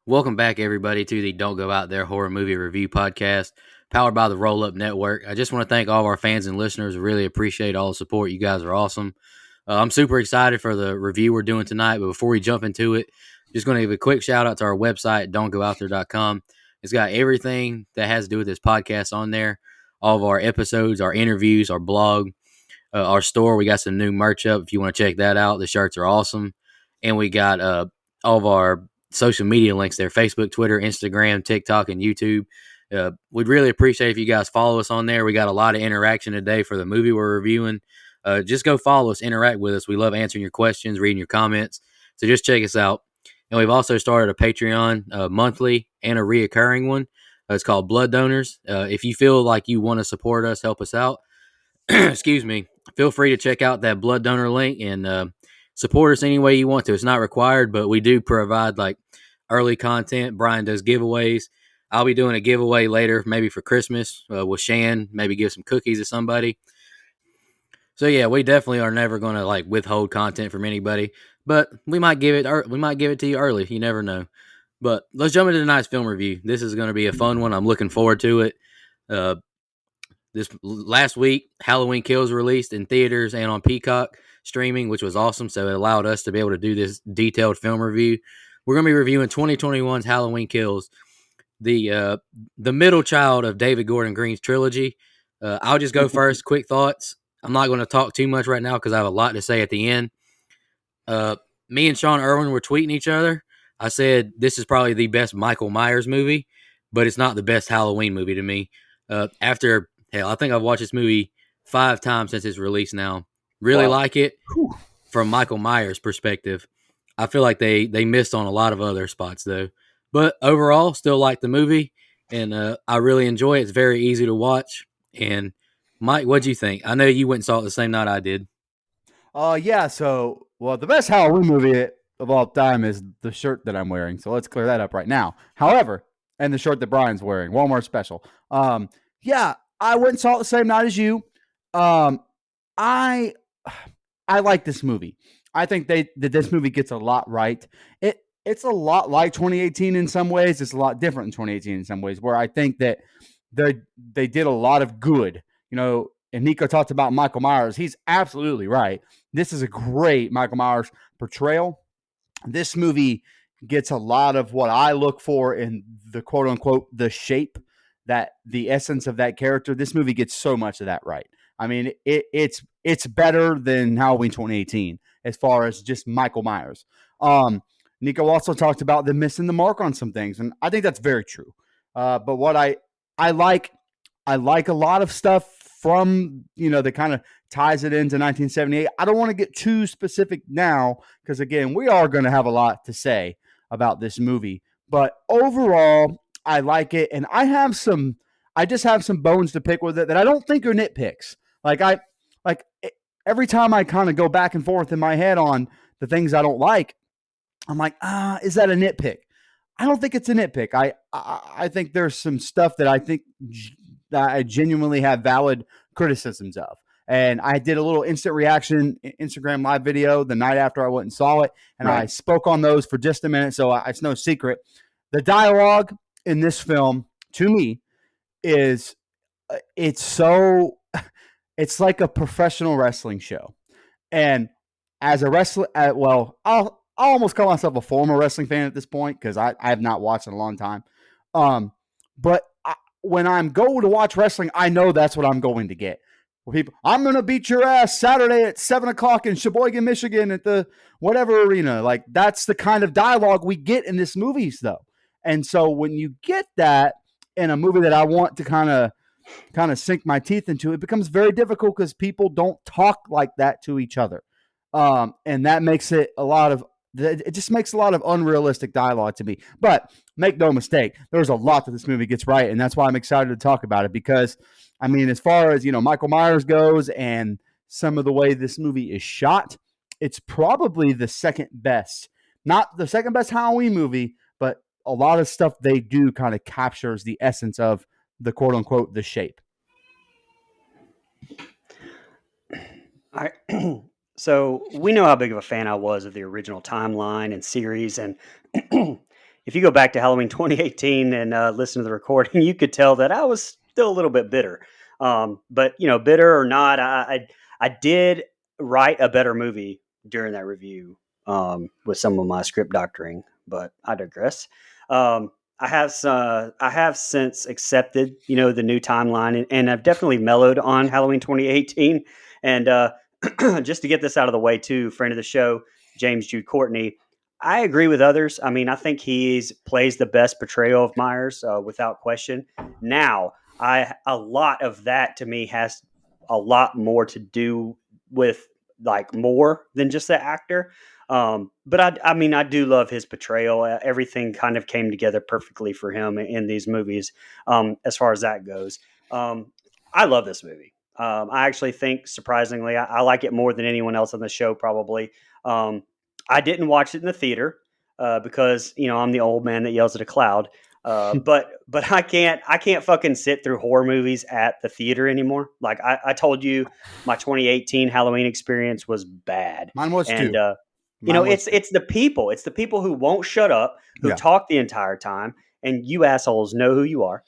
Welcome back, everybody, to the Don't Go Out There Horror Movie Review Podcast, powered by the Roll Up Network. I just want to thank all of our fans and listeners. I really appreciate all the support. You guys are awesome. I'm super excited for the review we're doing tonight, but before we jump into it, just going to give a quick shout out to our website, don'tgoouthere.com. It's got everything that has to do with this podcast on there, all of our episodes, our interviews, our blog, our store. We got some new merch up if you want to check that out. The shirts are awesome. And we got all of our social media links there: Facebook, Twitter, Instagram, TikTok, and YouTube. We'd really appreciate if you guys follow us on there. We got a lot of interaction today for the movie we're reviewing. Just go follow us, interact with us. We love answering your questions, reading your comments. So just check us out. And we've also started a Patreon monthly and a reoccurring one. It's called Blood Donors. If you feel like you want to support us, help us out, excuse me, feel free to check out that blood donor link and support us any way you want to. It's not required, but we do provide like early content. Brian does giveaways. I'll be doing a giveaway later, maybe for Christmas with Shan, maybe give some cookies to somebody. So yeah, we definitely are never going to like withhold content from anybody, but we might give it to you early. You never know. But let's jump into tonight's film review. This is going to be a fun one. I'm looking forward to it. This last week, Halloween Kills released in theaters and on Peacock streaming, which was awesome. So it allowed us to be able to do this detailed film review. We're going to be reviewing 2021's Halloween Kills, the middle child of David Gordon Green's trilogy. I'll just go first. Quick thoughts. I'm not going to talk too much right now because I have a lot to say at the end. Me and Sean Irwin were tweeting each other. I said this is probably the best Michael Myers movie, but it's not the best Halloween movie to me. After hell, I think I've watched this movie 5 times since its release now. Really like it. Whew. From Michael Myers' perspective. I feel like they missed on a lot of other spots, though. But overall, still like the movie, and I really enjoy it. It's very easy to watch. And, Mike, what'd you think? I know you went and saw it the same night I did. The best Halloween movie of all time is the shirt that I'm wearing. So let's clear that up right now. However, and the shirt that Brian's wearing, Walmart special. I went and saw it the same night as you. I like this movie. I think that this movie gets a lot right. It's a lot like 2018 in some ways. It's a lot different in 2018 in some ways, where I think that they did a lot of good. And Nico talked about Michael Myers. He's absolutely right. This is a great Michael Myers portrayal. This movie gets a lot of what I look for in the quote unquote the shape, that the essence of that character. This movie gets so much of that right. I mean, it's better than Halloween 2018 as far as just Michael Myers. Nico also talked about them missing the mark on some things, and I think that's very true. But what I like a lot of stuff from, that kind of ties it into 1978. I don't want to get too specific now because, again, we are going to have a lot to say about this movie. But overall, I like it, and I just have some bones to pick with it that I don't think are nitpicks. Every time I kind of go back and forth in my head on the things I don't like, I'm like, is that a nitpick? I don't think it's a nitpick. I think there's some stuff that I think that I genuinely have valid criticisms of. And I did a little instant reaction Instagram live video the night after I went and saw it, and right. I spoke on those for just a minute, so it's no secret. The dialogue in this film, to me, it's like a professional wrestling show. And as a wrestler, I'll almost call myself a former wrestling fan at this point because I have not watched in a long time. But when I'm going to watch wrestling, I know that's what I'm going to get. I'm going to beat your ass Saturday at 7 o'clock in Sheboygan, Michigan at the whatever arena. Like, that's the kind of dialogue we get in this movies, though. And so when you get that in a movie that I want to kind of sink my teeth into, it becomes very difficult because people don't talk like that to each other. And that makes it it just makes a lot of unrealistic dialogue to me. But make no mistake, there's a lot that this movie gets right, and that's why I'm excited to talk about it because, I mean, as far as, Michael Myers goes and some of the way this movie is shot, it's probably the second best. Not the second best Halloween movie, but a lot of stuff they do kind of captures the essence of the quote-unquote the shape. So we know how big of a fan I was of the original timeline and series, and if you go back to Halloween 2018 and listen to the recording, you could tell that I was still a little bit bitter. But bitter or not, I did write a better movie during that review with some of my script doctoring. But I digress. I have since accepted the new timeline, and I've definitely mellowed on Halloween 2018. And just to get this out of the way, too, friend of the show, James Jude Courtney. I agree with others. I mean, I think he's plays the best portrayal of Myers without question. Now, a lot of that to me has a lot more to do with like more than just the actor. But I mean, I do love his portrayal. Everything kind of came together perfectly for him in these movies. As far as that goes, I love this movie. I actually think, surprisingly, I like it more than anyone else on the show, probably. I didn't watch it in the theater because I'm the old man that yells at a cloud. But I can't fucking sit through horror movies at the theater anymore. Like I told you, my 2018 Halloween experience was bad. Mine was and, too. It's the people who won't shut up, who talk the entire time, and you assholes know who you are.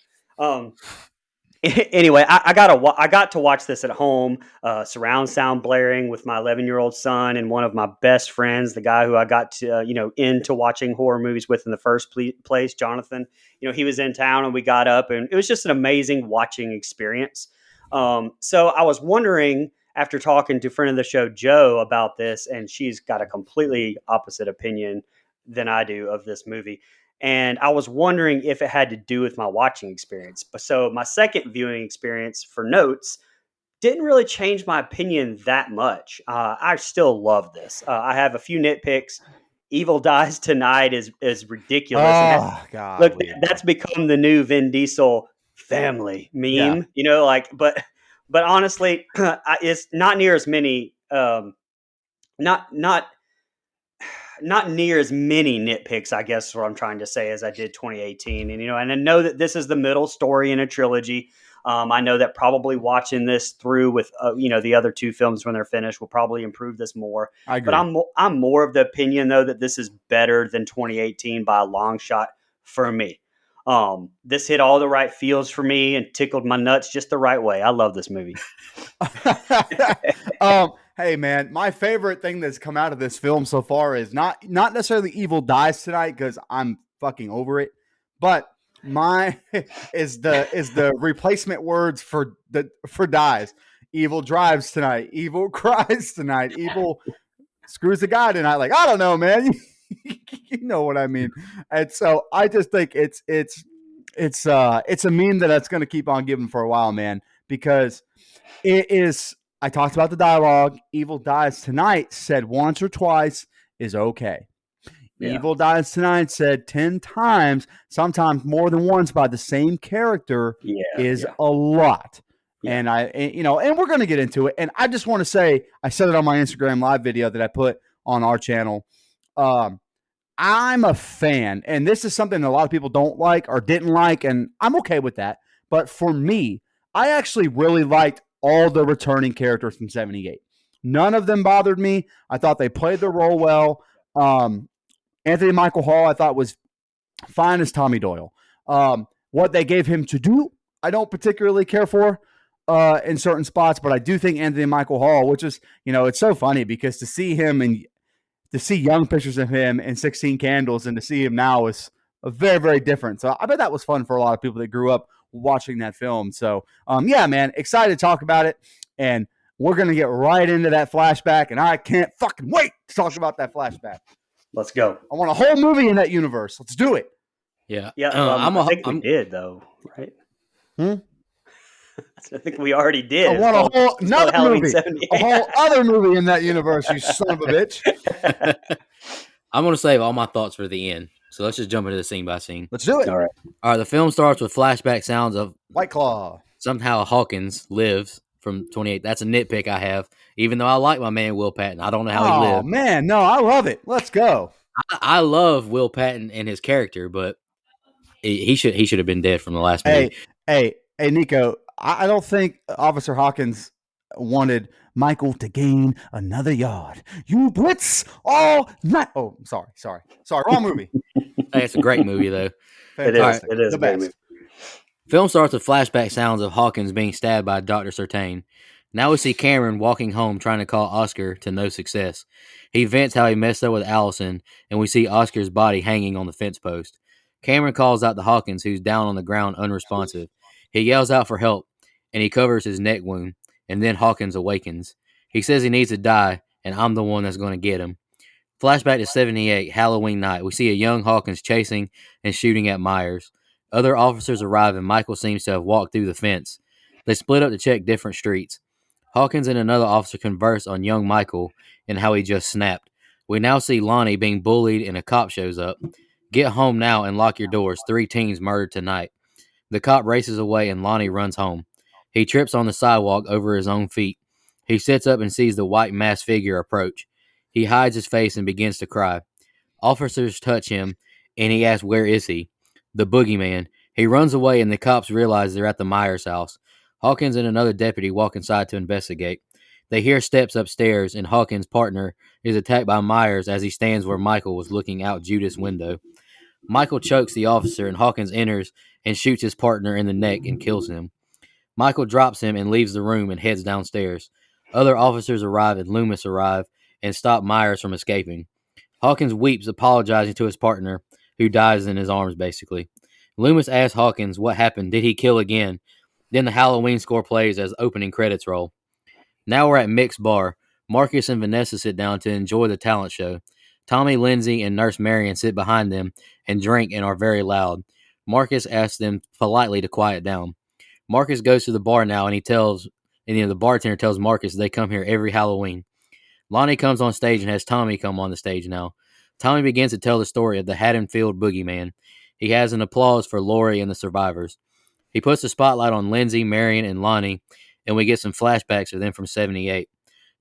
Anyway, I got to watch this at home, surround sound blaring with my 11-year-old son and one of my best friends, the guy who I got to into watching horror movies with in the first place, Jonathan. He was in town and we got up, and it was just an amazing watching experience. So I was wondering, after talking to a friend of the show, Joe, about this, and she's got a completely opposite opinion than I do of this movie. And I was wondering if it had to do with my watching experience. But so my second viewing experience for notes didn't really change my opinion that much. I still love this. I have a few nitpicks. Evil Dies Tonight is ridiculous. Oh, God. Look, that's become the new Vin Diesel family meme, but honestly, it's not near as many, not near as many nitpicks, I guess is what I'm trying to say, as I did 2018. And, and I know that this is the middle story in a trilogy. I know that probably watching this through with, the other two films when they're finished will probably improve this more. I agree. But I'm more of the opinion, though, that this is better than 2018 by a long shot for me. This hit all the right feels for me and tickled my nuts just the right way. I love this movie. Hey man, my favorite thing that's come out of this film so far is not necessarily Evil Dies Tonight, because I'm fucking over it, but is the replacement words for dies. Evil drives tonight. Evil cries tonight. Evil screws the guy tonight. Like, I don't know, man. You know what I mean? And so I just think it's a meme that's going to keep on giving for a while, man, because it is. I talked about the dialogue. Evil Dies Tonight said once or twice is okay. Yeah. Evil Dies Tonight said 10 times, sometimes more than once by the same character is a lot. Yeah. And we're going to get into it. And I just want to say, I said it on my Instagram live video that I put on our channel. I'm a fan, and this is something a lot of people don't like or didn't like, and I'm okay with that. But for me, I actually really liked all the returning characters from 78. None of them bothered me. I thought they played the role well. Anthony Michael Hall, I thought, was fine as Tommy Doyle. What they gave him to do, I don't particularly care for in certain spots, but I do think Anthony Michael Hall, which is, it's so funny because to see him and to see young pictures of him in 16 Candles and to see him now is very, very different. So I bet that was fun for a lot of people that grew up watching that film. So, yeah, man, excited to talk about it. And we're going to get right into that flashback. And I can't fucking wait to talk about that flashback. Let's go. I want a whole movie in that universe. Let's do it. Yeah. Yeah. I think we did, though, right? I think we already did. I want a whole another movie. A whole other movie in that universe, you son of a bitch. I'm going to save all my thoughts for the end. So let's just jump into the scene by scene. Let's do it. All right. The film starts with flashback sounds of White Claw. Somehow Hawkins lives from 28. That's a nitpick I have, even though I like my man Will Patton. I don't know how he lived. Oh, man. No, I love it. Let's go. I love Will Patton and his character, but he should have been dead from the last movie. Hey, Nico, I don't think Officer Hawkins wanted Michael to gain another yard. You blitz all night. Oh, sorry. Wrong movie. Hey, it's a great movie, though. It All right. Fantastic. is The a great best. movie. Film starts with flashback sounds of Hawkins being stabbed by Dr. Sertain. Now we see Cameron walking home trying to call Oscar to no success. He vents how he messed up with Allison, and we see Oscar's body hanging on the fence post. Cameron calls out to Hawkins, who's down on the ground unresponsive. He yells out for help, and he covers his neck wound, and then Hawkins awakens. He says he needs to die, and I'm the one that's going to get him. Flashback to 78, Halloween night. We see a young Hawkins chasing and shooting at Myers. Other officers arrive, and Michael seems to have walked through the fence. They split up to check different streets. Hawkins and another officer converse on young Michael and how he just snapped. We now see Lonnie being bullied, and a cop shows up. Get home now and lock your doors. 3 teens murdered tonight. The cop races away, and Lonnie runs home. He trips on the sidewalk over his own feet. He sits up and sees the white masked figure approach. He hides his face and begins to cry. Officers touch him, and he asks, "Where is he?" The boogeyman. He runs away, and the cops realize they're at the Myers house. Hawkins and another deputy walk inside to investigate. They hear steps upstairs, and Hawkins' partner is attacked by Myers as he stands where Michael was looking out Judith's window. Michael chokes the officer, and Hawkins enters and shoots his partner in the neck and kills him. Michael drops him and leaves the room and heads downstairs. Other officers arrive, and Loomis arrive and stop Myers from escaping. Hawkins weeps, apologizing to his partner, who dies in his arms, basically. Loomis asks Hawkins what happened. Did he kill again? Then the Halloween score plays as opening credits roll. Now we're at Mick's bar. Marcus and Vanessa sit down to enjoy the talent show. Tommy, Lindsay, and Nurse Marion sit behind them and drink and are very loud. Marcus asks them politely to quiet down. Marcus goes to the bar now, and the bartender tells Marcus they come here every Halloween. Lonnie comes on stage and has Tommy come on the stage now. Tommy begins to tell the story of the Haddonfield boogeyman. He has an applause for Lori and the survivors. He puts the spotlight on Lindsay, Marion, and Lonnie, and we get some flashbacks of them from 78.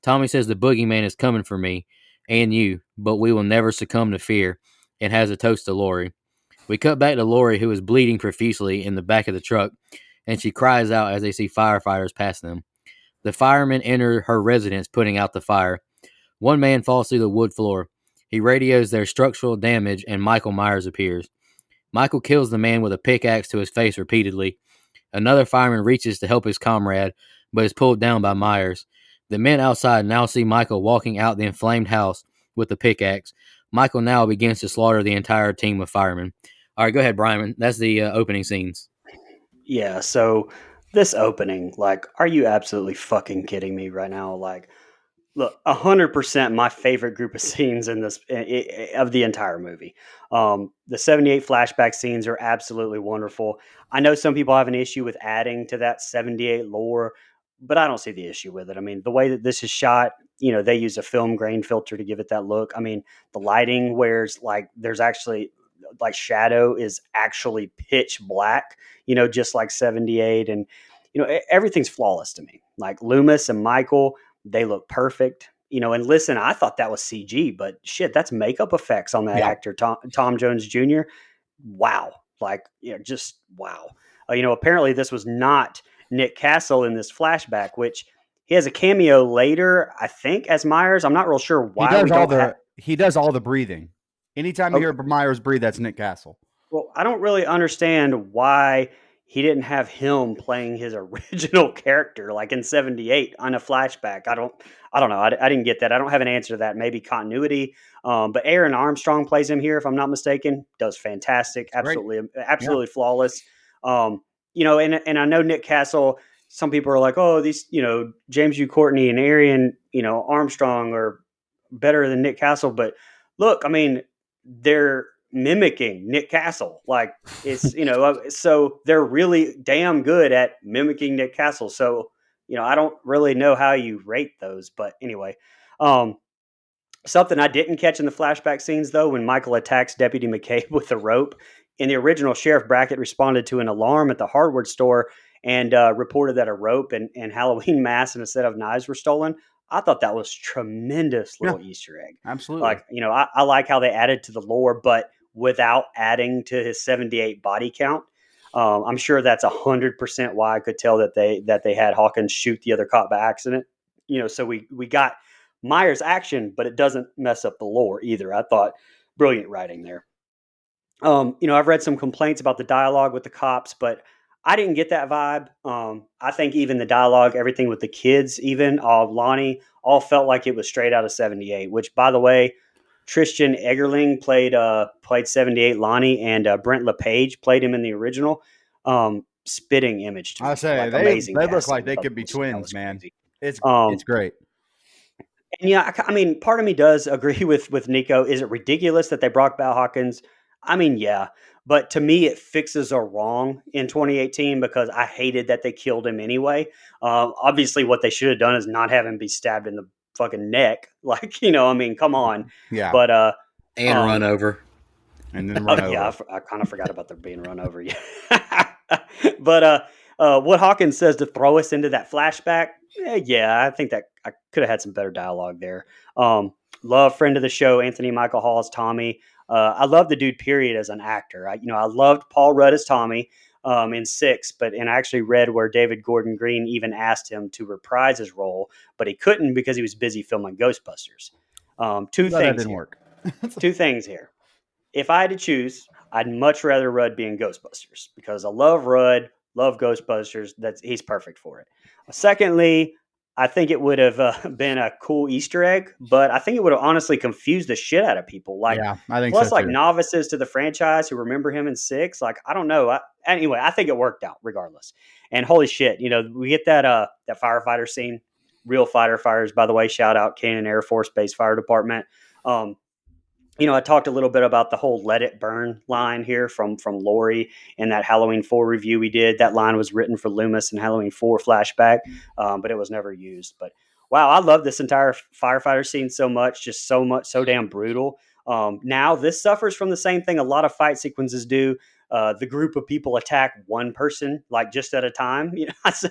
Tommy says the boogeyman is coming for me and you, but we will never succumb to fear, and has a toast to Lori. We cut back to Lori, who is bleeding profusely in the back of the truck, and she cries out as they see firefighters pass them. The firemen enter her residence, putting out the fire. One man falls through the wood floor. He radios their structural damage, and Michael Myers appears. Michael kills the man with a pickaxe to his face repeatedly. Another fireman reaches to help his comrade, but is pulled down by Myers. The men outside now see Michael walking out the inflamed house with the pickaxe. Michael now begins to slaughter the entire team of firemen. All right, go ahead, Brian. That's the opening scenes. Yeah, so this opening, like, are you absolutely fucking kidding me right now? Like, look, 100% my favorite group of scenes in this of the entire movie. The 78 flashback scenes are absolutely wonderful. I know some people have an issue with adding to that 78 lore, but I don't see the issue with it. I mean, the way that this is shot, they use a film grain filter to give it that look. I mean, the lighting where's like there's actually like shadow is actually pitch black, just like 78, and everything's flawless to me. Like Loomis and Michael, they look perfect. And listen, I thought that was CG, but shit, that's makeup effects on that Yeah. actor, Tom Jones Jr. Wow. Like, just wow. Apparently this was not Nick Castle in this flashback, which he has a cameo later, I think, as Myers. I'm not real sure why we don't have. He does all the breathing. Anytime you hear Myers breathe, that's Nick Castle. Well, I don't really understand why he didn't have him playing his original character like in 78 on a flashback. I don't know. I didn't get that. I don't have an answer to that. Maybe continuity. But Aaron Armstrong plays him here, if I'm not mistaken. Does fantastic. Absolutely flawless. And I know Nick Castle, some people are like, oh, these, James U. Courtney and Aaron, Armstrong are better than Nick Castle. But look, I mean, they're mimicking Nick Castle. Like it's, so they're really damn good at mimicking Nick Castle. So, I don't really know how you rate those, but anyway, something I didn't catch in the flashback scenes though, when Michael attacks Deputy McCabe with the rope, in the original, Sheriff Brackett responded to an alarm at the hardware store and reported that a rope and Halloween masks and a set of knives were stolen. I thought that was tremendous little Easter egg. Absolutely. Like, I like how they added to the lore, but without adding to his 78 body count. I'm sure that's 100% why I could tell that they had Hawkins shoot the other cop by accident. So we got Myers' action, but it doesn't mess up the lore either. I thought brilliant writing there. I've read some complaints about the dialogue with the cops, but I didn't get that vibe. I think even the dialogue, everything with the kids, even Lonnie, all felt like it was straight out of '78. Which, by the way, Tristan Eggerling played '78 Lonnie, and Brent LePage played him in the original. Spitting image to I me, say like they amazing look like casting. they Thought could be that twins, was man. crazy. It's great. And yeah, I mean, part of me does agree with Nico. Is it ridiculous that they brought Val Hawkins? I mean, yeah, but to me, it fixes a wrong in 2018 because I hated that they killed him anyway. Obviously, what they should have done is not have him be stabbed in the fucking neck. Like, I mean, come on. Yeah, But and run um, over. and then oh run yeah, over. I kind of forgot about them being run over. Yeah, but what Hawkins says to throw us into that flashback, yeah, I think that I could have had some better dialogue there. Love friend of the show, Anthony Michael Hall as Tommy. I love the dude. Period as an actor. I loved Paul Rudd as Tommy in Six, and I actually read where David Gordon Green even asked him to reprise his role, but he couldn't because he was busy filming Ghostbusters. Two No, that things didn't here. work. Two things here. If I had to choose, I'd much rather Rudd be in Ghostbusters because I love Rudd, love Ghostbusters. He's perfect for it. Secondly, I think it would have been a cool Easter egg, but I think it would have honestly confused the shit out of people. Like, Yeah, I think so plus, like too. novices to the franchise who remember him in Six. Like, I don't know. Anyway, I think it worked out regardless. And holy shit, we get that firefighter scene. Real fighter fires, by the way. Shout out Cannon Air Force Base Fire Department. Um, I talked a little bit about the whole "Let It Burn" line here from Lori in that Halloween 4 review we did. That line was written for Loomis in Halloween 4 flashback, but it was never used. But wow, I love this entire firefighter scene so much, just so much, so damn brutal. Now this suffers from the same thing a lot of fight sequences do. The group of people attack one person like just at a time. It's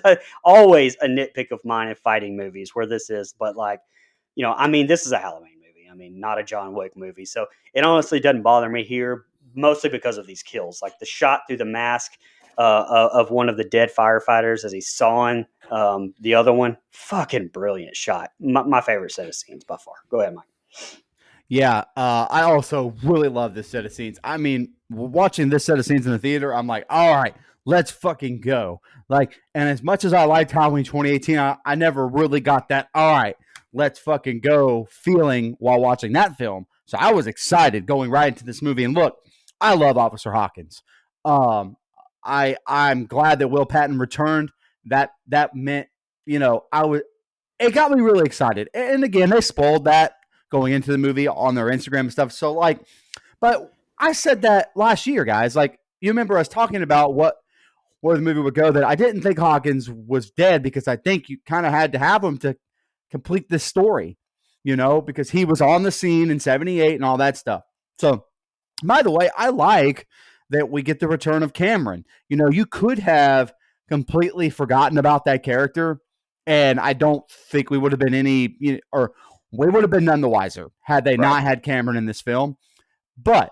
always a nitpick of mine in fighting movies where this is, but like, I mean, this is a Halloween movie. I mean, not a John Wick movie. So it honestly doesn't bother me here, mostly because of these kills, like the shot through the mask of one of the dead firefighters as he's sawing the other one. Fucking brilliant shot. My favorite set of scenes by far. Go ahead, Mike. Yeah, I also really love this set of scenes. I mean, watching this set of scenes in the theater, I'm like, all right, let's fucking go. Like, and as much as I liked Halloween 2018, I never really got that, all right, let's fucking go feeling while watching that film. So I was excited going right into this movie. And look, I love Officer Hawkins. I'm glad that Will Patton returned. That meant, I was it got me really excited. And again, they spoiled that going into the movie on their Instagram and stuff. So like, but I said that last year, guys. Like, you remember us talking about where the movie would go, that I didn't think Hawkins was dead because I think you kind of had to have him to complete this story, because he was on the scene in '78 and all that stuff. So, by the way, I like that we get the return of Cameron. You could have completely forgotten about that character, and I don't think we would have been or we would have been none the wiser had they Right. not had Cameron in this film. But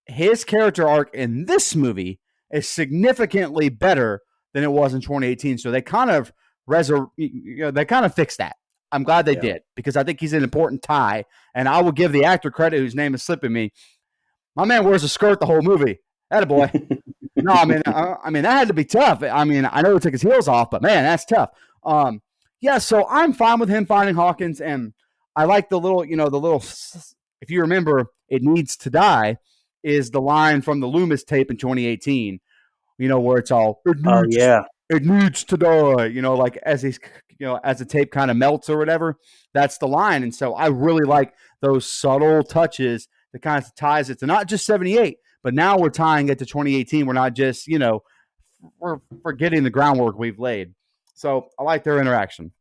his character arc in this movie is significantly better than it was in 2018. So they kind of they kind of fixed that. I'm glad they did, because I think he's an important tie, and I will give the actor credit whose name is slipping me. My man wears a skirt the whole movie. Attaboy. No, I mean that had to be tough. I mean, I know he took his heels off, but man, that's tough. Yeah, so I'm fine with him finding Hawkins, and I like the little, if you remember, "It needs to die" is the line from the Loomis tape in 2018. Where it's all Oh yeah. it needs to die. Like as he's, as the tape kind of melts or whatever, that's the line. And so I really like those subtle touches that kind of ties it to not just '78, but now we're tying it to 2018. We're not just, we're forgetting the groundwork we've laid. So I like their interaction.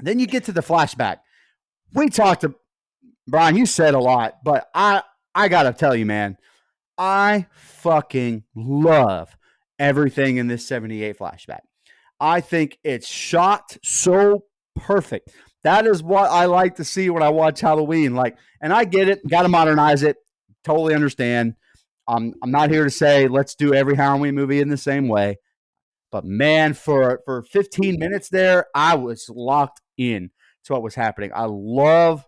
Then you get to the flashback. We talked to Brian. You said a lot, but I gotta tell you, man, I fucking love everything in this '78 flashback. I think it's shot so perfect. That is what I like to see when I watch Halloween. Like, and I get it, got to modernize it. Totally understand. I'm not here to say let's do every Halloween movie in the same way. But man, for 15 minutes there, I was locked in to what was happening. I love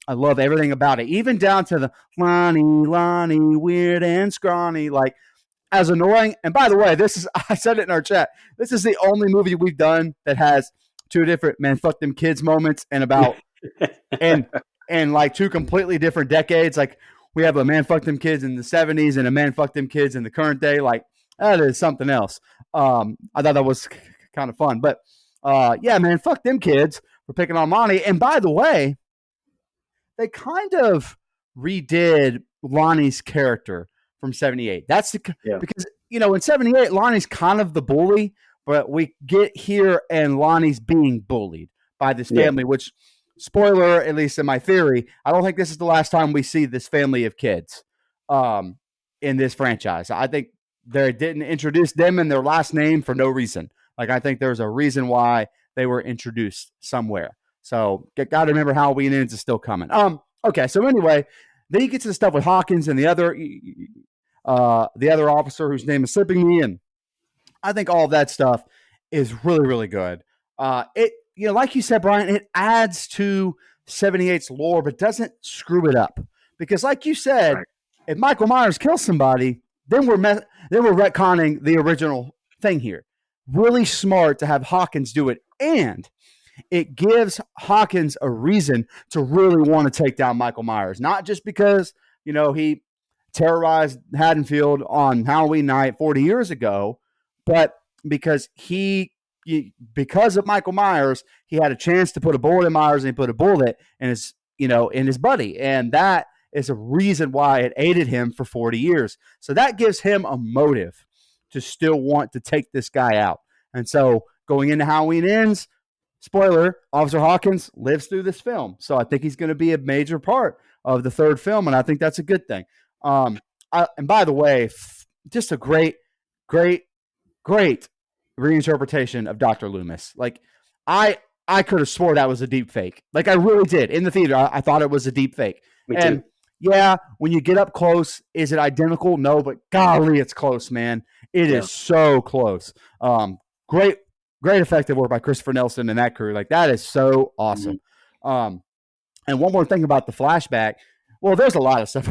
I love everything about it, even down to the Lonnie, weird and scrawny, like as annoying. And by the way, this is I said it in our chat. This is the only movie we've done that has two different man fuck them kids moments and about and like two completely different decades. Like we have a man fuck them kids in the 70s and a man fuck them kids in the current day. Like that is something else. I thought that was kind of fun. But yeah, man, fuck them kids for picking on Lonnie. And by the way, they kind of redid Lonnie's character from 78. That's because, in 78, Lonnie's kind of the bully, but we get here and Lonnie's being bullied by this family, which, spoiler, at least in my theory, I don't think this is the last time we see this family of kids in this franchise. I think they didn't introduce them in their last name for no reason. Like, I think there's a reason why they were introduced somewhere. So, got to remember Halloween Ends is still coming. Okay, so anyway, then you get to the stuff with Hawkins and the other officer whose name is slipping me, and I think all of that stuff is really, really good. It, like you said, Brian, it adds to 78's lore, but doesn't screw it up. Because, like you said, if Michael Myers kills somebody, then we're retconning the original thing here. Really smart to have Hawkins do it, and it gives Hawkins a reason to really want to take down Michael Myers, not just because he terrorized Haddonfield on Halloween night 40 years ago, but because because of Michael Myers, he had a chance to put a bullet in Myers, and he put a bullet in his buddy, and that is a reason why it aided him for 40 years. So that gives him a motive to still want to take this guy out. And so going into Halloween Ends, spoiler, Officer Hawkins lives through this film. So I think he's going to be a major part of the third film, and I think that's a good thing. And by the way, just a great reinterpretation of Dr. Loomis. Like, I could have swore that was a deep fake. Like, I really did. In the theater, I thought it was a deep fake. Me too. Yeah, when you get up close, is it identical? No, but golly, it's close, man. It is so close. Great effective work by Christopher Nelson and that crew. Like, that is so awesome. Mm-hmm. And one more thing about the flashback. Well, there's a lot of stuff.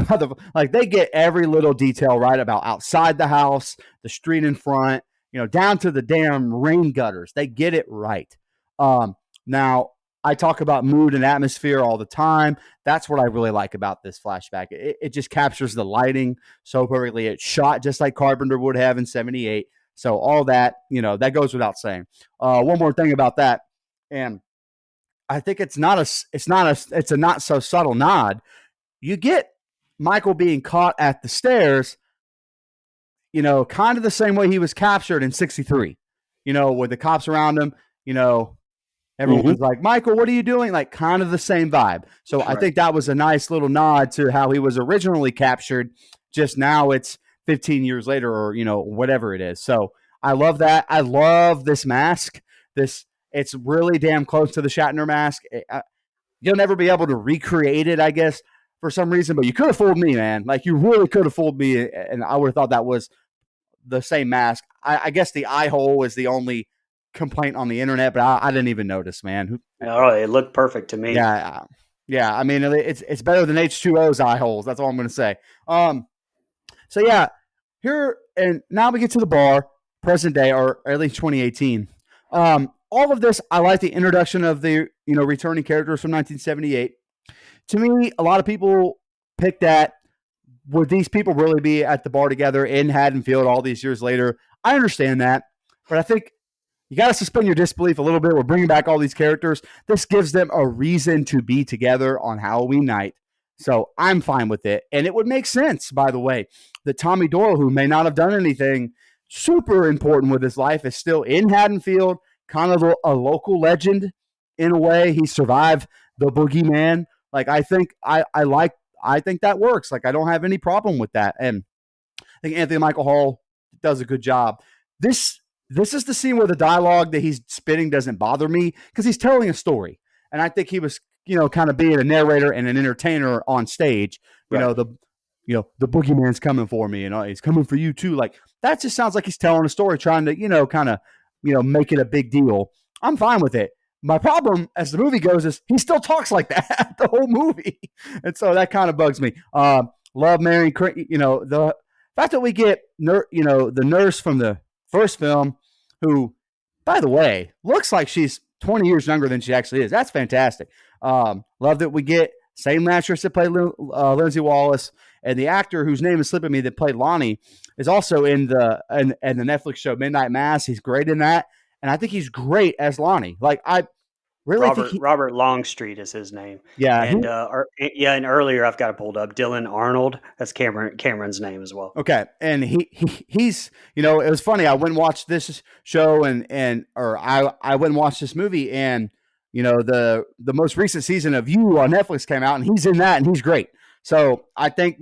Like, they get every little detail right about outside the house, the street in front, down to the damn rain gutters. They get it right. Now, I talk about mood and atmosphere all the time. That's what I really like about this flashback. It just captures the lighting so perfectly. It's shot just like Carpenter would have in 78. So all that, that goes without saying. One more thing about that, and I think it's a not so subtle nod. You get Michael being caught at the stairs, kind of the same way he was captured in 63, with the cops around him, everyone was like, Michael, what are you doing? Like, kind of the same vibe. So I think that was a nice little nod to how he was originally captured. Just now it's 15 years later, or, whatever it is. So I love that. I love this mask. It's really damn close to the Shatner mask. You'll never be able to recreate it, I guess, for some reason, but you could have fooled me, man. Like, you really could have fooled me, and I would have thought that was the same mask. I guess the eye hole is the only complaint on the internet, but I didn't even notice, man. Oh, it looked perfect to me. Yeah. I mean, it's better than H2O's eye holes. That's all I'm going to say. So yeah, here and now we get to the bar, present day, or at least 2018. All of this, I like the introduction of the returning characters from 1978. To me, a lot of people picked that. Would these people really be at the bar together in Haddonfield all these years later? I understand that, but I think you got to suspend your disbelief a little bit. We're bringing back all these characters. This gives them a reason to be together on Halloween night. So I'm fine with it. And it would make sense, by the way, that Tommy Doyle, who may not have done anything super important with his life, is still in Haddonfield, kind of a local legend in a way. He survived the boogeyman. Like, I think I think that works. Like, I don't have any problem with that. And I think Anthony Michael Hall does a good job. This is the scene where the dialogue that he's spitting doesn't bother me, because he's telling a story. And I think he was, kind of being a narrator and an entertainer on stage. The boogeyman's coming for me, and he's coming for you too. Like, that just sounds like he's telling a story, trying to, kind of, make it a big deal. I'm fine with it. My problem, as the movie goes, is he still talks like that the whole movie, and so that kind of bugs me. Love Mary, the fact that we get the nurse from the first film, who, by the way, looks like she's 20 years younger than she actually is. That's fantastic. Love that we get same actress that played Lindsay Wallace, and the actor whose name is slipping me that played Lonnie is also in the Netflix show Midnight Mass. He's great in that, and I think he's great as Lonnie. Like I really think Robert Longstreet is his name. Yeah, and and earlier I've got it pulled up. Dylan Arnold, that's Cameron's name as well. Okay, and he's it was funny. I went and watched this show I went and watched this movie, and the most recent season of You on Netflix came out, and he's in that, and he's great. So I think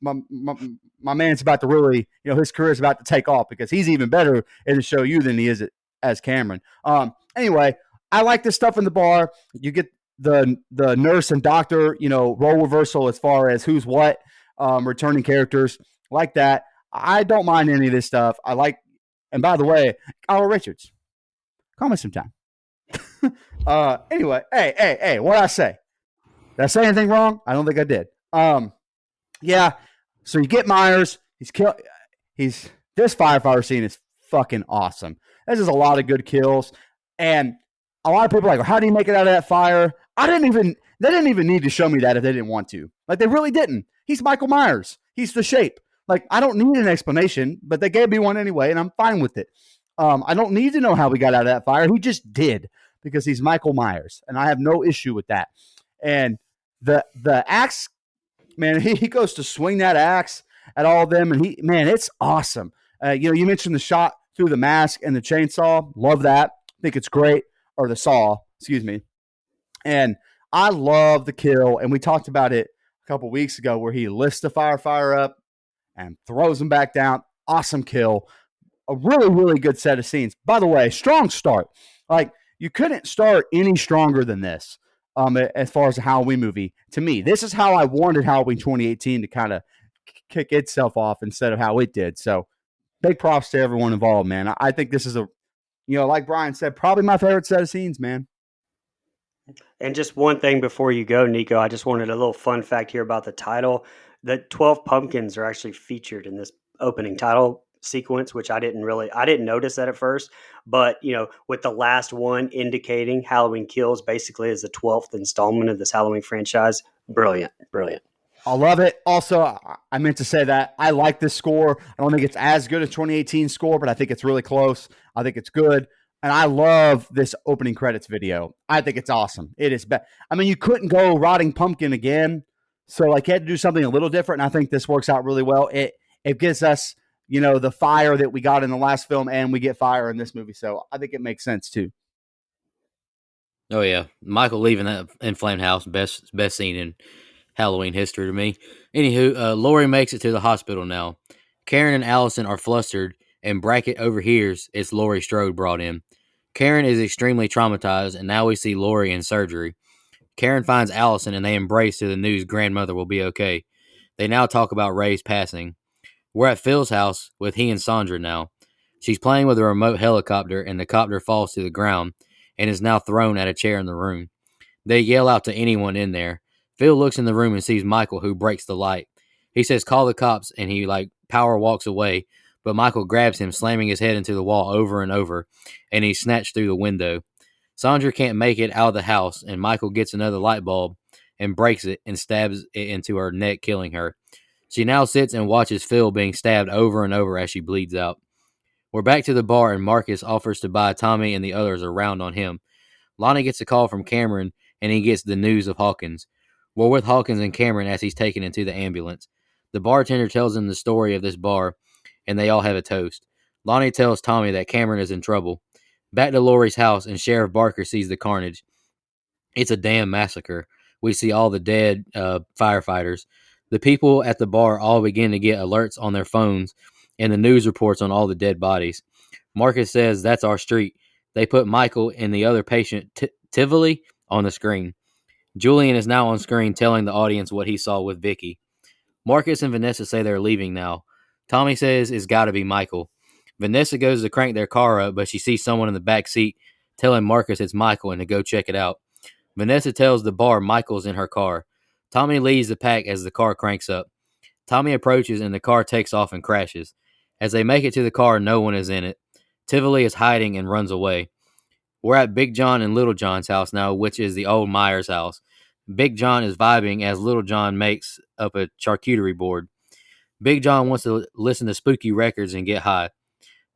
my man's about to really, his career is about to take off because he's even better in the show You than he is as Cameron. Anyway, I like this stuff in the bar. You get the nurse and doctor, role reversal as far as who's what, returning characters like that. I don't mind any of this stuff. I like, and by the way, Kyle Richards, call me sometime. Anyway, hey, what did I say? Did I say anything wrong? I don't think I did. Yeah. So you get Myers. This firefighter scene is fucking awesome. This is a lot of good kills, and a lot of people are like, well, how do you make it out of that fire? They didn't even need to show me that if they didn't want to. Like, they really didn't. He's Michael Myers. He's the Shape. Like, I don't need an explanation, but they gave me one anyway, and I'm fine with it. I don't need to know how we got out of that fire. He just did because he's Michael Myers, and I have no issue with that. And the axe, man, he goes to swing that axe at all of them, and it's awesome. You mentioned the shot through the mask and the chainsaw. Love that. I think it's great. Or the saw, excuse me. And I love the kill, and we talked about it a couple weeks ago where he lifts the firefighter up and throws him back down. Awesome kill. A really, really good set of scenes. By the way, strong start. Like, you couldn't start any stronger than this as far as a Halloween movie. To me, this is how I wanted Halloween 2018 to kind of kick itself off instead of how it did. So big props to everyone involved, man. I think this is like Brian said, probably my favorite set of scenes, man. And just one thing before you go, Nico, I just wanted a little fun fact here about the title. The 12 pumpkins are actually featured in this opening title sequence, which I didn't notice that at first, but with the last one indicating Halloween Kills basically is the 12th installment of this Halloween franchise. Brilliant. I love it. Also, I meant to say that I like this score. I don't think it's as good as 2018 score, but I think it's really close. I think it's good. And I love this opening credits video. I think it's awesome. It is you couldn't go Rotting Pumpkin again. So you had to do something a little different. And I think this works out really well. It gives us, the fire that we got in the last film, and we get fire in this movie. So I think it makes sense too. Oh yeah. Michael leaving that inflamed house, best scene in Halloween history to me. Anywho, Lori makes it to the hospital now. Karen and Allison are flustered, and Brackett overhears it's Laurie Strode brought in. Karen is extremely traumatized, and now we see Lori in surgery. Karen finds Allison, and they embrace to the news grandmother will be okay. They now talk about Ray's passing. We're at Phil's house with he and Sandra now. She's playing with a remote helicopter, and the copter falls to the ground and is now thrown at a chair in the room. They yell out to anyone in there. Phil looks in the room and sees Michael, who breaks the light. He says, call the cops, and he power walks away, but Michael grabs him, slamming his head into the wall over and over, and he's snatched through the window. Sandra can't make it out of the house, and Michael gets another light bulb and breaks it and stabs it into her neck, killing her. She now sits and watches Phil being stabbed over and over as she bleeds out. We're back to the bar, and Marcus offers to buy Tommy and the others a round on him. Lonnie gets a call from Cameron, and he gets the news of Hawkins. We're with Hawkins and Cameron as he's taken into the ambulance. The bartender tells him the story of this bar, and they all have a toast. Lonnie tells Tommy that Cameron is in trouble. Back to Laurie's house, and Sheriff Barker sees the carnage. It's a damn massacre. We see all the dead firefighters. The people at the bar all begin to get alerts on their phones and the news reports on all the dead bodies. Marcus says that's our street. They put Michael and the other patient, Tivoli, on the screen. Julian is now on screen telling the audience what he saw with Vicky. Marcus and Vanessa say they're leaving now. Tommy says it's got to be Michael. Vanessa goes to crank their car up, but she sees someone in the back seat telling Marcus it's Michael and to go check it out. Vanessa tells the bar Michael's in her car. Tommy leads the pack as the car cranks up. Tommy approaches and the car takes off and crashes. As they make it to the car, no one is in it. Tivoli is hiding and runs away. We're at Big John and Little John's house now, which is the old Myers house. Big John is vibing as Little John makes up a charcuterie board. Big John wants to listen to spooky records and get high.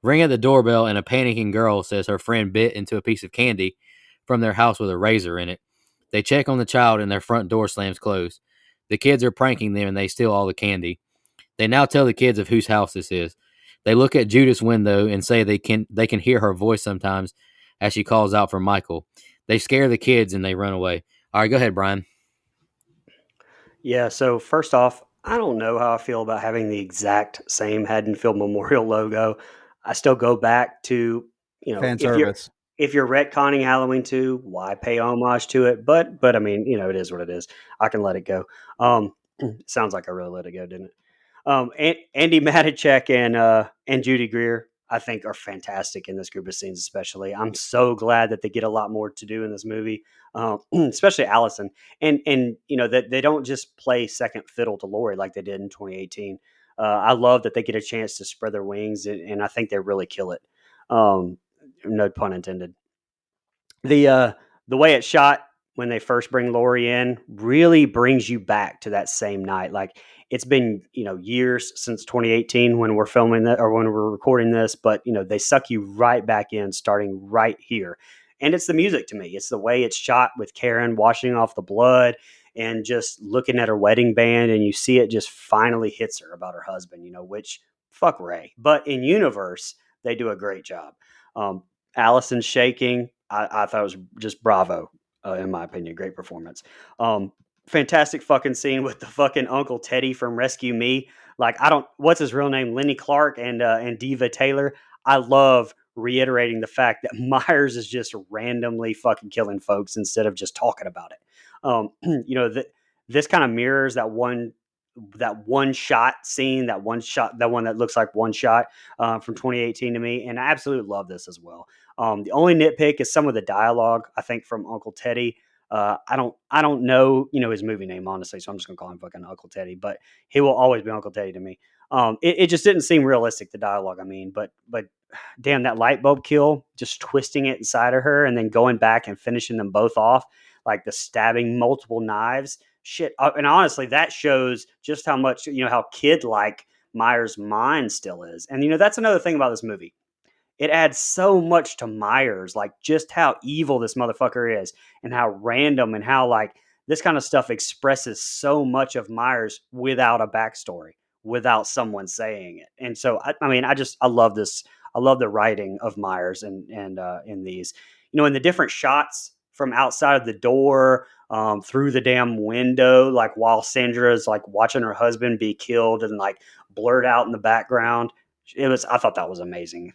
Ring at the doorbell, and a panicking girl says her friend bit into a piece of candy from their house with a razor in it. They check on the child, and their front door slams closed. The kids are pranking them, and they steal all the candy. They now tell the kids of whose house this is. They look at Judith's window and say they can hear her voice sometimes as she calls out for Michael. They scare the kids and they run away. All right, go ahead, Brian. Yeah, so first off, I don't know how I feel about having the exact same Haddonfield Memorial logo. I still go back to, Fan service. If you're retconning Halloween 2, why pay homage to it? But I mean, it is what it is. I can let it go. Sounds like I really let it go, didn't it? Andy Matichak and Judy Greer, I think, are fantastic in this group of scenes. Especially, I'm so glad that they get a lot more to do in this movie. Especially Allison, and that they don't just play second fiddle to Laurie like they did in 2018. I love that they get a chance to spread their wings, and I think they really kill it. No pun intended. The way it's shot when they first bring Laurie in really brings you back to that same night. Like, it's been years since 2018 when we're filming that or when we're recording this, but they suck you right back in starting right here. And it's the music to me. It's the way it's shot with Karen washing off the blood and just looking at her wedding band, and you see it just finally hits her about her husband, which fuck Ray. But in universe, they do a great job. Allison's shaking. I thought it was just bravo, in my opinion. Great performance. Fantastic fucking scene with the fucking Uncle Teddy from Rescue Me. Like, what's his real name? Lenny Clark and Diva Taylor. I love reiterating the fact that Myers is just randomly fucking killing folks instead of just talking about it. This kind of mirrors that one shot scene, that one that looks like one shot from 2018 to me. And I absolutely love this as well. The only nitpick is some of the dialogue, I think, from Uncle Teddy. I don't know, his movie name, honestly, so I'm just gonna call him fucking Uncle Teddy, but he will always be Uncle Teddy to me. It just didn't seem realistic, the dialogue. I mean, but damn, that light bulb kill, just twisting it inside of her and then going back and finishing them both off, like the stabbing multiple knives. Shit. And honestly, that shows just how much, how kid-like Myers' mind still is. And, that's another thing about this movie. It adds so much to Myers, like just how evil this motherfucker is and how random and how, like, this kind of stuff expresses so much of Myers without a backstory, without someone saying it. And so, I love this. I love the writing of Myers and in these, in the different shots from outside of the door, through the damn window, like while Sandra is like watching her husband be killed and like blurred out in the background. I thought that was amazing.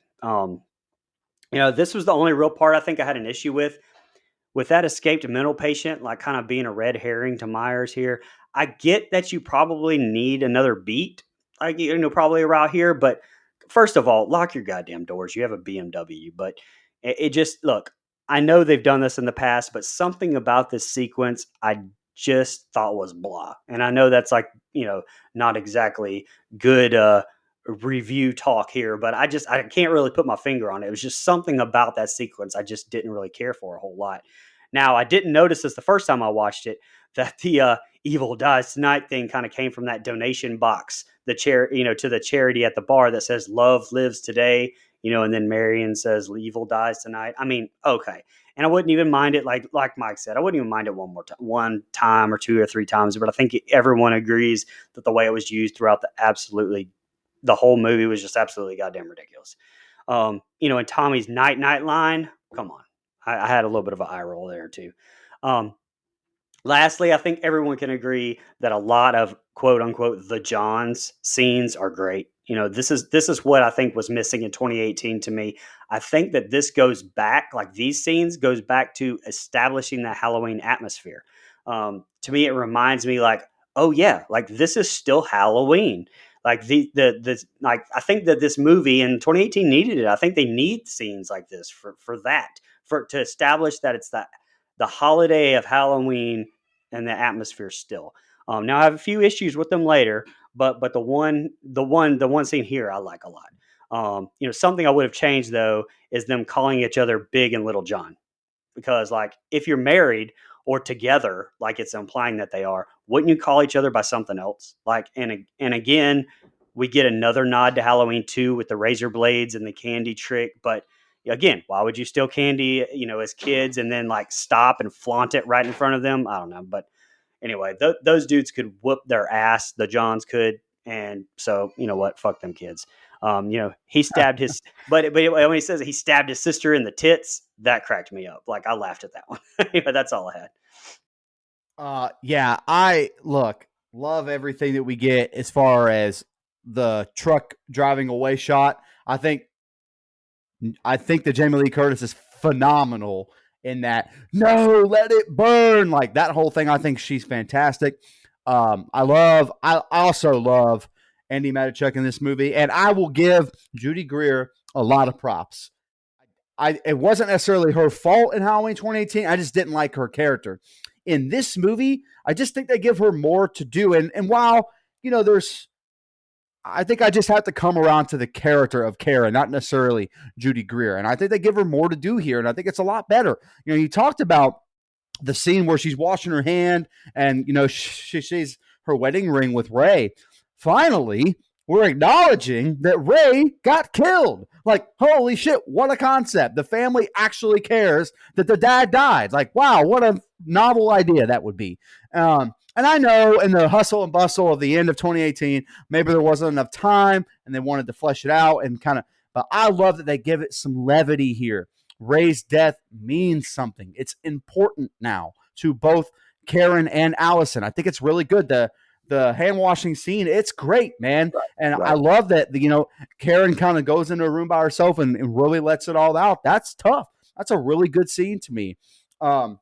This was the only real part I think I had an issue with that escaped mental patient, like kind of being a red herring to Myers here. I get that you probably need another beat, like, probably around here, but first of all, lock your goddamn doors. You have a BMW, but it just, look, I know they've done this in the past, but something about this sequence I just thought was blah. And I know that's like, not exactly good review talk here, but I can't really put my finger on it. It was just something about that sequence I just didn't really care for a whole lot. Now, I didn't notice this the first time I watched it, that the Evil Dies Tonight thing kind of came from that donation box, to the charity at the bar that says Love Lives Today, and then Marion says Evil Dies Tonight. I mean, okay. And I wouldn't even mind it, like Mike said, I wouldn't even mind it one time or two or three times, but I think everyone agrees that the way it was used throughout the whole movie was just absolutely goddamn ridiculous. And Tommy's night line, come on. I had a little bit of an eye roll there too. Lastly, I think everyone can agree that a lot of quote unquote the Johns scenes are great. This is what I think was missing in 2018 to me. I think that this goes back, like these scenes goes back to establishing that Halloween atmosphere. To me, it reminds me like, oh yeah, like this is still Halloween. Like I think that this movie in 2018 needed it. I think they need scenes like this for that, to establish that it's the holiday of Halloween and the atmosphere still. Now I have a few issues with them later, but the one scene here I like a lot. Something I would have changed though is them calling each other Big and Little John, because like if you're married or together, like it's implying that they are, wouldn't you call each other by something else? Like, and again, we get another nod to Halloween 2 with the razor blades and the candy trick. But again, why would you steal candy, as kids and then like stop and flaunt it right in front of them? I don't know. But anyway, those dudes could whoop their ass. The Johns could. And so, you know what? Fuck them kids. He stabbed his, but when he says he stabbed his sister in the tits, that cracked me up. Like I laughed at that one. That's all I had. Yeah, I love everything that we get as far as the truck driving away shot. I think that Jamie Lee Curtis is phenomenal in that. No, let it burn. Like that whole thing. I think she's fantastic. I also love Andy Matichuk in this movie, and I will give Judy Greer a lot of props. It wasn't necessarily her fault in Halloween 2018. I just didn't like her character. In this movie, I just think they give her more to do. And while, I think I just have to come around to the character of Kara, not necessarily Judy Greer. And I think they give her more to do here, and I think it's a lot better. You talked about the scene where she's washing her hand and, she sees her wedding ring with Ray. Finally, we're acknowledging that Ray got killed. Like, holy shit, what a concept. The family actually cares that the dad died. Like, wow, what a novel idea that would be. And I know in the hustle and bustle of the end of 2018, maybe there wasn't enough time and they wanted to flesh it out and but I love that they give it some levity here. Ray's death means something. It's important now to both Karen and Allison. I think it's really good. The hand washing scene, it's great, man. And right. I love that, Karen kind of goes into a room by herself and really lets it all out. That's tough. That's a really good scene to me. I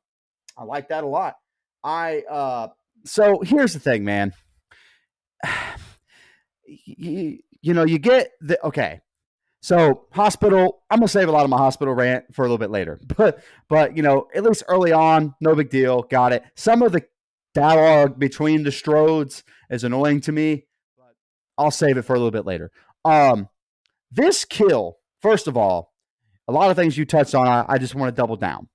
like that a lot. So here's the thing, man. You get okay. So hospital, I'm going to save a lot of my hospital rant for a little bit later, but at least early on, no big deal. Got it. Some of the dialogue between the Strodes is annoying to me, but I'll save it for a little bit later. This kill, first of all, a lot of things you touched on, I just want to double down.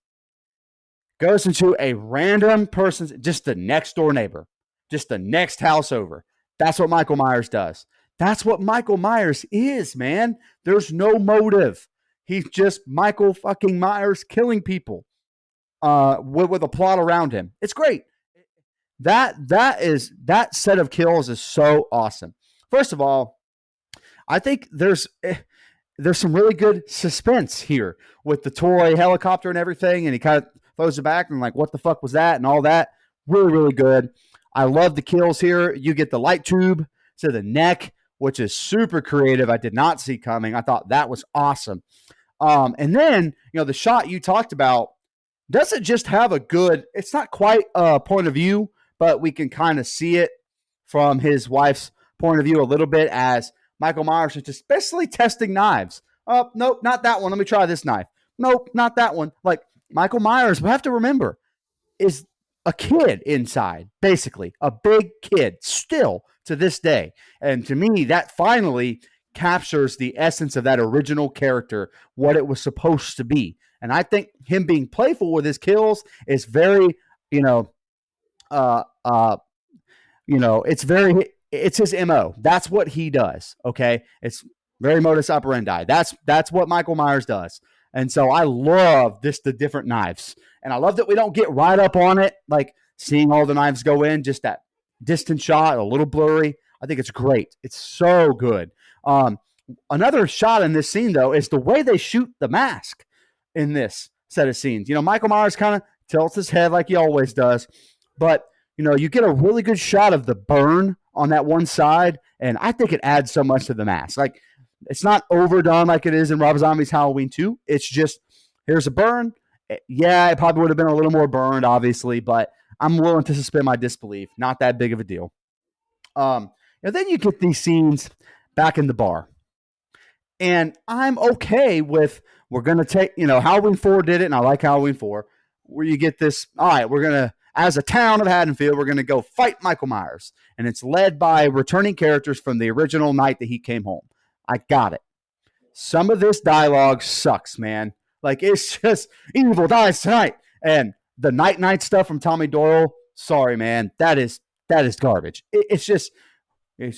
Goes into a random person's, just the next door neighbor, just the next house over. That's what Michael Myers does. That's what Michael Myers is, man. There's no motive. He's just Michael fucking Myers killing people with a plot around him. It's great. That set of kills is so awesome. First of all, I think there's some really good suspense here with the toy helicopter and everything, and he kind of throws it back and like, what the fuck was that and all that. Really, really good. I love the kills here. You get the light tube to the neck, which is super creative. I did not see coming. I thought that was awesome. And then, the shot you talked about doesn't just have it's not quite a point of view, but we can kind of see it from his wife's point of view a little bit as Michael Myers is just basically testing knives. Oh, nope, not that one. Let me try this knife. Nope, not that one. Like Michael Myers, we have to remember, is a kid inside, basically a big kid still to this day. And to me, that finally captures the essence of that original character, what it was supposed to be. And I think him being playful with his kills is very, it's his MO. That's what he does. Okay. It's very modus operandi. That's what Michael Myers does. And so I love the different knives. And I love that we don't get right up on it, like seeing all the knives go in, just that distant shot, a little blurry. I think it's great. It's so good. Another shot in this scene, though, is the way they shoot the mask in this set of scenes. Michael Myers kind of tilts his head like he always does. But, you get a really good shot of the burn on that one side. And I think it adds so much to the mask. Like, it's not overdone like it is in Rob Zombie's Halloween 2. It's just, here's a burn. Yeah, it probably would have been a little more burned, obviously, but I'm willing to suspend my disbelief. Not that big of a deal. And then you get these scenes back in the bar. And I'm okay with, we're going to take, Halloween 4 did it, and I like Halloween 4, where you get this, all right, we're going to, as a town of Haddonfield, we're going to go fight Michael Myers. And it's led by returning characters from the original night that he came home. I got it. Some of this dialogue sucks, man. Like, it's just evil dies tonight. And the night stuff from Tommy Doyle, sorry, man, that is garbage. It's just, I'm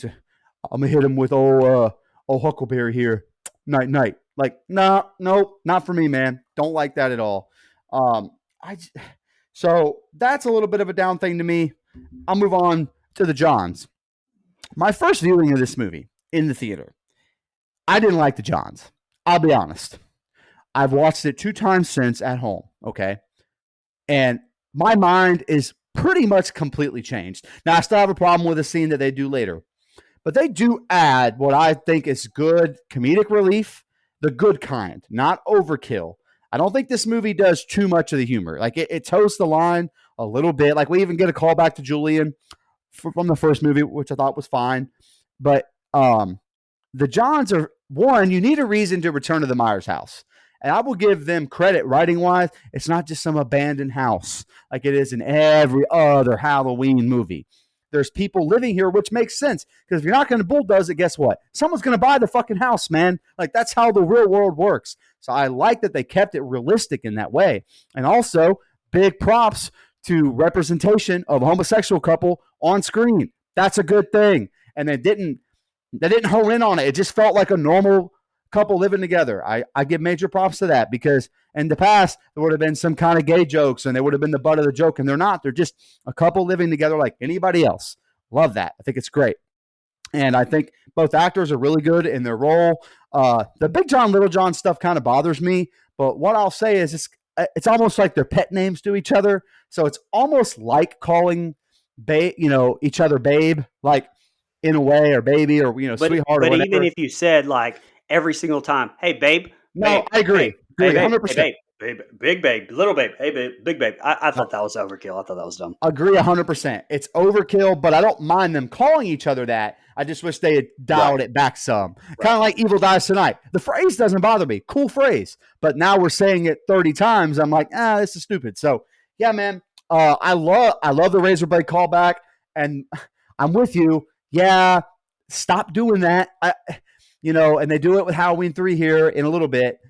going to hit him with old Huckleberry here. Night. Like, no, not for me, man. Don't like that at all. So that's a little bit of a down thing to me. I'll move on to the Johns. My first viewing of this movie in the theater, I didn't like the Johns. I'll be honest. I've watched it 2 times since at home, okay? And my mind is pretty much completely changed. Now, I still have a problem with the scene that they do later. But they do add what I think is good comedic relief, the good kind, not overkill. I don't think this movie does too much of the humor. Like, it toes the line a little bit. Like, we even get a call back to Julian from the first movie, which I thought was fine. But the Johns are, one, you need a reason to return to the Myers house. And I will give them credit writing-wise. It's not just some abandoned house like it is in every other Halloween movie. There's people living here, which makes sense. Because if you're not going to bulldoze it, guess what? Someone's going to buy the fucking house, man. Like, that's how the real world works. So I like that they kept it realistic in that way. And also, big props to representation of a homosexual couple on screen. That's a good thing. And they didn't hone in on it. It just felt like a normal couple living together. I give major props to that, because in the past, there would have been some kind of gay jokes and they would have been the butt of the joke, and they're not. They're just a couple living together like anybody else. Love that. I think it's great. And I think both actors are really good in their role. The Big John, Little John stuff kind of bothers me, but what I'll say is it's almost like they're pet names to each other. So it's almost like calling each other babe, like in a way, or baby, or sweetheart. But or whatever. Even if you said like every single time, hey babe, no, babe, I agree. Hey, 100%. Hey, babe, big babe, little babe, hey babe, big babe. I thought that was overkill. I thought that was dumb. Agree 100%. It's overkill, but I don't mind them calling each other that. I just wish they had dialed it back some. Kind of like Evil Dies Tonight. The phrase doesn't bother me. Cool phrase. But now we're saying it 30 times. I'm like, this is stupid. So, yeah, man. I love the razor blade callback, and I'm with you. Yeah, stop doing that. And they do it with Halloween 3 here in a little bit.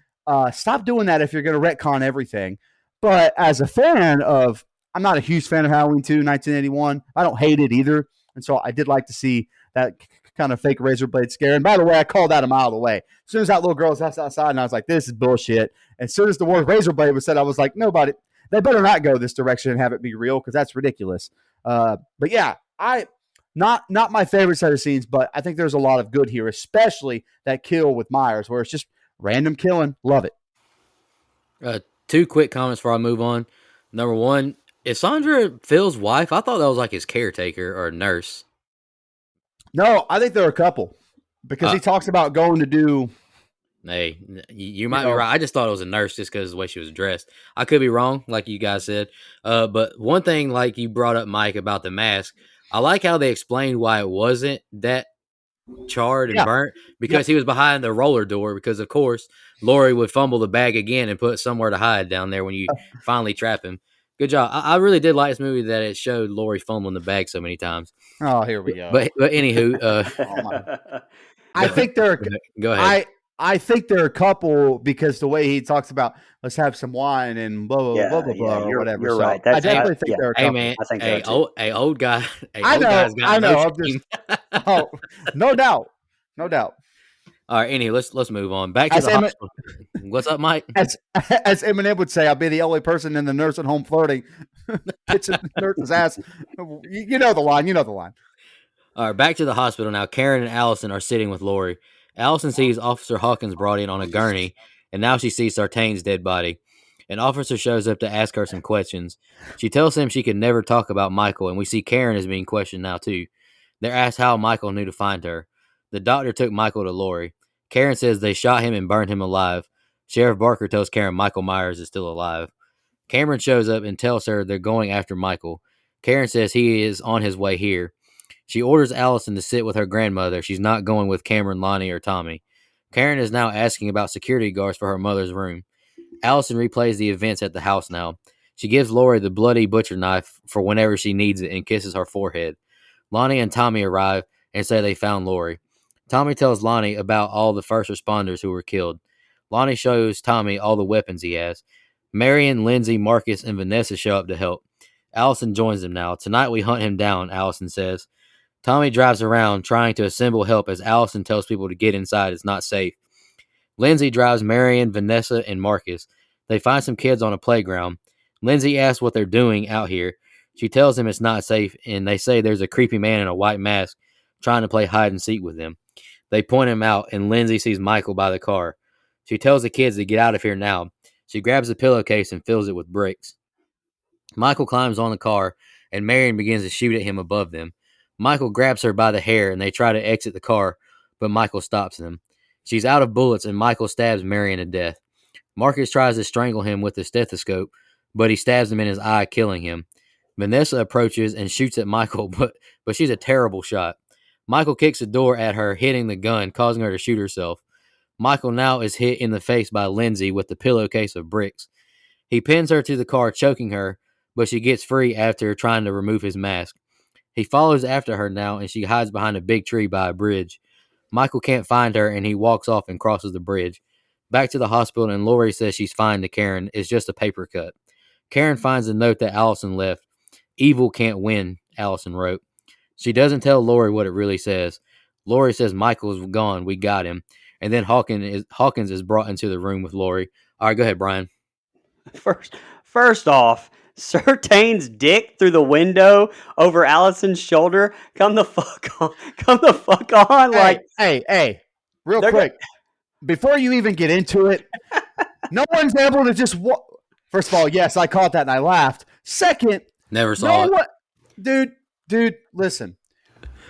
Stop doing that if you're going to retcon everything. But as a fan of, I'm not a huge fan of Halloween 2, 1981. I don't hate it either. And so I did like to see that kind of fake razor blade scare. And by the way, I called that a mile away. As soon as that little girl was outside, and I was like, this is bullshit. And as soon as the word razor blade was said, I was like, nobody, they better not go this direction and have it be real, because that's ridiculous. But yeah, not my favorite set of scenes, but I think there's a lot of good here, especially that kill with Myers, where it's just random killing. Love it. 2 quick comments before I move on. Number 1, is Sandra Phil's wife? I thought that was like his caretaker or nurse. No, I think they're a couple, because he talks about going to do. Hey, you might be right. I just thought it was a nurse just because of the way she was dressed. I could be wrong, like you guys said. But one thing, like you brought up, Mike, about the mask, I like how they explained why it wasn't that charred and burnt, because he was behind the roller door, because of course Laurie would fumble the bag again and put somewhere to hide down there when you finally trap him. Good job. I really did like this movie that it showed Laurie fumbling the bag so many times. Oh, here we go. But anywho, I think they're go ahead. I think they're a couple, because the way he talks about, let's have some wine and blah blah blah blah blah or whatever. You're right. I definitely think they're a couple. Hey man, I think old guy. I know. Oh, no doubt. All right, anyway, let's move on. Back to the hospital. What's up, Mike? As Eminem would say, I'll be the only person in the nursing home flirting, pitching the nurse's ass. You know the line. All right, back to the hospital now. Karen and Allison are sitting with Laurie. Allison sees Officer Hawkins brought in on a gurney, and now she sees Sartain's dead body. An officer shows up to ask her some questions. She tells him she could never talk about Michael, and we see Karen is being questioned now too. They're asked how Michael knew to find her. The doctor took Michael to Laurie. Karen says they shot him and burned him alive. Sheriff Barker tells Karen Michael Myers is still alive. Cameron shows up and tells her they're going after Michael. Karen says he is on his way here. She orders Allison to sit with her grandmother. She's not going with Cameron, Lonnie, or Tommy. Karen is now asking about security guards for her mother's room. Allison replays the events at the house now. She gives Lori the bloody butcher knife for whenever she needs it and kisses her forehead. Lonnie and Tommy arrive and say they found Lori. Tommy tells Lonnie about all the first responders who were killed. Lonnie shows Tommy all the weapons he has. Marion, Lindsay, Marcus, and Vanessa show up to help. Allison joins them now. Tonight we hunt him down, Allison says. Tommy drives around trying to assemble help as Allison tells people to get inside. It's not safe. Lindsay drives Marion, Vanessa, and Marcus. They find some kids on a playground. Lindsay asks what they're doing out here. She tells them it's not safe, and they say there's a creepy man in a white mask trying to play hide and seek with them. They point him out, and Lindsay sees Michael by the car. She tells the kids to get out of here now. She grabs a pillowcase and fills it with bricks. Michael climbs on the car, and Marion begins to shoot at him above them. Michael grabs her by the hair, and they try to exit the car, but Michael stops them. She's out of bullets, and Michael stabs Marion to death. Marcus tries to strangle him with a stethoscope, but he stabs him in his eye, killing him. Vanessa approaches and shoots at Michael, but she's a terrible shot. Michael kicks the door at her, hitting the gun, causing her to shoot herself. Michael now is hit in the face by Lindsay with the pillowcase of bricks. He pins her to the car, choking her, but she gets free after trying to remove his mask. He follows after her now, and she hides behind a big tree by a bridge. Michael can't find her, and he walks off and crosses the bridge. Back to the hospital, and Lori says she's fine to Karen. It's just a paper cut. Karen finds a note that Allison left. Evil can't win, Allison wrote. She doesn't tell Lori what it really says. Lori says Michael's gone. We got him. And then Hawkins is brought into the room with Lori. All right, go ahead, Brian. First off, Sertain's dick through the window over Allison's shoulder. Come the fuck on. Come the fuck on. Hey, real quick. Before you even get into it, no one's able to just First of all, yes, I caught that and I laughed. Second, never saw it. Dude, listen.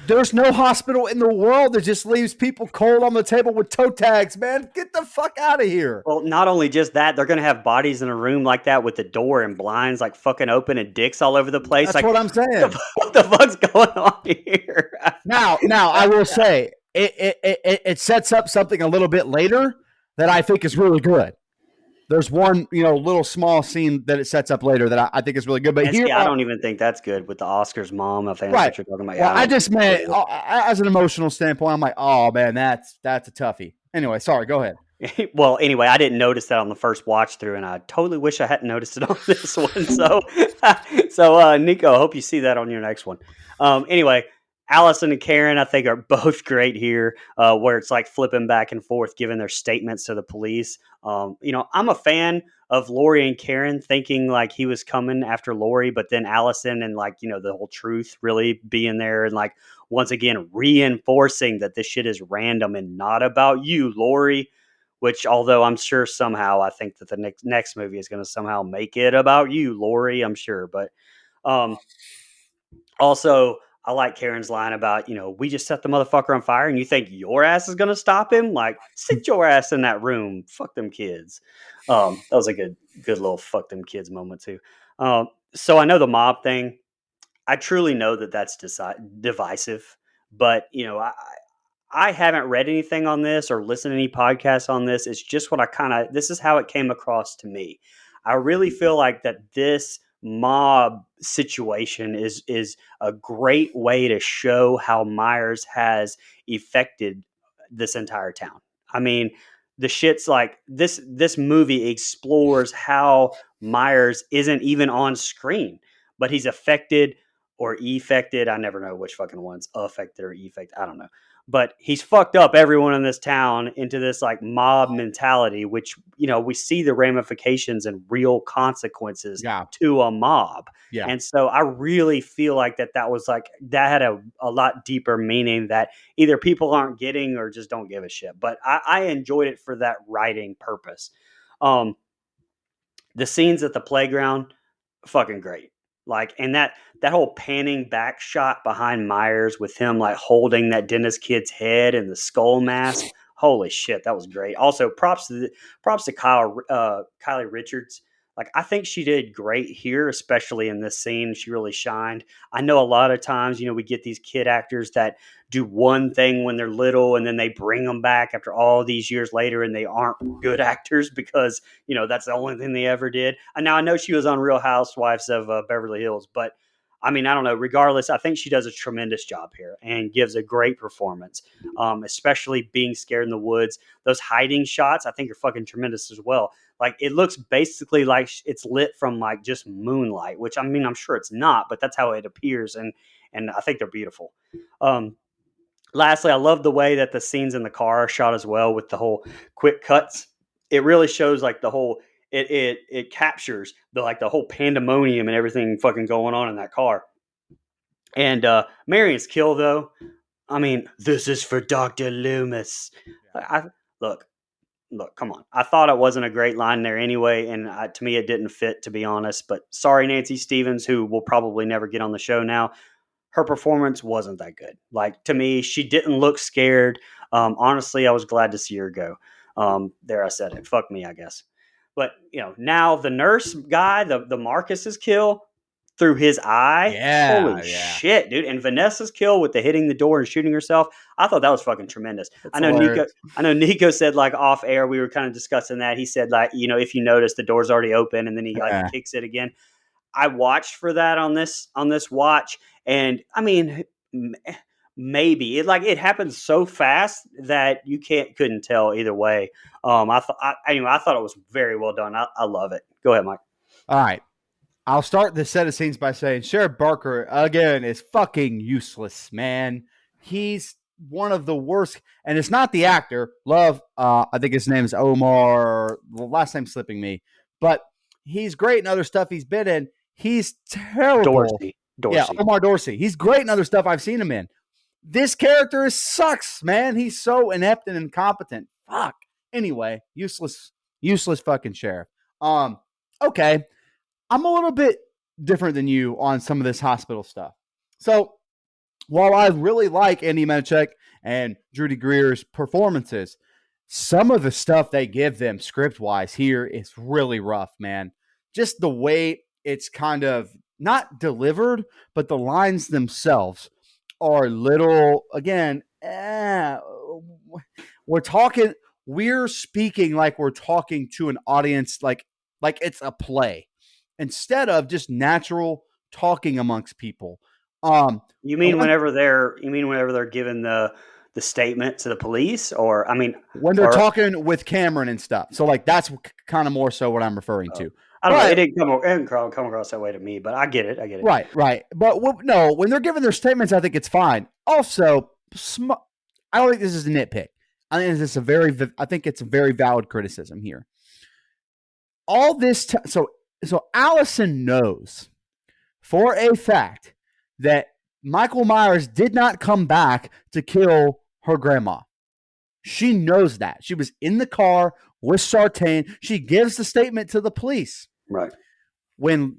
There's no hospital in the world that just leaves people cold on the table with toe tags, man. Get the fuck out of here. Well, not only just that, they're going to have bodies in a room like that with the door and blinds like fucking open and dicks all over the place. That's like, what I'm saying. What the fuck's going on here? Now, I will say, it sets up something a little bit later that I think is really good. There's one, little small scene that it sets up later that I think is really good. But here, I don't even think that's good with the Oscar's mom. I think right. that's what you're talking about. Well, I just meant as an emotional standpoint, I'm like, oh man, that's a toughie. Anyway, sorry, go ahead. Well, anyway, I didn't notice that on the first watch through, and I totally wish I hadn't noticed it on this one. So, Nico, I hope you see that on your next one. Anyway, Allison and Karen, I think, are both great here, where it's like flipping back and forth, giving their statements to the police. I'm a fan of Lori and Karen thinking like he was coming after Lori, but then Allison and the whole truth really being there and like once again reinforcing that this shit is random and not about you, Lori. Which, although I'm sure somehow, I think that the next movie is going to somehow make it about you, Lori. I'm sure, but also. I like Karen's line about, we just set the motherfucker on fire and you think your ass is going to stop him? Like, sit your ass in that room. Fuck them kids. That was a good little fuck them kids moment too. So I know the mob thing. I truly know that that's divisive, but I haven't read anything on this or listened to any podcasts on this. It's just what this is how it came across to me. I really feel like that this mob situation is a great way to show how Myers has affected this entire town. I mean, the shit's like this movie explores how Myers isn't even on screen, but he's affected or effected. I never know which fucking one's affected or effected. I don't know. But he's fucked up everyone in this town into this like mob mentality, which, we see the ramifications and real consequences to a mob. Yeah. And so I really feel like that was like, that had a lot deeper meaning that either people aren't getting or just don't give a shit. But I enjoyed it for that writing purpose. The scenes at the playground, fucking great. Like, and that whole panning back shot behind Myers with him like holding that dentist kid's head and the skull mask. Holy shit, that was great. Also, props to Kylie Richards. Like, I think she did great here, especially in this scene. She really shined. I know a lot of times, we get these kid actors that do one thing when they're little and then they bring them back after all these years later and they aren't good actors because, that's the only thing they ever did. And now I know she was on Real Housewives of Beverly Hills, but I mean, I don't know. Regardless, I think she does a tremendous job here and gives a great performance, especially being scared in the woods. Those hiding shots, I think, are fucking tremendous as well. Like, it looks basically like it's lit from like just moonlight, which I mean, I'm sure it's not, but that's how it appears, and I think they're beautiful. Um, Lastly, I love the way that the scenes in the car are shot as well with the whole quick cuts. It really shows like the whole it captures the whole pandemonium and everything fucking going on in that car. And Marion's kill though, I mean, this is for Dr. Loomis. I look, come on. I thought it wasn't a great line there anyway, and to me it didn't fit, to be honest. But sorry, Nancy Stevens, who will probably never get on the show now. Her performance wasn't that good. Like, to me, she didn't look scared. Honestly, I was glad to see her go. There, I said it. Fuck me, I guess. But now the nurse guy, the Marcus's kill through his eye. Holy shit, dude! And Vanessa's kill with the hitting the door and shooting herself. I thought that was fucking tremendous. That's I know hilarious. Nico said, like, off air, we were kind of discussing that. He said, like, if you notice, the door's already open, and then he like kicks it again. I watched for that on this watch, and I mean, maybe it happens so fast that you couldn't tell either way. I thought it was very well done. I love it. Go ahead, Mike. All right. I'll start this set of scenes by saying Sheriff Barker, again, is fucking useless, man. He's one of the worst, and it's not the actor. Love, I think his name is Omar. The last name's slipping me. But he's great in other stuff he's been in. He's terrible. Dorsey. Yeah, Omar Dorsey. He's great in other stuff I've seen him in. This character sucks, man. He's so inept and incompetent. Fuck. Anyway, useless fucking sheriff. Okay. I'm a little bit different than you on some of this hospital stuff. So while I really like Andy Manichek and Judy Greer's performances, some of the stuff they give them script-wise here is really rough, man. Just the way it's kind of not delivered, but the lines themselves are little, again, we're speaking like we're talking to an audience like it's a play instead of just natural talking amongst people. You mean whenever they're giving the statement to the police, or I mean when they're talking with Cameron and stuff. So like that's kind of more so what I'm referring to. I don't know. It didn't come across that way to me, but I get it. Right. But no, when they're giving their statements, I think it's fine. Also, I don't think this is a nitpick. I think it's a very valid criticism here. All this, so Allison knows for a fact that Michael Myers did not come back to kill her grandma. She knows that. She was in the car with Sartain. She gives the statement to the police. Right. When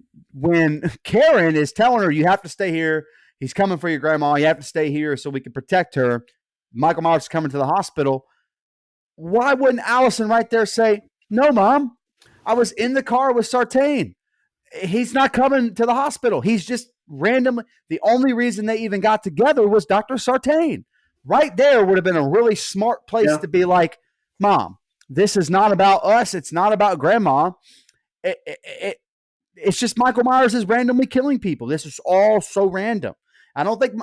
Karen is telling her, you have to stay here. He's coming for your grandma. You have to stay here so we can protect her. Michael Myers is coming to the hospital. Why wouldn't Allison right there say, no, Mom, I was in the car with Sartain. He's not coming to the hospital. He's just randomly. The only reason they even got together was Dr. Sartain. Right there would have been a really smart place to be like, Mom, this is not about us. It's not about grandma. It's just Michael Myers is randomly killing people. This is all so random. I don't think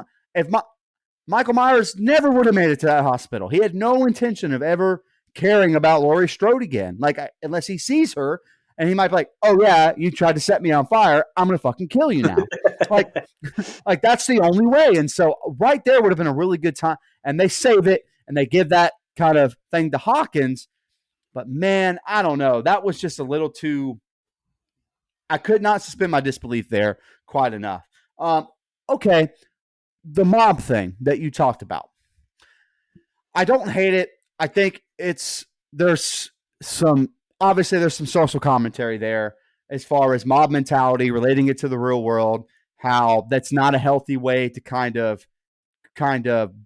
Michael Myers never would have made it to that hospital. He had no intention of ever caring about Laurie Strode again. Unless he sees her and he might be like, oh yeah, you tried to set me on fire. I'm going to fucking kill you now. like that's the only way. And so right there would have been a really good time. And they save it and they give that kind of thing to Hawkins. But man, I don't know. That was just a little too, I could not suspend my disbelief there quite enough. Okay. The mob thing that you talked about. I don't hate it. I think there's some social commentary there as far as mob mentality, relating it to the real world, how that's not a healthy way to kind of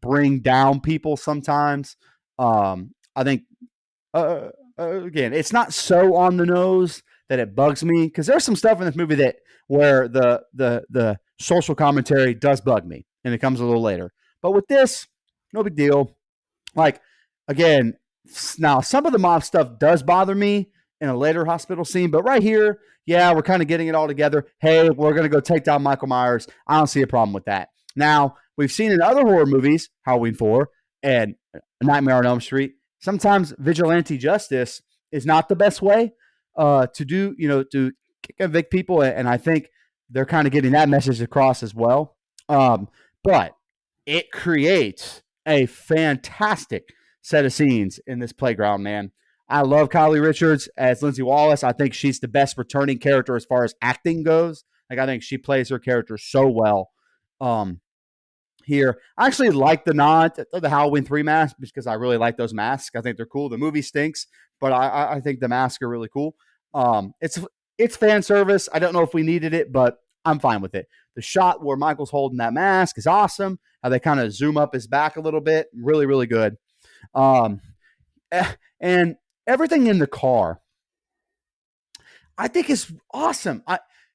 bring down people sometimes. I think, again, it's not so on the nose that it bugs me, because there's some stuff in this movie that where the social commentary does bug me, and it comes a little later. But with this, no big deal. Like, again, now some of the mob stuff does bother me in a later hospital scene, but right here, yeah, we're kind of getting it all together. Hey, we're going to go take down Michael Myers. I don't see a problem with that. Now, we've seen in other horror movies, Halloween 4 and Nightmare on Elm Street, sometimes vigilante justice is not the best way to do, to convict people. And I think they're kind of getting that message across as well. But it creates a fantastic set of scenes in this playground, man. I love Kylie Richards as Lindsay Wallace. I think she's the best returning character as far as acting goes. Like, I think she plays her character so well here. I actually like the nod to the Halloween 3 mask because I really like those masks. I think they're cool. The movie stinks, but I think the masks are really cool. It's fan service. I don't know if we needed it, but I'm fine with it. The shot where Michael's holding that mask is awesome. How they kind of zoom up his back a little bit. Really, really good. And everything in the car, I think is awesome.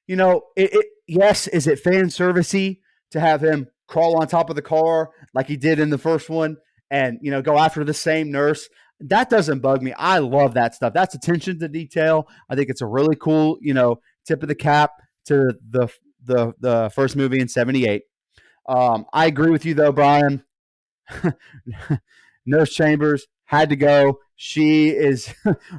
Yes, is it fan servicey to have him crawl on top of the car like he did in the first one and, go after the same nurse? That doesn't bug me. I love that stuff. That's attention to detail. I think it's a really cool, tip of the cap to the first movie in 78. I agree with you though, Brian. Nurse Chambers had to go.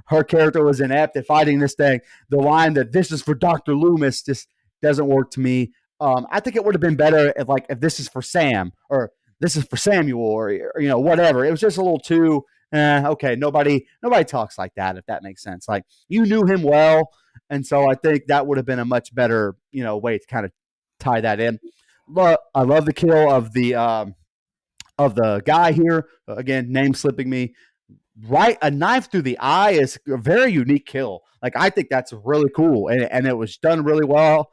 Her character was inept at fighting this thing. The line that this is for Dr. Loomis just doesn't work to me. I think it would have been better if this is for Sam or this is for Samuel or whatever. It was just a little too okay. Nobody talks like that, if that makes sense. Like, you knew him well, and so I think that would have been a much better way to kind of tie that in. But I love the kill of the guy here. Again, name slipping me. Right, a knife through the eye is a very unique kill. Like, I think that's really cool, and it was done really well.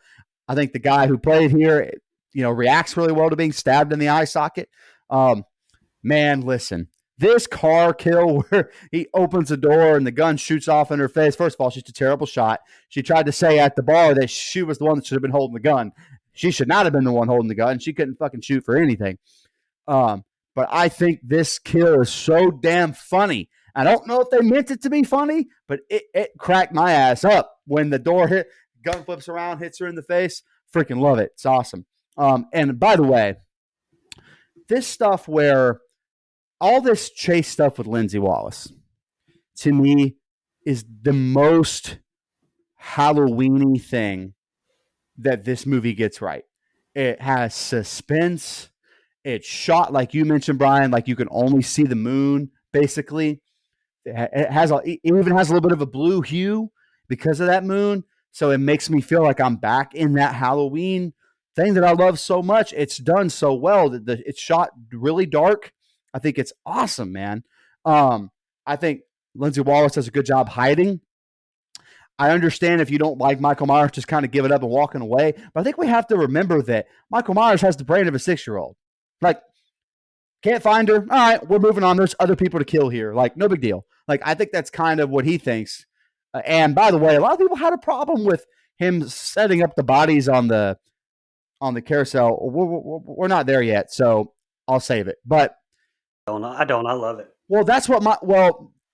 I think the guy who played here, reacts really well to being stabbed in the eye socket. Man, listen, this car kill where he opens the door and the gun shoots off in her face. First of all, she's a terrible shot. She tried to say at the bar that she was the one that should have been holding the gun. She should not have been the one holding the gun. She couldn't fucking shoot for anything. But I think this kill is so damn funny. I don't know if they meant it to be funny, but it cracked my ass up when the door hit, gun flips around, hits her in the face. Freaking love it. It's awesome. And by the way, this stuff where all this chase stuff with Lindsay Wallace, to me, is the most Halloween-y thing that this movie gets right. It has suspense. It's shot, like you mentioned, Brian, like you can only see the moon, basically. It even has a little bit of a blue hue because of that moon. So it makes me feel like I'm back in that Halloween thing that I love so much. It's done so well. It's shot really dark. I think it's awesome, man. I think Lindsay Wallace does a good job hiding. I understand if you don't like Michael Myers, just kind of give it up and walking away. But I think we have to remember that Michael Myers has the brain of a 6-year-old. Like, can't find her. All right, we're moving on. There's other people to kill here. Like, no big deal. Like, I think that's kind of what he thinks. And by the way, a lot of people had a problem with him setting up the bodies on the carousel. We're not there yet, so I'll save it. But I don't. I love it. Well, that's what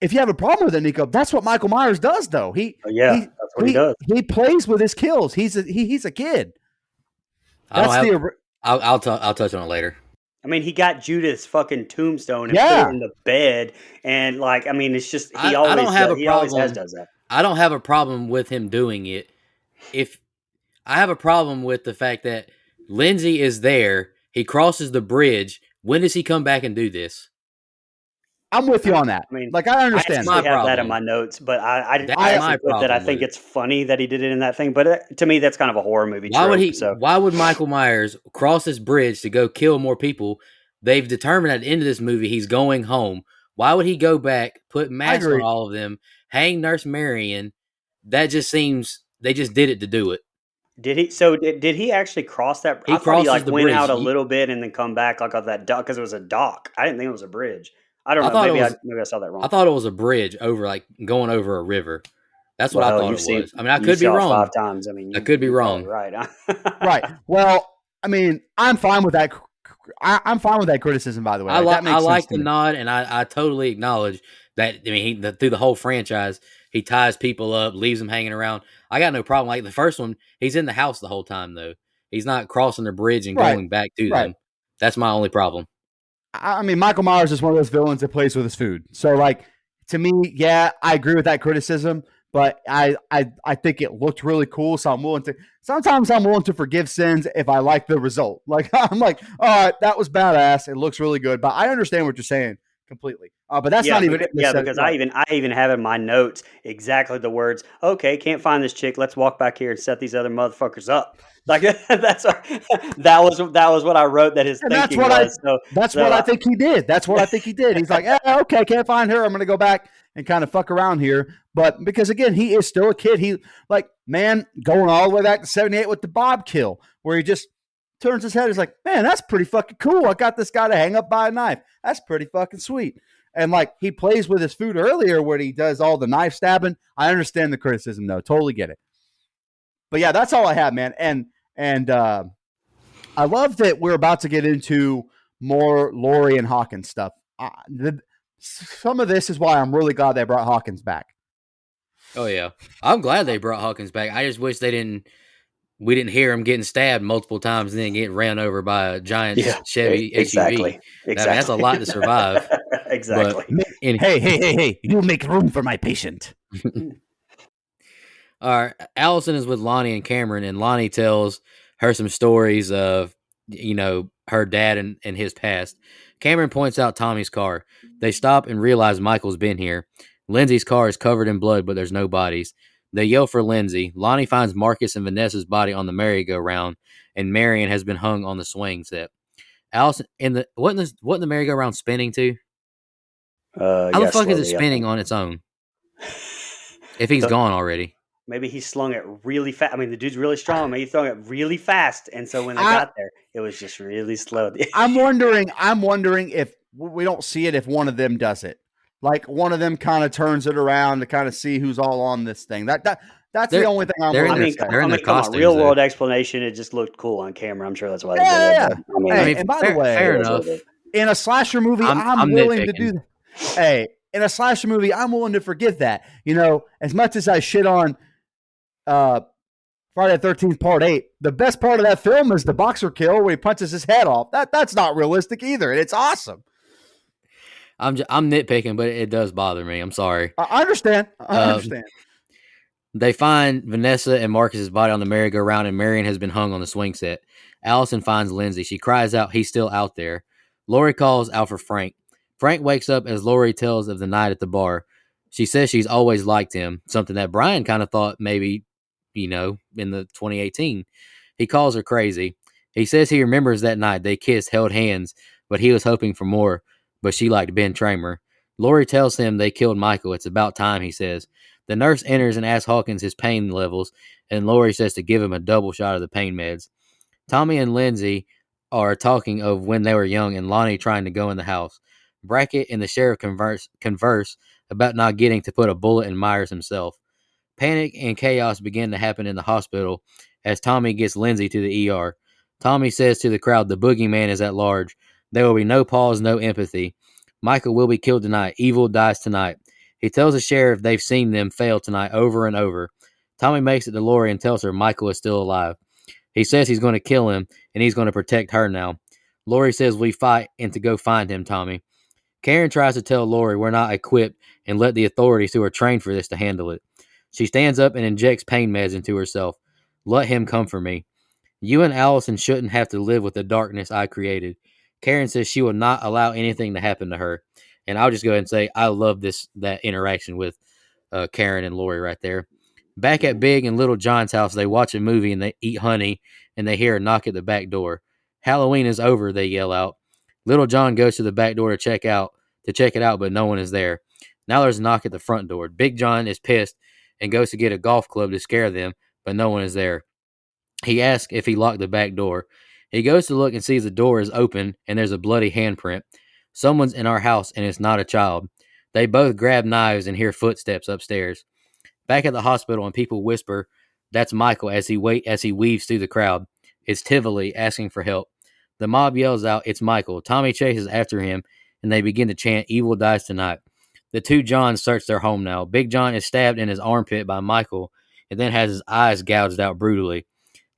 if you have a problem with it, Nico, that's what Michael Myers does, though. That's what he does. He plays with his kills. He's a kid. I'll touch on it later. I mean, he got Judith's fucking tombstone and put it in the bed, and it's just he always does that. I don't have a problem with him doing it. I have a problem with the fact that Lindsay is there, he crosses the bridge. When does he come back and do this? I'm with you on that. I mean, I understand. I have that in my notes, but I think it's funny that he did it in that thing. But to me, that's kind of a horror movie trope. Why would Michael Myers cross this bridge to go kill more people? They've determined at the end of this movie he's going home. Why would he go back, put masks on all of them, hang Nurse Marion? That just seems they just did it to do it. Did he? So did he actually cross that? I thought he went bridge. Out a little bit and then come back on that dock because it was a dock. I didn't think it was a bridge. I don't know. Maybe I saw that wrong. I thought it was a bridge over, going over a river. That's what I Well, thought you've it seen was. I mean, I you could be saw it wrong. 5 times. I mean, I could be you're probably wrong. right. Right. Well, I mean, I'm fine with that. I'm fine with that criticism, by the way. That I makes sense like to the me. nod, and I totally acknowledge that. I mean, through the whole franchise, he ties people up, leaves them hanging around. I got no problem. Like the first one, he's in the house the whole time, though. He's not crossing the bridge and Right. going back to Right. them. That's my only problem. I mean, Michael Myers is one of those villains that plays with his food. So, like, to me, yeah, I agree with that criticism, but I think it looked really cool. So sometimes I'm willing to forgive sins if I like the result. Like, I'm like, all right, that was badass. It looks really good. But I understand what you're saying completely. But that's not even because I even have in my notes exactly the words. Okay, can't find this chick. Let's walk back here and set these other motherfuckers up. Like that was what I wrote. That his And thinking was. that's what I think he did. That's what I think he did. He's like, okay, can't find her. I'm going to go back and kind of fuck around here. But because again, he is still a kid. He like, man, going all the way back to 78 with the Bob kill, where he just turns his head. He's like, man, that's pretty fucking cool. I got this guy to hang up by a knife. That's pretty fucking sweet. And like, he plays with his food earlier where he does all the knife stabbing. I understand the criticism though. Totally get it. But yeah, that's all I have, man. And I love that we're about to get into more Laurie and Hawkins stuff. Some of this is why I'm really glad they brought Hawkins back. Oh yeah, I'm glad they brought Hawkins back. I just wish we didn't hear him getting stabbed multiple times and then get ran over by a giant Chevy SUV. Exactly. I mean, that's a lot to survive. Exactly. But, hey! You make room for my patient. All right, Allison is with Lonnie and Cameron, and Lonnie tells her some stories of, her dad and his past. Cameron points out Tommy's car. They stop and realize Michael's been here. Lindsay's car is covered in blood, but there's no bodies. They yell for Lindsay. Lonnie finds Marcus and Vanessa's body on the merry-go-round, and Marion has been hung on the swing set. Allison, wasn't the merry-go-round spinning too? How the fuck is it spinning on its own? If he's gone already. Maybe he slung it really fast. I mean, the dude's really strong. Maybe he slung it really fast, and so when they got there, it was just really slow. I'm wondering if we don't see it if one of them does it. Like one of them kind of turns it around to kind of see who's all on this thing. That's the only thing I'm. Come on, real world explanation. It just looked cool on camera. I'm sure that's why they did it. Yeah. And by the way, fair enough. In a slasher movie, I'm willing to do that. Hey, in a slasher movie, I'm willing to forgive that. As much as I shit on Friday the 13th Part 8, the best part of that film is the boxer kill where he punches his head off. That's not realistic either, and it's awesome. I'm nitpicking, but it does bother me. I'm sorry. I understand. I understand. They find Vanessa and Marcus's body on the merry-go-round, and Marion has been hung on the swing set. Allison finds Lindsay. She cries out, he's still out there. Laurie calls out for Frank. Frank wakes up as Laurie tells of the night at the bar. She says she's always liked him, something that Brian kind of thought maybe, in the 2018. He calls her crazy. He says he remembers that night. They kissed, held hands, but he was hoping for more, but she liked Ben Tramer. Laurie tells him they killed Michael. It's about time, he says. The nurse enters and asks Hawkins his pain levels, and Laurie says to give him a double shot of the pain meds. Tommy and Lindsay are talking of when they were young and Lonnie trying to go in the house. Brackett and the sheriff converse about not getting to put a bullet in Myers himself. Panic and chaos begin to happen in the hospital as Tommy gets Lindsay to the ER. Tommy says to the crowd, the boogeyman is at large. There will be no pause, no empathy. Michael will be killed tonight. Evil dies tonight. He tells the sheriff they've seen them fail tonight over and over. Tommy makes it to Laurie and tells her Michael is still alive. He says he's going to kill him, and he's going to protect her now. Laurie says we fight and to go find him, Tommy. Karen tries to tell Laurie we're not equipped and let the authorities who are trained for this to handle it. She stands up and injects pain meds into herself. Let him come for me. You and Allison shouldn't have to live with the darkness I created. Karen says she will not allow anything to happen to her. And I'll just go ahead and say I love that interaction with Karen and Laurie right there. Back at Big and Little John's house, they watch a movie and they eat honey, and they hear a knock at the back door. Halloween is over, they yell out. Little John goes to the back door to check it out, but no one is there. Now there's a knock at the front door. Big John is pissed and goes to get a golf club to scare them, but no one is there. He asks if he locked the back door. He goes to look and sees the door is open and there's a bloody handprint. Someone's in our house and it's not a child. They both grab knives and hear footsteps upstairs. Back at the hospital, and people whisper, "That's Michael," as he weaves through the crowd. It's Tivoli asking for help. The mob yells out, "It's Michael." Tommy chases after him, and they begin to chant, "Evil dies tonight." The two Johns search their home now. Big John is stabbed in his armpit by Michael and then has his eyes gouged out brutally.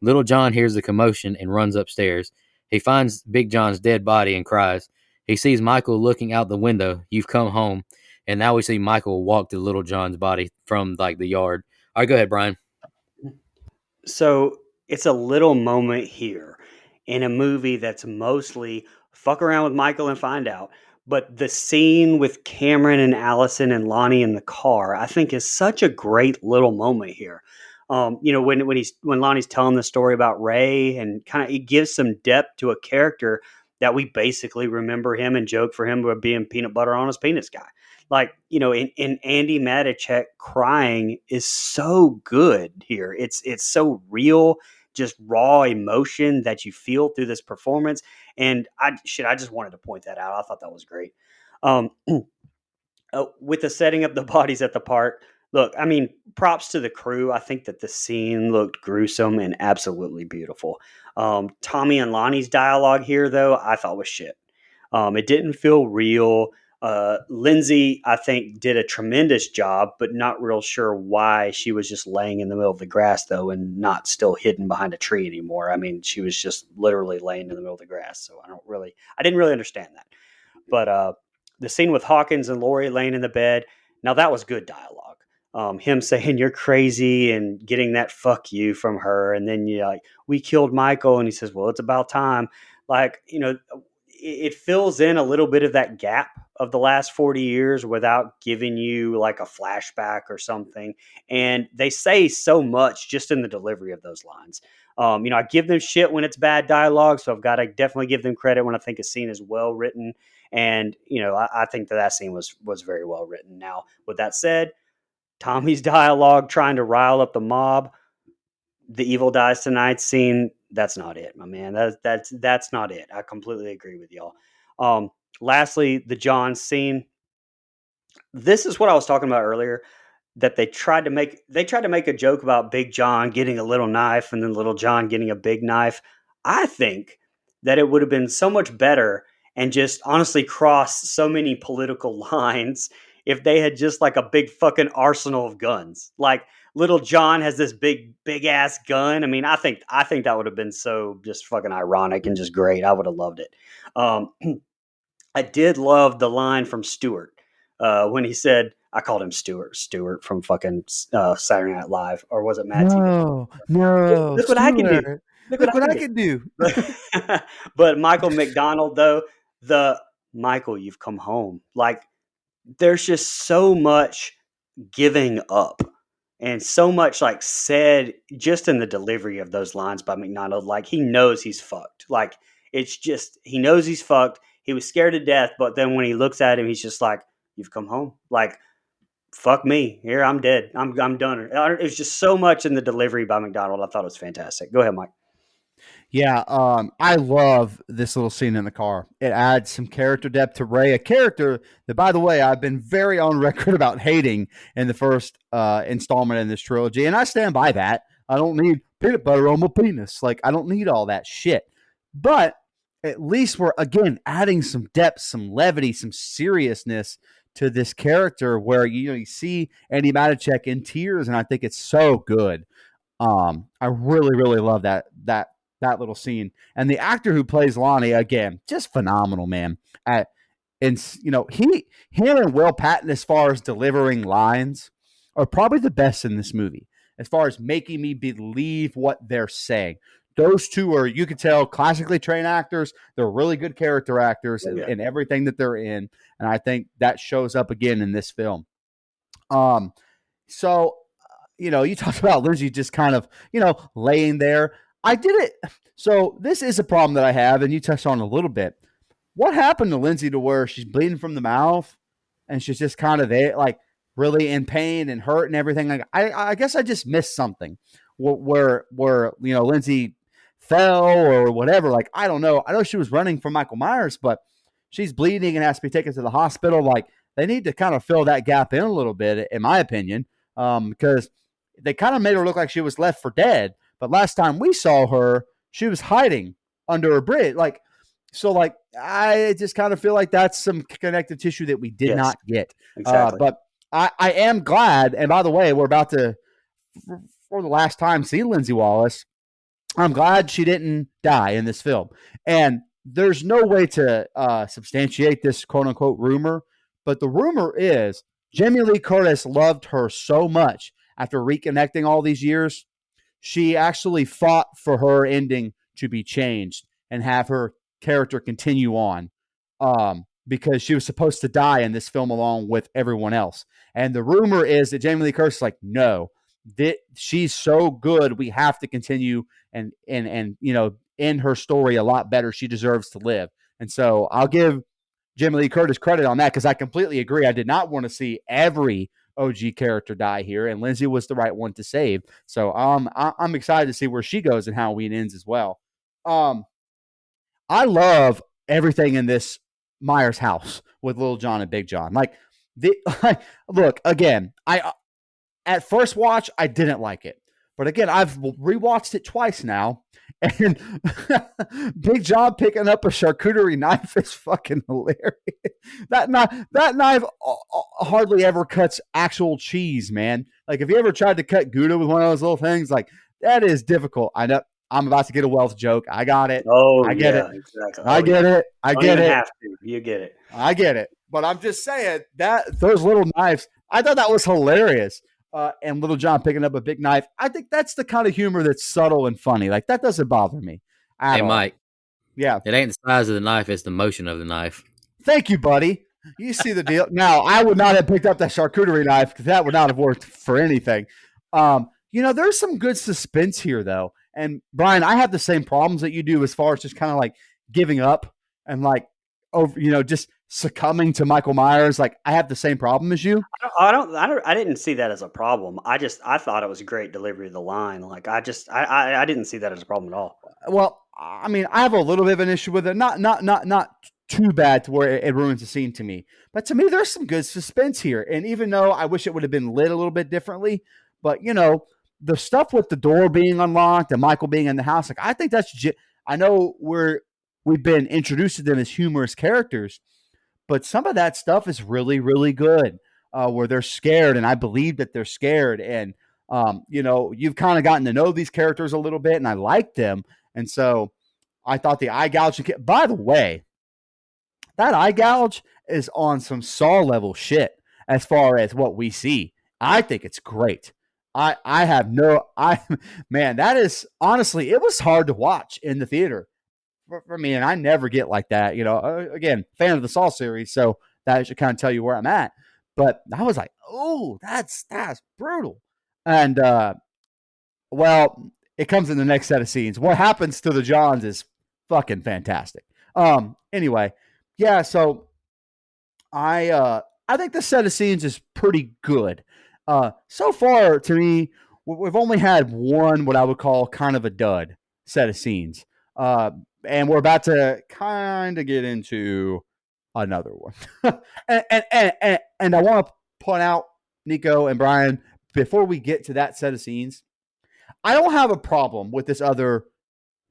Little John hears the commotion and runs upstairs. He finds Big John's dead body and cries. He sees Michael looking out the window. "You've come home." And now we see Michael walk to Little John's body from like the yard. All right, go ahead, Brian. So it's a little moment here in a movie that's mostly fuck around with Michael and find out. But the scene with Cameron and Allison and Lonnie in the car, I think, is such a great little moment here. When Lonnie's telling the story about Ray, and kind of it gives some depth to a character that we basically remember him and joke for him about being peanut butter on his penis guy. Like, in Andy Matichak crying is so good here. It's so real, just raw emotion that you feel through this performance. And I just wanted to point that out. I thought that was great. Um, with the setting up the bodies at the park, look, I mean, props to the crew. I think that the scene looked gruesome and absolutely beautiful. Tommy and Lonnie's dialogue here, though, I thought was shit. It didn't feel real. Lindsay, I think, did a tremendous job, but not real sure why she was just laying in the middle of the grass, though, and not still hidden behind a tree anymore. I mean, she was just literally laying in the middle of the grass. So I didn't really understand that. But the scene with Hawkins and Lori laying in the bed, now that was good dialogue. Him saying "you're crazy" and getting that "fuck you" from her, and then "we killed Michael," and he says, "Well, it's about time." Like, it fills in a little bit of that gap of the last 40 years without giving you like a flashback or something. And they say so much just in the delivery of those lines. I give them shit when it's bad dialogue, so I've got to definitely give them credit when I think a scene is well written. And I think that scene was very well written. Now, with that said, Tommy's dialogue trying to rile up the mob, the evil dies tonight scene, that's not it, my man. That's not it. I completely agree with y'all. Lastly, the John scene. This is what I was talking about earlier, that they tried to make a joke about Big John getting a little knife and then Little John getting a big knife. I think that it would have been so much better and just honestly crossed so many political lines if they had just like a big fucking arsenal of guns. Like, Little John has this big ass gun. I mean, I think that would have been so just fucking ironic and just great. I would have loved it. I did love the line from Stewart when he said, I called him Stewart from fucking Saturday Night Live, or was it Matt TV? No, Look what I can do. Look what I can do. But Michael McDonald, though, the Michael, you've come home. Like, there's just so much giving up and so much like said just in the delivery of those lines by McDonald. Like, he knows he's fucked. Like, it's just, he knows he's fucked. He was scared to death, but then when he looks at him, he's just like, you've come home. Like, fuck me. Here, I'm dead. I'm done. It was just so much in the delivery by McDonald. I thought it was fantastic. Go ahead, Mike. Yeah, I love this little scene in the car. It adds some character depth to Ray, a character that, by the way, I've been very on record about hating in the first installment in this trilogy, and I stand by that. I don't need peanut butter on my penis. Like, I don't need all that shit. But at least we're, again, adding some depth, some levity, some seriousness to this character where, you see Andy Matichak in tears, and I think it's so good. I really, really love that little scene. And the actor who plays Lonnie, again, just phenomenal, man. And him and Will Patton, as far as delivering lines, are probably the best in this movie, as far as making me believe what they're saying. Those two are, you can tell, classically trained actors. They're really good character actors in everything that they're in. And I think that shows up again in this film. So, you talked about Lindsay just kind of, laying there. I did it. So this is a problem that I have, and you touched on a little bit. What happened to Lindsay to where she's bleeding from the mouth and she's just kind of there, like really in pain and hurt and everything? Like, I guess I just missed something where Lindsay fell or whatever. Like, I don't know. I know she was running from Michael Myers, but she's bleeding and has to be taken to the hospital. Like, they need to kind of fill that gap in a little bit, in my opinion. because they kind of made her look like she was left for dead. But last time we saw her, she was hiding under a bridge. I just kind of feel like that's some connective tissue that we did Yes, not get. exactly. But I am glad. And by the way, we're about to, for the last time, see Lindsay Wallace. I'm glad she didn't die in this film. And there's no way to substantiate this quote unquote rumor, but the rumor is Jamie Lee Curtis loved her so much after reconnecting all these years. She actually fought for her ending to be changed and have her character continue on, because she was supposed to die in this film along with everyone else. And the rumor is that Jamie Lee Curtis is like, no, she's so good, we have to continue and end her story a lot better. She deserves to live. And so I'll give Jamie Lee Curtis credit on that, because I completely agree. I did not want to see every OG character die here, and Lindsay was the right one to save. So I'm excited to see where she goes and how it ends as well. I love everything in this Myers house with Little John and Big John. Look, again, at first watch, I didn't like it. But again, I've rewatched it twice now, and Big John picking up a charcuterie knife is fucking hilarious. That knife hardly ever cuts actual cheese, man. Like, if you ever tried to cut Gouda with one of those little things, like, that is difficult. I know I'm about to get a wealth joke. I got it. Oh, I get yeah, it. exactly. I get it. I Don't get even it. have to. You get it. I get it. But I'm just saying that those little knives, I thought that was hilarious. And Little John picking up a big knife. I think that's the kind of humor that's subtle and funny. Like, that doesn't bother me at all. Mike. Yeah. It ain't the size of the knife, it's the motion of the knife. Thank you, buddy. You see the deal. Now, I would not have picked up that charcuterie knife because that would not have worked for anything. There's some good suspense here, though. And, Brian, I have the same problems that you do as far as just kind of like giving up and like, just succumbing to Michael Myers. Like, I have the same problem as you. I didn't see that as a problem. I thought it was a great delivery of the line. Like, I didn't see that as a problem at all. Well, I mean, I have a little bit of an issue with it. Not too bad to where it ruins the scene to me. But to me, there's some good suspense here. And even though I wish it would have been lit a little bit differently, but the stuff with the door being unlocked and Michael being in the house, like, I think I know we've been introduced to them as humorous characters, but some of that stuff is really, really good. Where they're scared, and I believe that they're scared, and you've kind of gotten to know these characters a little bit, and I like them, and so I thought the eye gouge. By the way, that eye gouge is on some Saw level shit as far as what we see. I think it's great. Man, that is honestly, it was hard to watch in the theater for me, and I never get like that. Again, fan of the Saw series, so that should kind of tell you where I'm at. But I was like, oh, that's brutal. And it comes in the next set of scenes. What happens to the Johns is fucking fantastic. Anyway, yeah. So I think the set of scenes is pretty good. So far, to me, we've only had one what I would call kind of a dud set of scenes. And we're about to kind of get into another one. and I want to point out, Nico and Brian, before we get to that set of scenes, I don't have a problem with this other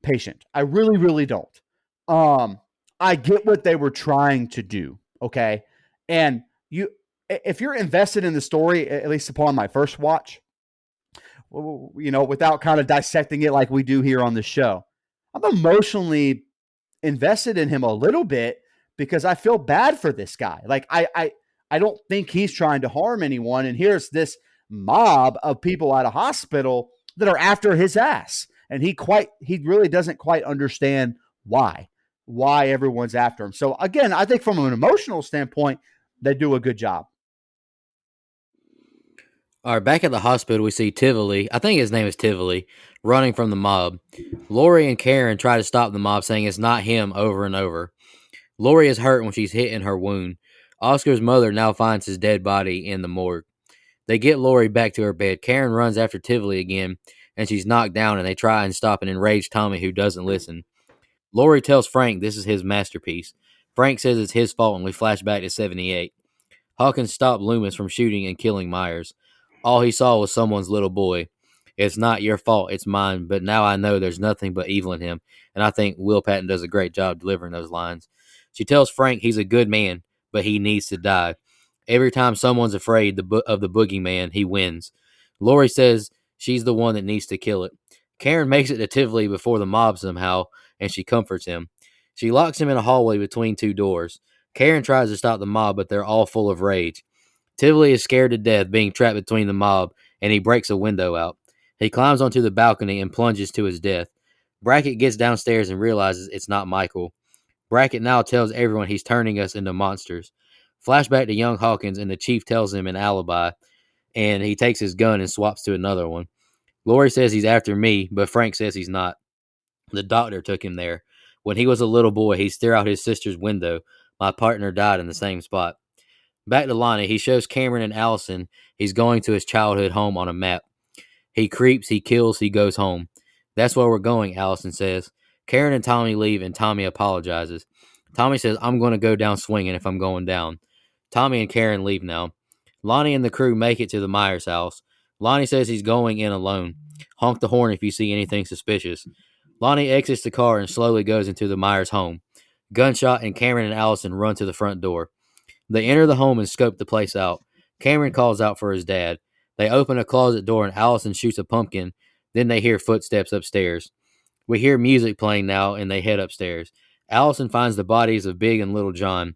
patient. I really, really don't. I get what they were trying to do, okay? And if you're invested in the story, at least upon my first watch, without kind of dissecting it like we do here on the show, I'm emotionally invested in him a little bit because I feel bad for this guy. Like, I don't think he's trying to harm anyone. And here's this mob of people at a hospital that are after his ass. And he really doesn't quite understand why everyone's after him. So again, I think from an emotional standpoint, they do a good job. All right, back at the hospital, we see Tivoli, I think his name is Tivoli, running from the mob. Lori and Karen try to stop the mob, saying it's not him over and over. Lori is hurt when she's hit in her wound. Oscar's mother now finds his dead body in the morgue. They get Lori back to her bed. Karen runs after Tivoli again, and she's knocked down, and they try and stop an enraged Tommy who doesn't listen. Lori tells Frank this is his masterpiece. Frank says it's his fault, and we flash back to 78. Hawkins stopped Loomis from shooting and killing Myers. All he saw was someone's little boy. It's not your fault, it's mine, but now I know there's nothing but evil in him, and I think Will Patton does a great job delivering those lines. She tells Frank he's a good man, but he needs to die. Every time someone's afraid of the boogeyman, he wins. Lori says she's the one that needs to kill it. Karen makes it to Tivoli before the mob somehow, and she comforts him. She locks him in a hallway between two doors. Karen tries to stop the mob, but they're all full of rage. Tivoli is scared to death being trapped between the mob, and he breaks a window out. He climbs onto the balcony and plunges to his death. Brackett gets downstairs and realizes it's not Michael. Brackett now tells everyone he's turning us into monsters. Flashback to young Hawkins, and the chief tells him an alibi, and he takes his gun and swaps to another one. Lori says he's after me, but Frank says he's not. The doctor took him there. When he was a little boy, he'd stare out his sister's window. My partner died in the same spot. Back to Lonnie, he shows Cameron and Allison he's going to his childhood home on a map. He creeps, he kills, he goes home. That's where we're going, Allison says. Karen and Tommy leave, and Tommy apologizes. Tommy says, I'm going to go down swinging if I'm going down. Tommy and Karen leave now. Lonnie and the crew make it to the Myers house. Lonnie says he's going in alone. Honk the horn if you see anything suspicious. Lonnie exits the car and slowly goes into the Myers home. Gunshot, and Cameron and Allison run to the front door. They enter the home and scope the place out. Cameron calls out for his dad. They open a closet door and Allison shoots a pumpkin. Then they hear footsteps upstairs. We hear music playing now and they head upstairs. Allison finds the bodies of Big and Little John.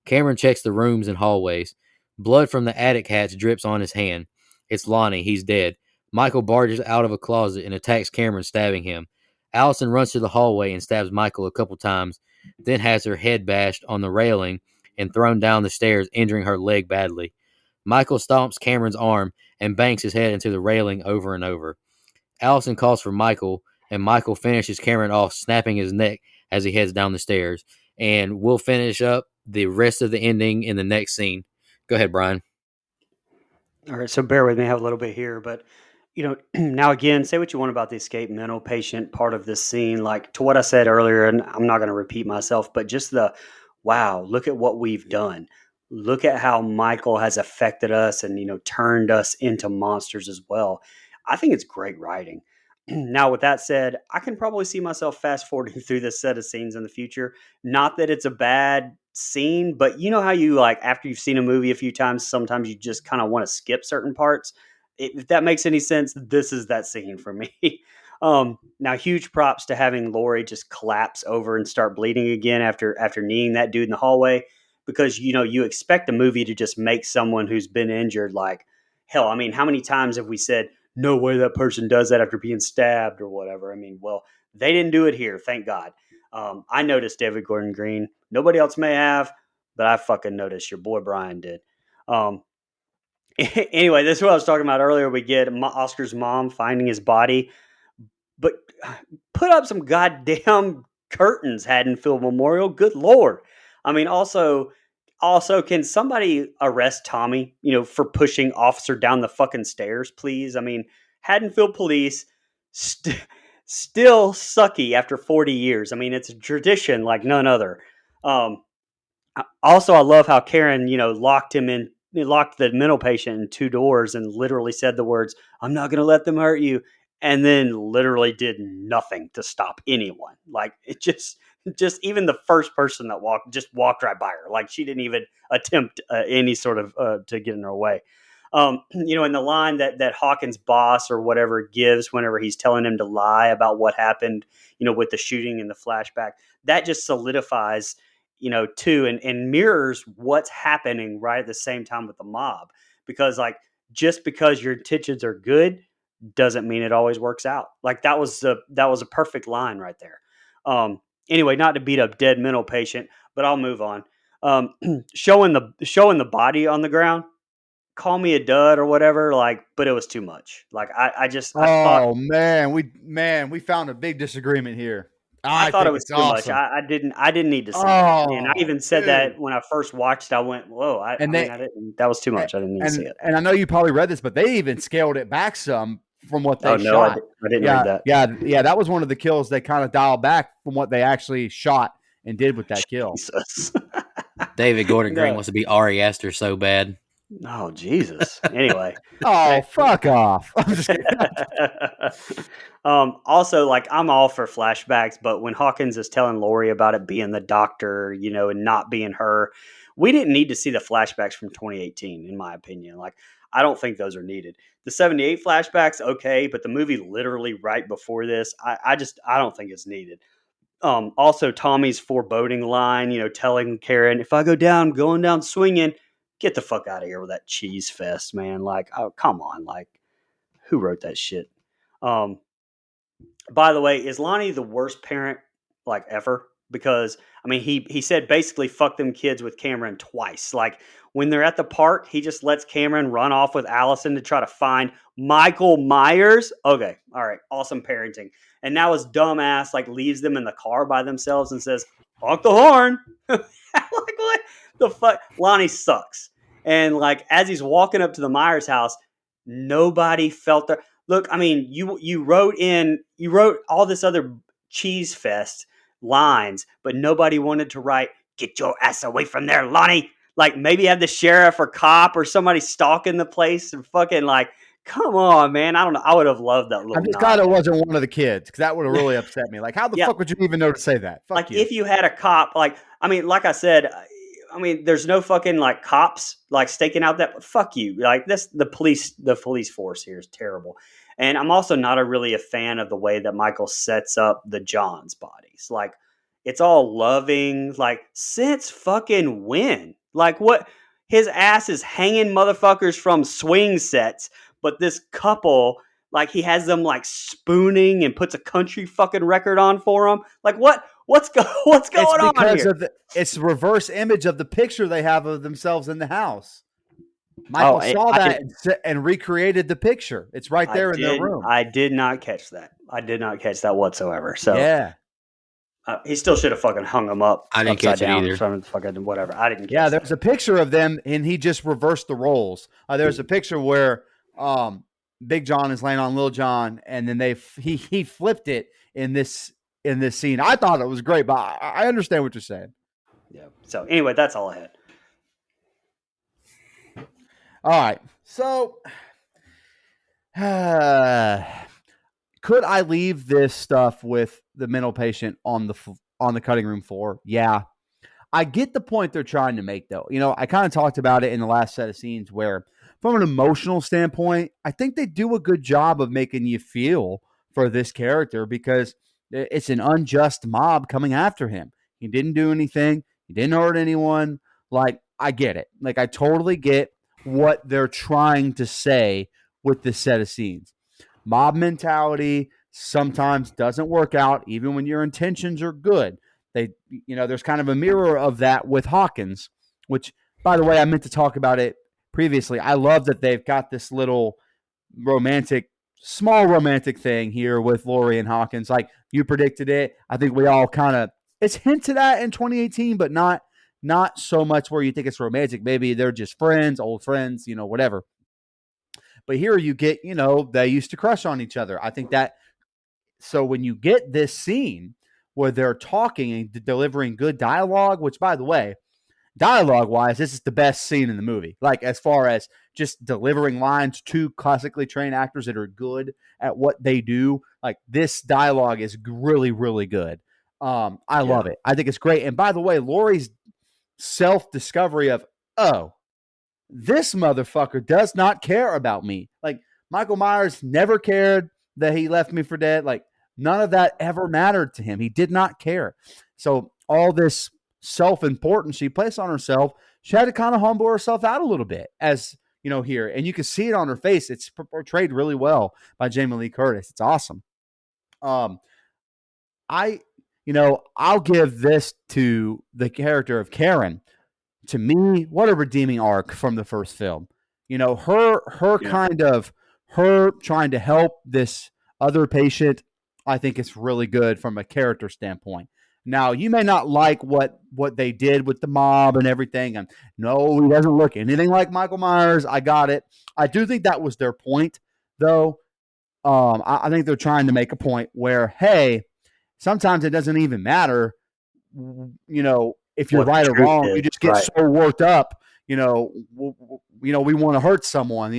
Cameron checks the rooms and hallways. Blood from the attic hatch drips on his hand. It's Lonnie. He's dead. Michael barges out of a closet and attacks Cameron, stabbing him. Allison runs to the hallway and stabs Michael a couple times, then has her head bashed on the railing and thrown down the stairs, injuring her leg badly. Michael stomps Cameron's arm and bangs his head into the railing over and over. Allison calls for Michael, and Michael finishes Cameron off, snapping his neck as he heads down the stairs. And we'll finish up the rest of the ending in the next scene. Go ahead, Brian. All right, so bear with me. I have a little bit here, but now again, say what you want about the escaped mental patient part of this scene. Like to what I said earlier, and I'm not going to repeat myself, but just wow, look at what we've done. Look at how Michael has affected us and turned us into monsters as well. I think it's great writing. Now, with that said, I can probably see myself fast forwarding through this set of scenes in the future. Not that it's a bad scene, but you know how you after you've seen a movie a few times, sometimes you just kind of want to skip certain parts. If that makes any sense, this is that scene for me. Now, huge props to having Lori just collapse over and start bleeding again after kneeing that dude in the hallway, because you expect a movie to just make someone who's been injured like hell. I mean, how many times have we said, no way that person does that after being stabbed or whatever? I mean, well, they didn't do it here, thank God. I noticed David Gordon Green. Nobody else may have, but I fucking noticed. Your boy Brian did. Anyway, this is what I was talking about earlier. We get Oscar's mom finding his body, but put up some goddamn curtains, Haddonfield Memorial. Good Lord. I mean, also, can somebody arrest Tommy, for pushing Officer down the fucking stairs, please? I mean, Haddonfield police still sucky after 40 years. I mean, it's a tradition like none other. Also, I love how Karen, locked the mental patient in two doors and literally said the words, I'm not going to let them hurt you. And then literally did nothing to stop anyone. Like it just even the first person that walked right by her. Like she didn't even attempt any sort of to get in her way. In the line that Hawkins' boss or whatever gives whenever he's telling him to lie about what happened, with the shooting and the flashback, that just solidifies, too, and mirrors what's happening right at the same time with the mob. Because just because your intentions are good doesn't mean it always works out. Like that was a perfect line right there. Anyway, not to beat up dead mental patient, but I'll move on. Showing the body on the ground, call me a dud or whatever, but it was too much. I thought, we found a big disagreement here. I thought it was too much. I didn't need to see that. And I even said that when I first watched. I went, "Whoa!" That was too much. I didn't need to see it. And I know you probably read this, but they even scaled it back some from what they shot. I didn't read that. Yeah, that was one of the kills they kind of dialed back from what they actually shot and did with that kill. Jesus. David Gordon Green wants to be Ari Aster so bad. Oh, Jesus. Anyway. Oh, fuck off. I'm just kidding. Also, like, I'm all for flashbacks, but when Hawkins is telling Lori about it being the doctor, and not being her, we didn't need to see the flashbacks from 2018, in my opinion. Like, I don't think those are needed. The 78 flashbacks, okay, but the movie literally right before this, I don't think it's needed. Also, Tommy's foreboding line, telling Karen, if I go down, I'm going down swinging. Get the fuck out of here with that cheese fest, man. Like, oh, come on. Like, who wrote that shit? Um, by the way, is Lonnie the worst parent like ever? Because I mean, he said basically fuck them kids with Cameron twice. Like when they're at the park, he just lets Cameron run off with Allison to try to find Michael Myers. Okay, all right, awesome parenting. And now his dumb ass like leaves them in the car by themselves and says, "Honk the horn." Like what the fuck? Lonnie sucks. And like as he's walking up to the Myers house, nobody felt the look. I mean, you wrote all this other cheese fest lines, but nobody wanted to write "Get your ass away from there, Lonnie." Like maybe have the sheriff or cop or somebody stalking the place and fucking like, come on, man. I don't know. I would have loved that little. I'm just glad it wasn't one of the kids because that would have really upset me. Like, how the Yeah. fuck would you even know to say that? Fuck Like you. if you had a cop, like I mean, like I said, I mean, there's no fucking like cops like staking out that. Fuck you. Like this, the police force here is terrible. And I'm also not really a fan of the way that Michael sets up the Johns bodies. Like it's all loving. Like since fucking when? Like what? His ass is hanging motherfuckers from swing sets, but this couple. Like he has them like spooning and puts a country fucking record on for them. Like what? What's going on here? It's the reverse image of the picture they have of themselves in the house. Michael saw that and recreated the picture. It's right there in their room. I did not catch that. I did not catch that whatsoever. So yeah, he still should have fucking hung them up. I didn't catch it either. From fucking whatever. I didn't. Yeah, there's a picture of them, and he just reversed the roles. There's a picture where Big John is laying on Little John, and then he flipped it in this scene. I thought it was great, but I understand what you're saying. Yeah. So anyway, that's all I had. All right. So could I leave this stuff with the mental patient on the cutting room floor? Yeah. I get the point they're trying to make, though. I kind of talked about it in the last set of scenes where, from an emotional standpoint, I think they do a good job of making you feel for this character because it's an unjust mob coming after him. He didn't do anything. He didn't hurt anyone. Like, I get it. Like, I totally get what they're trying to say with this set of scenes. Mob mentality sometimes doesn't work out, even when your intentions are good. There's kind of a mirror of that with Hawkins, which, by the way, I meant to talk about it previously. I love that they've got this little small romantic thing here with Lori and Hawkins. Like you predicted it. I think we all it's hinted at in 2018, but not so much where you think it's romantic. Maybe they're just friends, old friends, whatever. But here you get, they used to crush on each other. I think that, so when you get this scene where they're talking and delivering good dialogue, which, by the way, dialogue-wise, this is the best scene in the movie. Like, as far as just delivering lines to classically trained actors that are good at what they do, like, this dialogue is really, really good. I love it. I think it's great. And by the way, Laurie's self-discovery of, this motherfucker does not care about me. Like, Michael Myers never cared that he left me for dead. Like, none of that ever mattered to him. He did not care. So all this self-importance she placed on herself, she had to kind of humble herself out a little bit, as here. And you can see it on her face. It's portrayed really well by Jamie Lee Curtis. It's awesome. I'll give this to the character of Karen. To me, what a redeeming arc from the first film. Her trying to help this other patient, I think it's really good from a character standpoint. Now, you may not like what they did with the mob and everything. And no, he doesn't look anything like Michael Myers. I got it. I do think that was their point, though. I think they're trying to make a point where, hey, sometimes it doesn't even matter, if you're right or wrong. You just get so worked up, we want to hurt someone.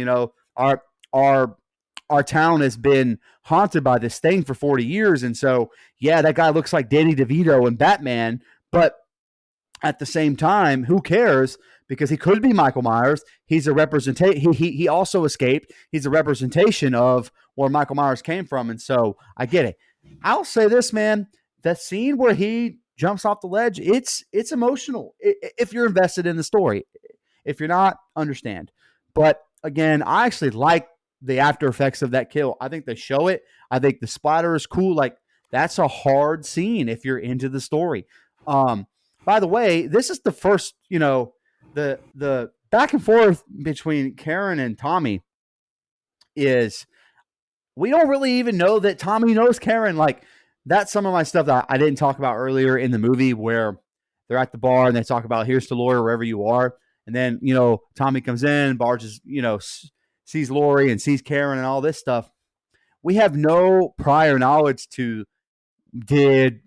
Our our town has been haunted by this thing for 40 years. And so, yeah, that guy looks like Danny DeVito in Batman, but at the same time, who cares? Because he could be Michael Myers. He's a representation. He also escaped. He's a representation of where Michael Myers came from. And so I get it. I'll say this, man, that scene where he jumps off the ledge, it's emotional if you're invested in the story. If you're not, understand. But again, I actually like the after effects of that kill. I think they show it. I think the splatter is cool. Like, that's a hard scene if you're into the story. By the way, this is the first, the back and forth between Karen and Tommy is, we don't really even know that Tommy knows Karen. Like, that's some of my stuff that I didn't talk about earlier in the movie, where they're at the bar and they talk about, here's to Lori, wherever you are. And then, Tommy comes in, barges, sees Lori and sees Karen and all this stuff. We have no prior knowledge to, did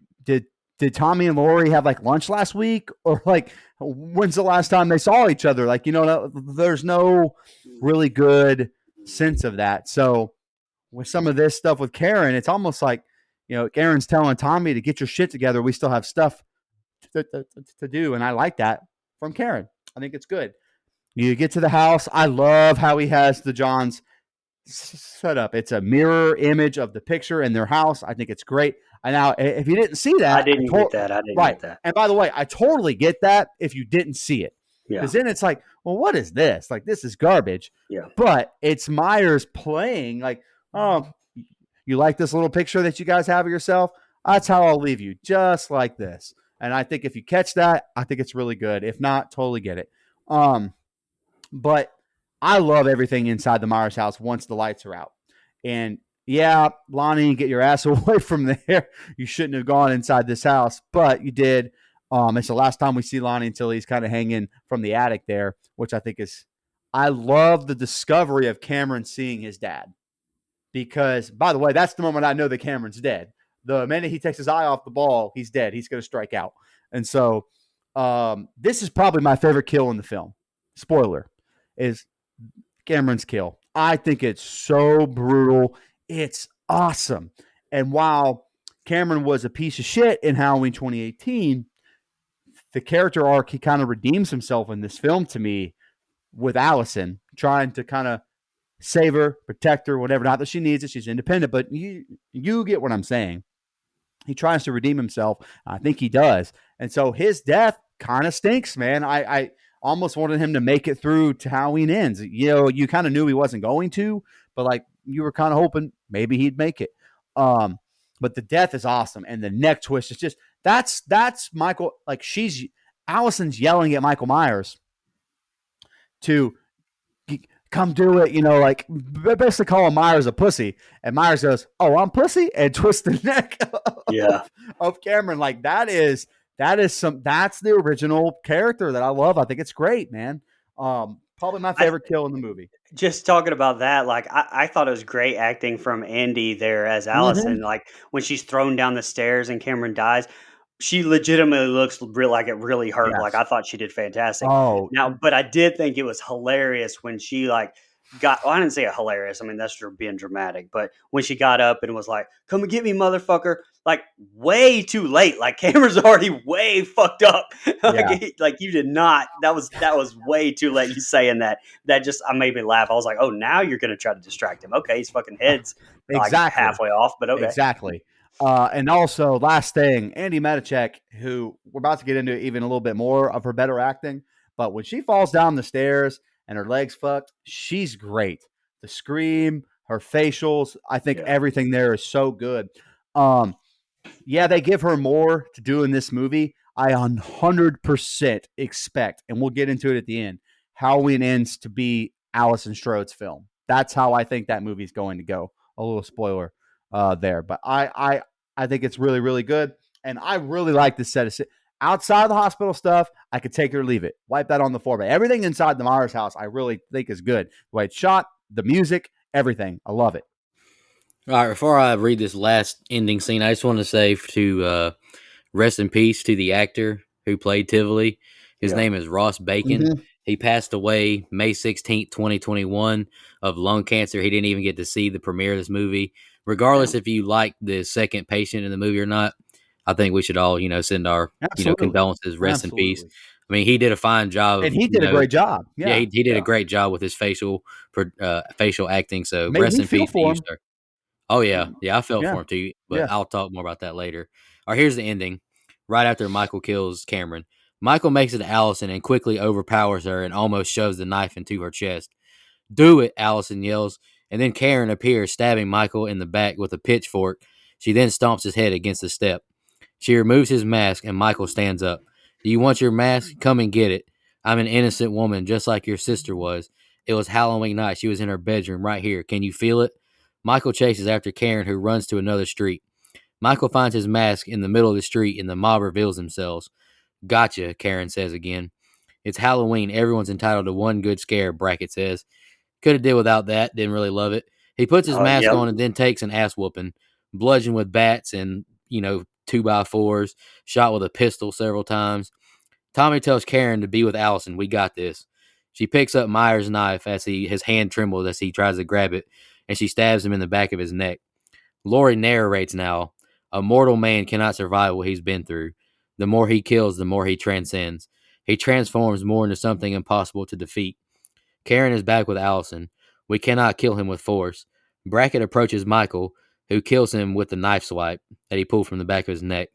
Tommy and Lori have like lunch last week, or like, when's the last time they saw each other? Like, there's no really good sense of that. So with some of this stuff with Karen, it's almost like, Karen's telling Tommy to get your shit together. We still have stuff to do. And I like that from Karen. I think it's good. You get to the house. I love how he has the Johns set up. It's a mirror image of the picture in their house. I think it's great. And now, if you didn't see that, I didn't get that. And by the way, I totally get that if you didn't see it. Because then it's like, well, what is this? Like, this is garbage. Yeah. But it's Myers playing like, oh, you like this little picture that you guys have of yourself? That's how I'll leave you, just like this. And I think if you catch that, I think it's really good. If not, totally get it. But I love everything inside the Myers house once the lights are out. And yeah, Lonnie, get your ass away from there. You shouldn't have gone inside this house, but you did. It's the last time we see Lonnie until he's kind of hanging from the attic there, which I think is, I love the discovery of Cameron seeing his dad. Because, by the way, that's the moment I know that Cameron's dead. The minute he takes his eye off the ball, he's dead. He's going to strike out. And so this is probably my favorite kill in the film. Spoiler, is Cameron's kill. I think it's so brutal. It's awesome. And while Cameron was a piece of shit in Halloween 2018, the character arc, he kind of redeems himself in this film to me with Allison, trying to kind of save her, protect her, whatever. Not that she needs it. She's independent, but you get what I'm saying. He tries to redeem himself. I think he does. And so his death kind of stinks, man. I almost wanted him to make it through to Halloween Ends. You kind of knew he wasn't going to, but like, you were kind of hoping maybe he'd make it. But the death is awesome. And the neck twist is just, that's Michael. Like, Allison's yelling at Michael Myers to come do it, like, basically calling Myers a pussy. And Myers goes, "Oh, I'm pussy," and twists the neck of Cameron. Like, that's the original character that I love. I think it's great, man. Probably my favorite kill in the movie. Just talking about that, like, I thought it was great acting from Andy there as Allison. Mm-hmm. Like, when she's thrown down the stairs and Cameron dies, she legitimately looks like it really hurt. Yes. Like, I thought she did fantastic. But I did think it was hilarious when she I didn't say it hilarious. I mean, that's being dramatic. But when she got up and was like, "Come and get me, motherfucker," like, way too late. Like, Cameron's already way fucked up. Like, you did not. That was way too late. You saying that just made me laugh. I was like, oh, now you're gonna try to distract him. Okay, his fucking head's exactly halfway off, but okay, exactly. And also, last thing, Andy Matichak, who we're about to get into even a little bit more of her better acting, but when she falls down the stairs and her legs fucked, she's great. The scream, her facials, I think everything there is so good. They give her more to do in this movie. I 100% expect, and we'll get into it at the end, Halloween Ends to be Alison Strode's film. That's how I think that movie's going to go. A little spoiler there, but I think it's really, really good, and I really like this set of outside of the hospital stuff. I could take it or leave it, wipe that on the floor, but everything inside the Myers house I really think is good. The way it's shot, the music, everything, I love it. All right, before I read this last ending scene, I just want to say to rest in peace to the actor who played Tivoli. His name is Ross Bacon. Mm-hmm. He passed away May 16th, 2021 of lung cancer. He didn't even get to see the premiere of this movie. Regardless if you like the second patient in the movie or not, I think we should all, send our, Absolutely. condolences, rest in peace. Absolutely. I mean, he did a fine job And of, he did a great job. yeah, Yeah. he did a great job with his facial acting. So Made rest me in feel peace to for you, him. sir. Oh yeah, I felt Yeah. for him too, but Yeah. I'll talk more about that later. All right, here's the ending. Right after Michael kills Cameron, Michael makes it to Allison and quickly overpowers her and almost shoves the knife into her chest. "Do it!" Allison yells, and then Karen appears, stabbing Michael in the back with a pitchfork. She then stomps his head against the step. She removes his mask, and Michael stands up. "Do you want your mask? Come and get it. I'm an innocent woman, just like your sister was. It was Halloween night. She was in her bedroom right here. Can you feel it?" Michael chases after Karen, who runs to another street. Michael finds his mask in the middle of the street, and the mob reveals themselves. "Gotcha," Karen says again. "It's Halloween. Everyone's entitled to one good scare," Brackett says. Could have did without that. Didn't really love it. He puts his mask Yep. on and then takes an ass whooping, bludgeoned with bats and, 2x4s, shot with a pistol several times. Tommy tells Karen to be with Allison. "We got this." She picks up Myers' knife as his hand trembles as he tries to grab it, and she stabs him in the back of his neck. Laurie narrates now. "A mortal man cannot survive what he's been through. The more he kills, the more he transcends. He transforms more into something impossible to defeat." Karen is back with Allison. "We cannot kill him with force." Brackett approaches Michael, who kills him with the knife swipe that he pulled from the back of his neck.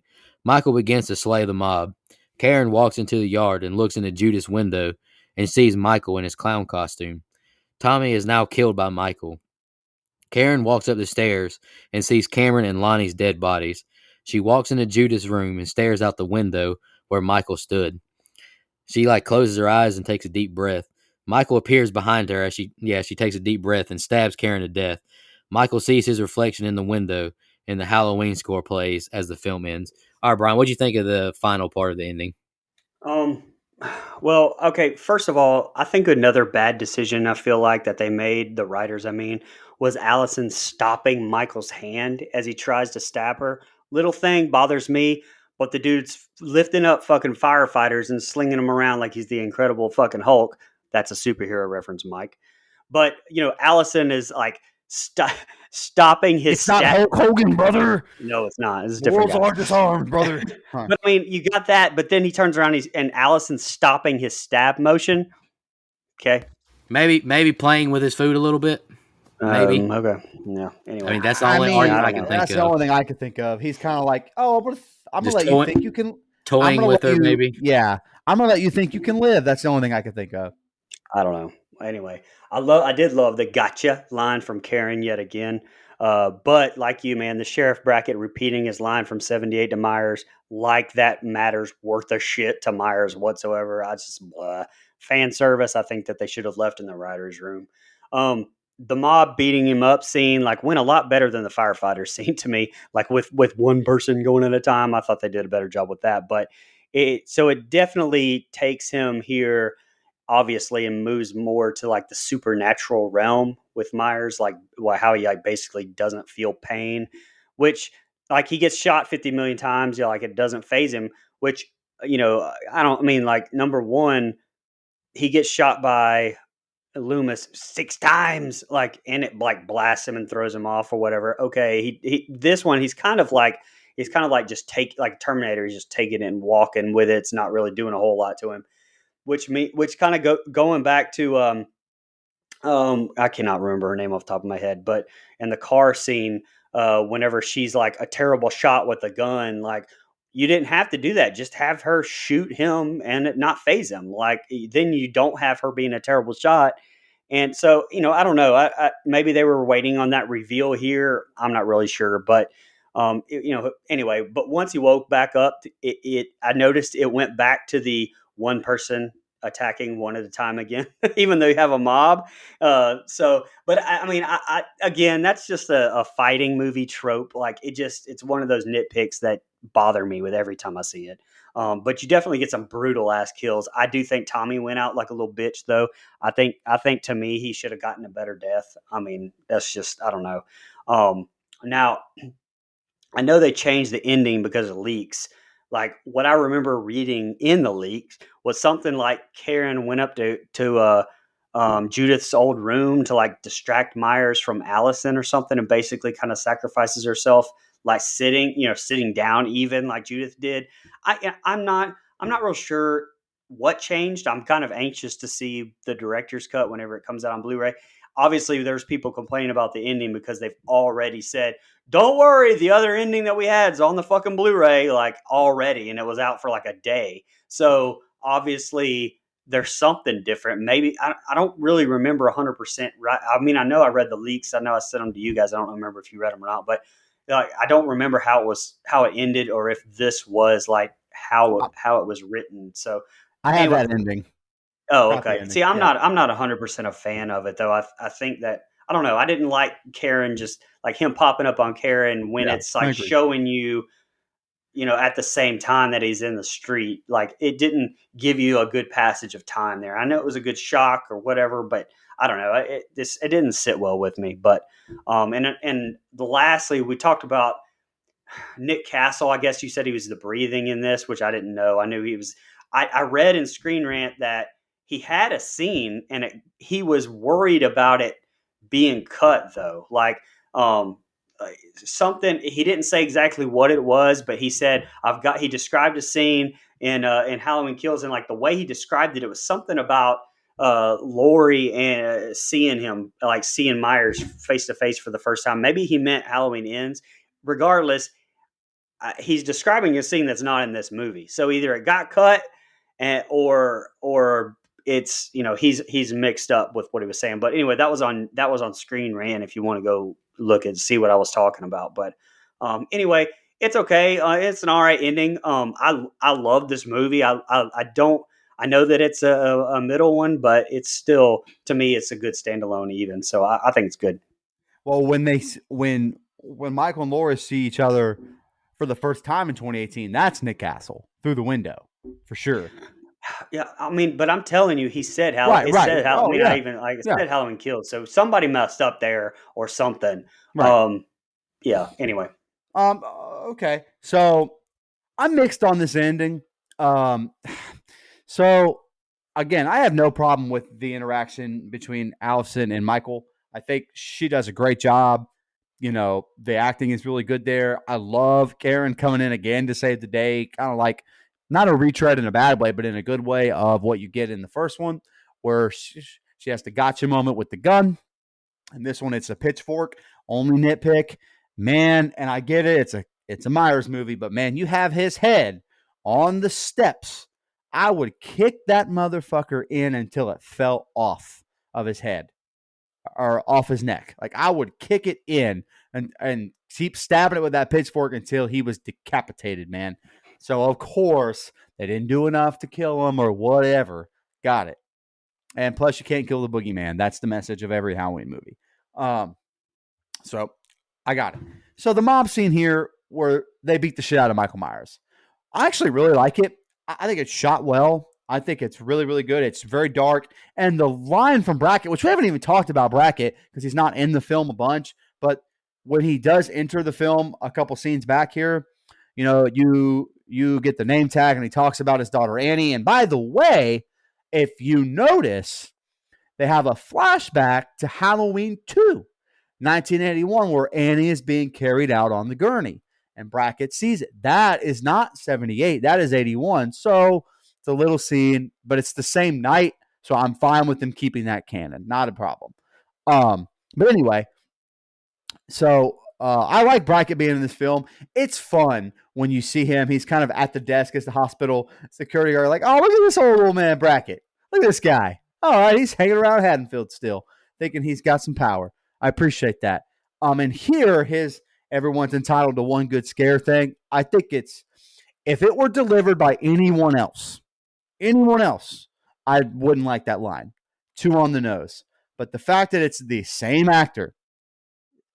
Michael begins to slay the mob. Karen walks into the yard and looks into Judith's window and sees Michael in his clown costume. Tommy is now killed by Michael. Karen walks up the stairs and sees Cameron and Lonnie's dead bodies. She walks into Judith's room and stares out the window where Michael stood. She closes her eyes and takes a deep breath. Michael appears behind her as she takes a deep breath and stabs Karen to death. Michael sees his reflection in the window and the Halloween score plays as the film ends. All right, Brian, what do you think of the final part of the ending? Um, well, okay. First of all, I think another bad decision I feel like that they made, the writers, I mean, was Allison stopping Michael's hand as he tries to stab her. Little thing bothers me, but the dude's lifting up fucking firefighters and slinging them around like he's the Incredible fucking Hulk. That's a superhero reference, Mike. But Allison is like stopping his It's not stab. Hulk Hogan, brother. No, it's not. It's a The different world's guy. largest arms, brother. Huh. But I mean, you got that, but then he turns around and Allison's stopping his stab motion. Okay. Maybe playing with his food a little bit. Maybe. Okay. No. Anyway. I mean, that's the I only mean, argument I I don't can know. think that's the of. only thing I could think of. He's kind of like, oh, I'm gonna Just let you think you can. I'm toying gonna with let her, you, maybe. Yeah, I'm gonna let you think you can live. That's the only thing I could think of. I don't know. Anyway, I did love the "gotcha" line from Karen yet again. But like you, man, the Sheriff Brackett repeating his line from '78 to Myers, like that matters worth a shit to Myers whatsoever. I just fan service. I think that they should have left in the writers' room. The mob beating him up scene went a lot better than the firefighter scene to me. Like with one person going at a time, I thought they did a better job with that. But it definitely takes him here obviously and moves more to the supernatural realm with Myers, how he basically doesn't feel pain, which he gets shot 50 million times, it doesn't phase him, which I don't I mean number one, he gets shot by Loomis 6 times, and it blasts him and throws him off or whatever. Okay, he this one he's kind of like just take like Terminator, he's just taking it and walking with it. It's not really doing a whole lot to him, which kind of going back to I cannot remember her name off the top of my head, but in the car scene, whenever she's a terrible shot with a gun, you didn't have to do that. Just have her shoot him and it not phase him. Then you don't have her being a terrible shot. And so, I don't know. Maybe they were waiting on that reveal here. I'm not really sure, but anyway. But once he woke back up, I noticed it went back to the one person attacking one at a time again, even though you have a mob. But I mean, again, that's just a fighting movie trope. It's one of those nitpicks that bother me with every time I see it. But you definitely get some brutal ass kills. I do think Tommy went out like a little bitch, though. I think to me he should have gotten a better death. I mean, that's just I don't know. Now I know they changed the ending because of leaks. like what I remember reading in the leaks was something like Karen went up to Judith's old room to like distract Myers from Allison or something, and basically kind of sacrifices herself, like sitting down, even like Judith did. I'm not real sure what changed. I'm kind of anxious to see the director's cut whenever it comes out on Blu-ray. Obviously, there's people complaining about the ending because they've already said, "Don't worry, the other ending that we had is on the fucking Blu-ray like already," and it was out for like a day. So obviously there's something different. Maybe I don't really remember 100% right. I mean, I know I read the leaks. I know I sent them to you guys. I don't remember if you read them or not, but I don't remember how it ended, or if this was like how it was written. So I have anyway, that ending. oh, Got the okay. ending. See, I'm Yeah. not 100% a fan of it though. I think that I don't know. I didn't like Karen, just like him popping up on Karen when Yeah, it's I like agree. showing you, at the same time that he's in the street. Like it didn't give you a good passage of time there. I know it was a good shock or whatever, but I don't know. It didn't sit well with me. But and lastly, we talked about Nick Castle. I guess you said he was the breathing in this, which I didn't know. I knew he was. I read in Screen Rant that he had a scene and he was worried about it being cut though. Um, something he didn't say exactly what it was, but he said he described a scene in Halloween Kills, and like the way he described it, it was something about Lori and seeing Myers face to face for the first time. Maybe he meant Halloween Ends. Regardless, he's describing a scene that's not in this movie. So either it got cut, or it's he's mixed up with what he was saying. But anyway, that was on Screen Rant. If you want to go look and see what I was talking about, but anyway, it's okay. It's an all right ending. I love this movie. I don't. I know that it's a middle one, but it's still, to me, it's a good standalone even. So I think it's good. Well, when Michael and Laura see each other for the first time in 2018, that's Nick Castle through the window for sure. Yeah, I mean, but I'm telling you, he said how Right, it right. said how. I Oh mean, yeah, I yeah. said Halloween Kills, so somebody messed up there or something. Right. Yeah. Anyway, Okay. So I'm mixed on this ending. Um, so again, I have no problem with the interaction between Allison and Michael. I think she does a great job. The acting is really good there. I love Karen coming in again to save the day, kind of like not a retread in a bad way, but in a good way of what you get in the first one, where she has the gotcha moment with the gun. And this one, it's a pitchfork. Only nitpick, man. And I get it. It's a Myers movie, but man, you have his head on the steps. I would kick that motherfucker in until it fell off of his head or off his neck. Like I would kick it in and keep stabbing it with that pitchfork until he was decapitated, man. So of course they didn't do enough to kill him or whatever. Got it. And plus, you can't kill the boogeyman. That's the message of every Halloween movie. So I got it. So the mob scene here where they beat the shit out of Michael Myers. I actually really like it. I think it's shot well. I think it's really, really good. It's very dark. And the line from Brackett, which we haven't even talked about Brackett because he's not in the film a bunch, but when he does enter the film a couple scenes back here, you get the name tag and he talks about his daughter Annie. And by the way, if you notice, they have a flashback to Halloween 2, 1981, where Annie is being carried out on the gurney. And Brackett sees it. That is not 78. That is 81. So it's a little scene, but it's the same night. So I'm fine with them keeping that canon. Not a problem. But anyway, so I like Brackett being in this film. It's fun when you see him. He's kind of at the desk as the hospital security guard, like, oh, look at this old man Brackett. Look at this guy. All right, he's hanging around Haddonfield still, thinking he's got some power. I appreciate that. And here, everyone's entitled to one good scare thing. I think if it were delivered by anyone else, I wouldn't like that line. Too on the nose. But the fact that it's the same actor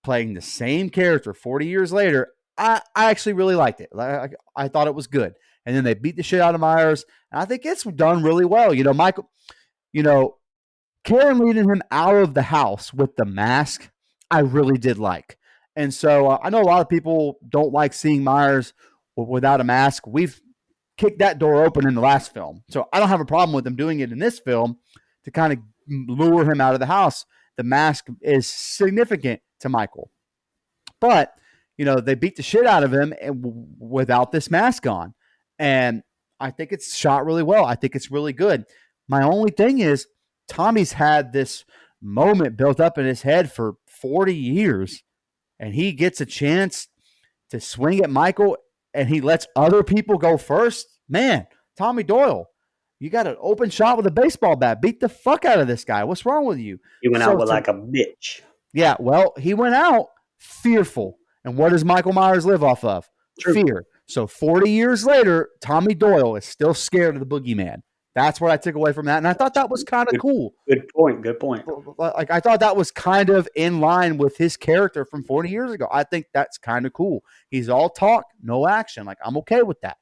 playing the same character 40 years later, I actually really liked it. I thought it was good. And then they beat the shit out of Myers. And I think it's done really well. Michael, Karen leading him out of the house with the mask, I really did like. And so I know a lot of people don't like seeing Myers without a mask. We've kicked that door open in the last film. So I don't have a problem with them doing it in this film to kind of lure him out of the house. The mask is significant to Michael. But, they beat the shit out of him without this mask on. And I think it's shot really well. I think it's really good. My only thing is Tommy's had this moment built up in his head for 40 years, and he gets a chance to swing at Michael, and he lets other people go first. Man, Tommy Doyle, you got an open shot with a baseball bat. Beat the fuck out of this guy. What's wrong with you? He went out with like a bitch. Yeah, well, he went out fearful. And what does Michael Myers live off of? True. Fear. So 40 years later, Tommy Doyle is still scared of the boogeyman. That's what I took away from that. And I thought that was kind of cool. Good point. Like, I thought that was kind of in line with his character from 40 years ago. I think that's kind of cool. He's all talk, no action. Like, I'm okay with that.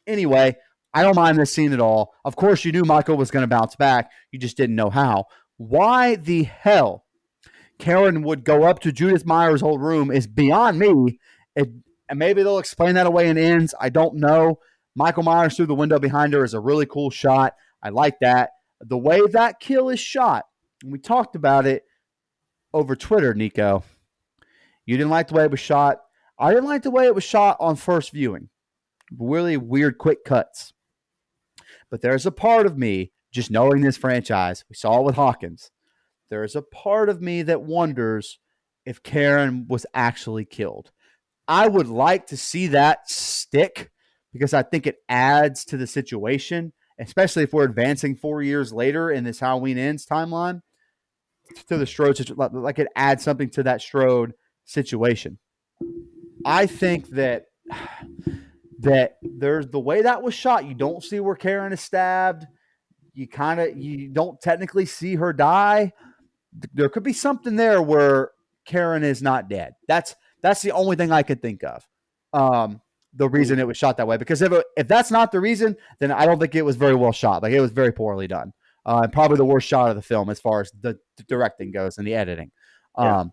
Anyway, I don't mind this scene at all. Of course, you knew Michael was going to bounce back. You just didn't know how. Why the hell Karen would go up to Judith Meyer's old room is beyond me. And maybe they'll explain that away in ends. I don't know. Michael Myers through the window behind her is a really cool shot. I like that. The way that kill is shot, and we talked about it over Twitter, Nico. You didn't like the way it was shot. I didn't like the way it was shot on first viewing. Really weird quick cuts. But there's a part of me, just knowing this franchise, we saw it with Hawkins, there's a part of me that wonders if Karen was actually killed. I would like to see that stick because I think it adds to the situation, especially if we're advancing 4 years later in this Halloween Ends timeline to the Strode situation. Like it adds something to that Strode situation. I think that there's the way that was shot. You don't see where Karen is stabbed. You don't technically see her die. There could be something there where Karen is not dead. That's the only thing I could think of. The reason it was shot that way, because if that's not the reason, then I don't think it was very well shot. Like it was very poorly done. And probably the worst shot of the film as far as the directing goes and the editing. Yeah.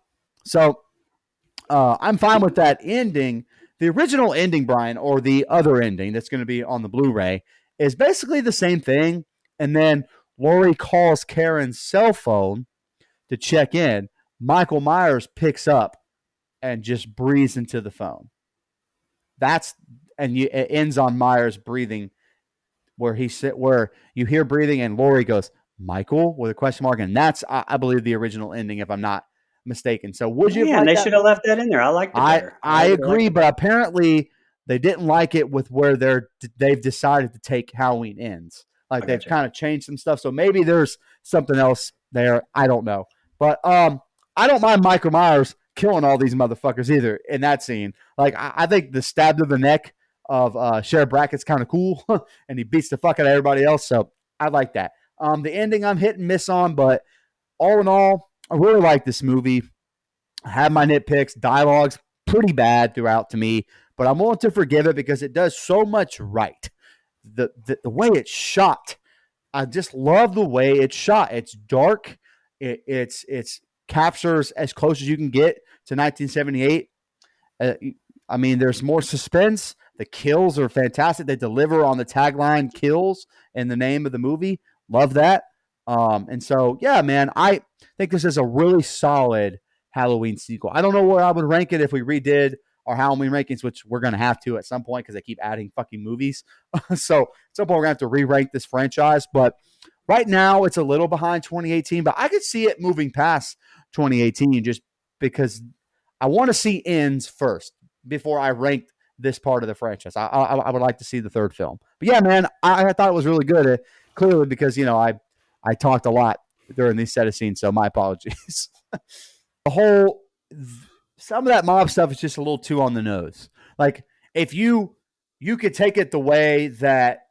I'm fine with that ending. The original ending, Brian, or the other ending that's going to be on the Blu-ray is basically the same thing. And then Laurie calls Karen's cell phone to check in. Michael Myers picks up and just breathes into the phone. It ends on Myers breathing where you hear breathing and Laurie goes, Michael, with a question mark. And that's, I believe, the original ending, if I'm not mistaken. So would you? Yeah, they should have left that in there. I liked it better. I agree, but apparently they didn't like it with where they've decided to take Halloween Ends. Like they've kind of changed some stuff. So maybe there's something else there. I don't know. But I don't mind Michael Myers killing all these motherfuckers either in that scene. Like I think the stab to the neck of Sheriff Brackett's kind of cool, and he beats the fuck out of everybody else. So I like that. The ending I'm hit and miss on, but all in all, I really like this movie. I have my nitpicks. Dialogue's pretty bad throughout to me, but I'm willing to forgive it because it does so much right. The way it's shot, I just love the way it's shot. It's dark. It's captures as close as you can get to 1978. I mean, there's more suspense. The kills are fantastic. They deliver on the tagline "kills" in the name of the movie. Love that. And so, yeah, man, I think this is a really solid Halloween sequel. I don't know where I would rank it if we redid our Halloween rankings, which we're going to have to at some point because they keep adding fucking movies. So at some point we're going to have to re-rank this franchise. But right now it's a little behind 2018, but I could see it moving past 2018 just because I want to see Ends first before I ranked this part of the franchise. I would like to see the third film. But yeah, man, I thought it was really good. Clearly because, I talked a lot during these set of scenes, so my apologies. Some of that mob stuff is just a little too on the nose. Like if you could take it the way that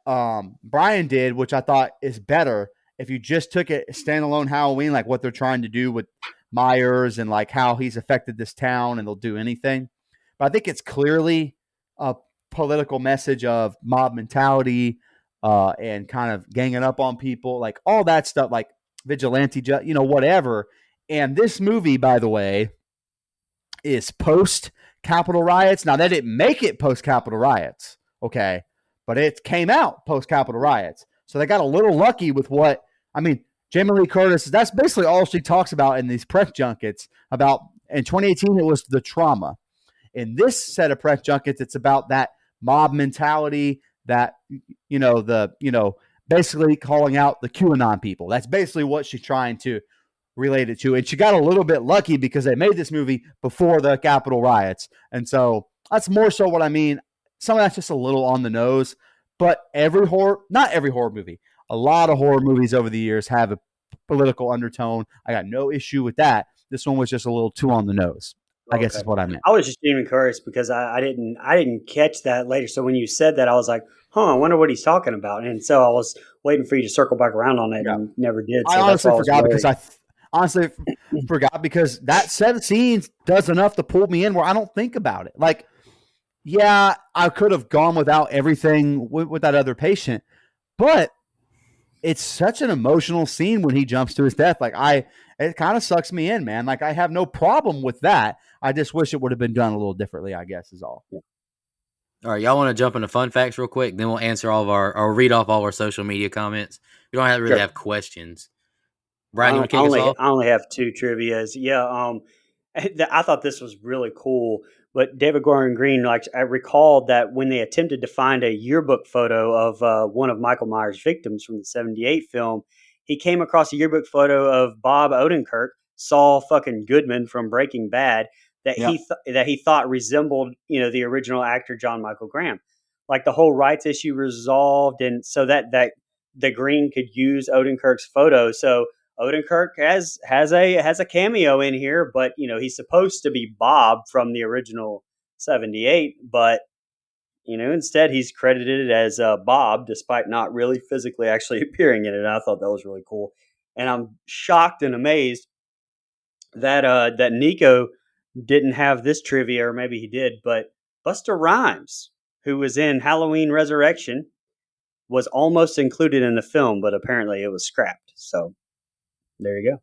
Brian did, which I thought is better, if you just took it standalone Halloween, like what they're trying to do with Myers and like how he's affected this town and they'll do anything. But I think it's clearly a political message of mob mentality and kind of ganging up on people, like all that stuff, like vigilante, whatever. And this movie, by the way, is post-Capitol riots. Now, they didn't make it post-Capitol riots, Okay. But it came out post Capitol riots. So they got a little lucky with what, I mean, Jamie Lee Curtis, that's basically all she talks about in these press junkets about. In 2018, it was the trauma. In this set of press junkets, it's about that mob mentality, that, basically calling out the QAnon people. That's basically what she's trying to relate it to. And she got a little bit lucky because they made this movie before the Capitol riots. And so that's more so what I mean. Some of that's just a little on the nose, but not every horror movie, a lot of horror movies over the years have a political undertone. I got no issue with that. This one was just a little too on the nose, I guess is what I meant. I was just being curious because I didn't catch that later. So when you said that, I was like, I wonder what he's talking about. And so I was waiting for you to circle back around on it and never did. So I honestly forgot because that set of scenes does enough to pull me in where I don't think about it. Like, yeah, I could have gone without everything with that other patient, but it's such an emotional scene when he jumps to his death. Like, it kind of sucks me in, man. Like, I have no problem with that. I just wish it would have been done a little differently, I guess, is all. All right, y'all want to jump into fun facts real quick? Then we'll answer all of or read off all our social media comments. You don't really have questions. Brian, you want to kick us off? I only have two trivias. Yeah, I thought this was really cool. But David Gordon Green, like, I recalled that when they attempted to find a yearbook photo of one of Michael Myers' victims from the '78 film, he came across a yearbook photo of Bob Odenkirk, Saul fucking Goodman from Breaking Bad, that he thought resembled, the original actor John Michael Graham. Like, the whole rights issue resolved, and so that the Green could use Odenkirk's photo. So Odenkirk has a cameo in here, but he's supposed to be Bob from the original '78, but instead he's credited as Bob, despite not really physically actually appearing in it. And I thought that was really cool, and I'm shocked and amazed that Nico didn't have this trivia, or maybe he did. But Busta Rhymes, who was in Halloween Resurrection, was almost included in the film, but apparently it was scrapped. So there you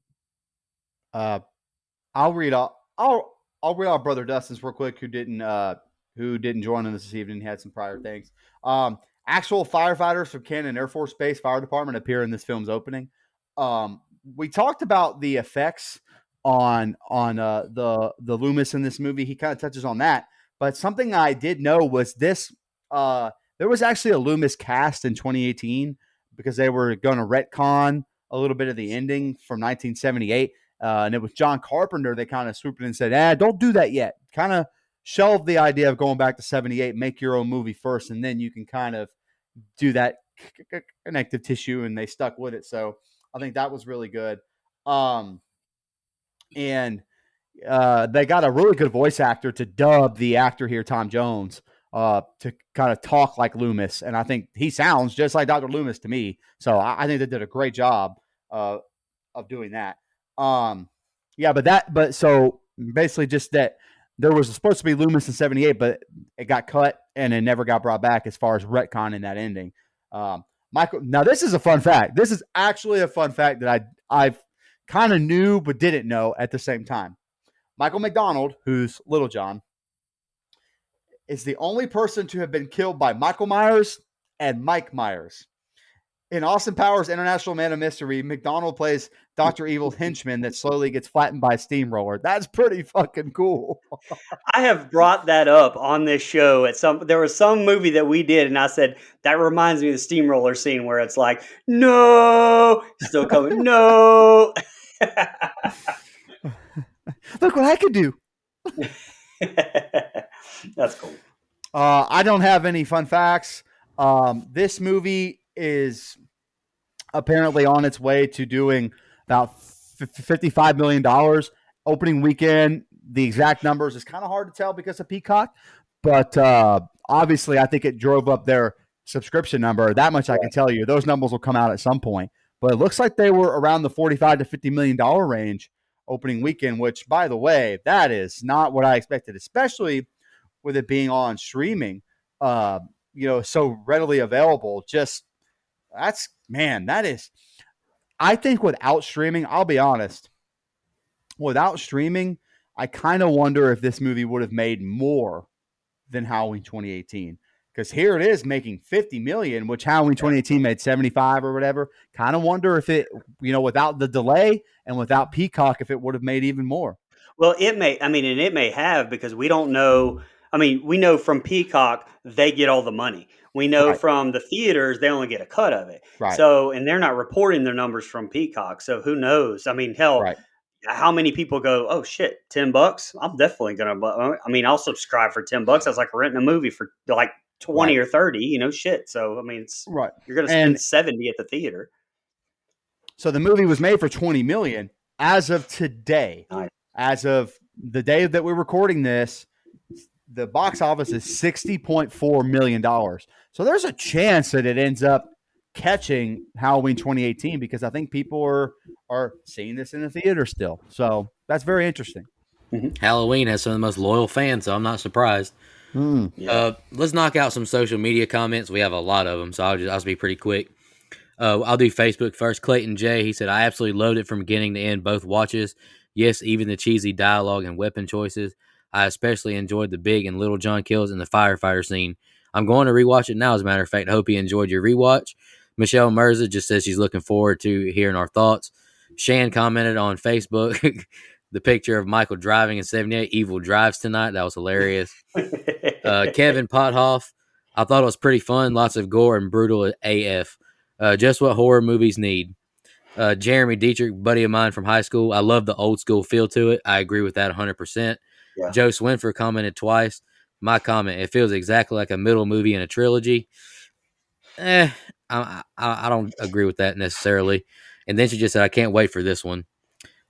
go. I'll read off Brother Dustin's real quick, who didn't join us this evening. He had some prior things. Actual firefighters from Cannon Air Force Base Fire Department appear in this film's opening. We talked about the effects on the Loomis in this movie. He kind of touches on that, but something I did know was this. There was actually a Loomis cast in 2018 because they were going to retcon a little bit of the ending from 1978. And it was John Carpenter. They kind of swooped in and said, don't do that yet. Kind of shelved the idea of going back to 78, make your own movie first, and then you can kind of do that connective tissue, and they stuck with it. So I think that was really good. And they got a really good voice actor to dub the actor here, Tom Jones, to kind of talk like Loomis. And I think he sounds just like Dr. Loomis to me. So I think they did a great job of doing that. But so basically just that there was supposed to be Loomis in '78, but it got cut and it never got brought back as far as retcon in that ending. Michael, now this is a fun fact. This is actually a fun fact that I've kind of knew but didn't know at the same time. Michael McDonald, who's Little John, is the only person to have been killed by Michael Myers and Mike Myers. In Austin Powers' International Man of Mystery, McDonald plays Dr. Evil's henchman that slowly gets flattened by a steamroller. That's pretty fucking cool. I have brought that up on this show. There was some movie that we did, and I said, that reminds me of the steamroller scene where it's like, no, still coming, no. Look what I could do. That's cool. I don't have any fun facts. This movie is apparently on its way to doing about $55 million opening weekend. The exact numbers is kind of hard to tell because of Peacock, but obviously I think it drove up their subscription number. That much I can tell you. Those numbers will come out at some point, but it looks like they were around the $45 to $50 million range opening weekend, which, by the way, that is not what I expected, especially with it being on streaming, so readily available. That is, I think without streaming, I'll be honest, without streaming, I kind of wonder if this movie would have made more than Halloween 2018. because here it is making 50 million, which Halloween 2018 made 75 or whatever. Kind of wonder if it, without the delay and without Peacock, if it would have made even more. Well, it may. I mean, and it may have, because we don't know. I mean, we know from Peacock they get all the money. We know from the theaters they only get a cut of it. Right. So, and they're not reporting their numbers from Peacock. So who knows? I mean, hell, how many people go, oh shit, $10? I'm definitely gonna. I mean, I'll subscribe for $10. I was like renting a movie for like 20 or 30. Shit. So I mean, it's you're gonna spend 70 at the theater. So the movie was made for 20 million as of today. Nice. As of the day that we're recording this, the box office is $60.4 million. So there's a chance that it ends up catching Halloween 2018, because I think people are seeing this in the theater still. So that's very interesting. Mm-hmm. Halloween has some of the most loyal fans, so I'm not surprised. Yeah. Let's knock out some social media comments. We have a lot of them, so I'll be pretty quick. I'll do Facebook first. Clayton J, he said, I absolutely loved it from beginning to end, both watches. Yes, even the cheesy dialogue and weapon choices. I especially enjoyed the Big and Little John kills and the firefighter scene. I'm going to rewatch it now, as a matter of fact. I hope you enjoyed your rewatch. Michelle Mirza just says she's looking forward to hearing our thoughts. Shan commented on Facebook the picture of Michael driving in 78. Evil drives tonight. That was hilarious. Kevin Pothoff, I thought it was pretty fun. Lots of gore and brutal AF. Just what horror movies need. Jeremy Dietrich, buddy of mine from high school. I love the old school feel to it. I agree with that 100%. Yeah. Joe Swinford commented twice. My comment, it feels exactly like a middle movie in a trilogy. I don't agree with that necessarily. And then she just said, I can't wait for this one.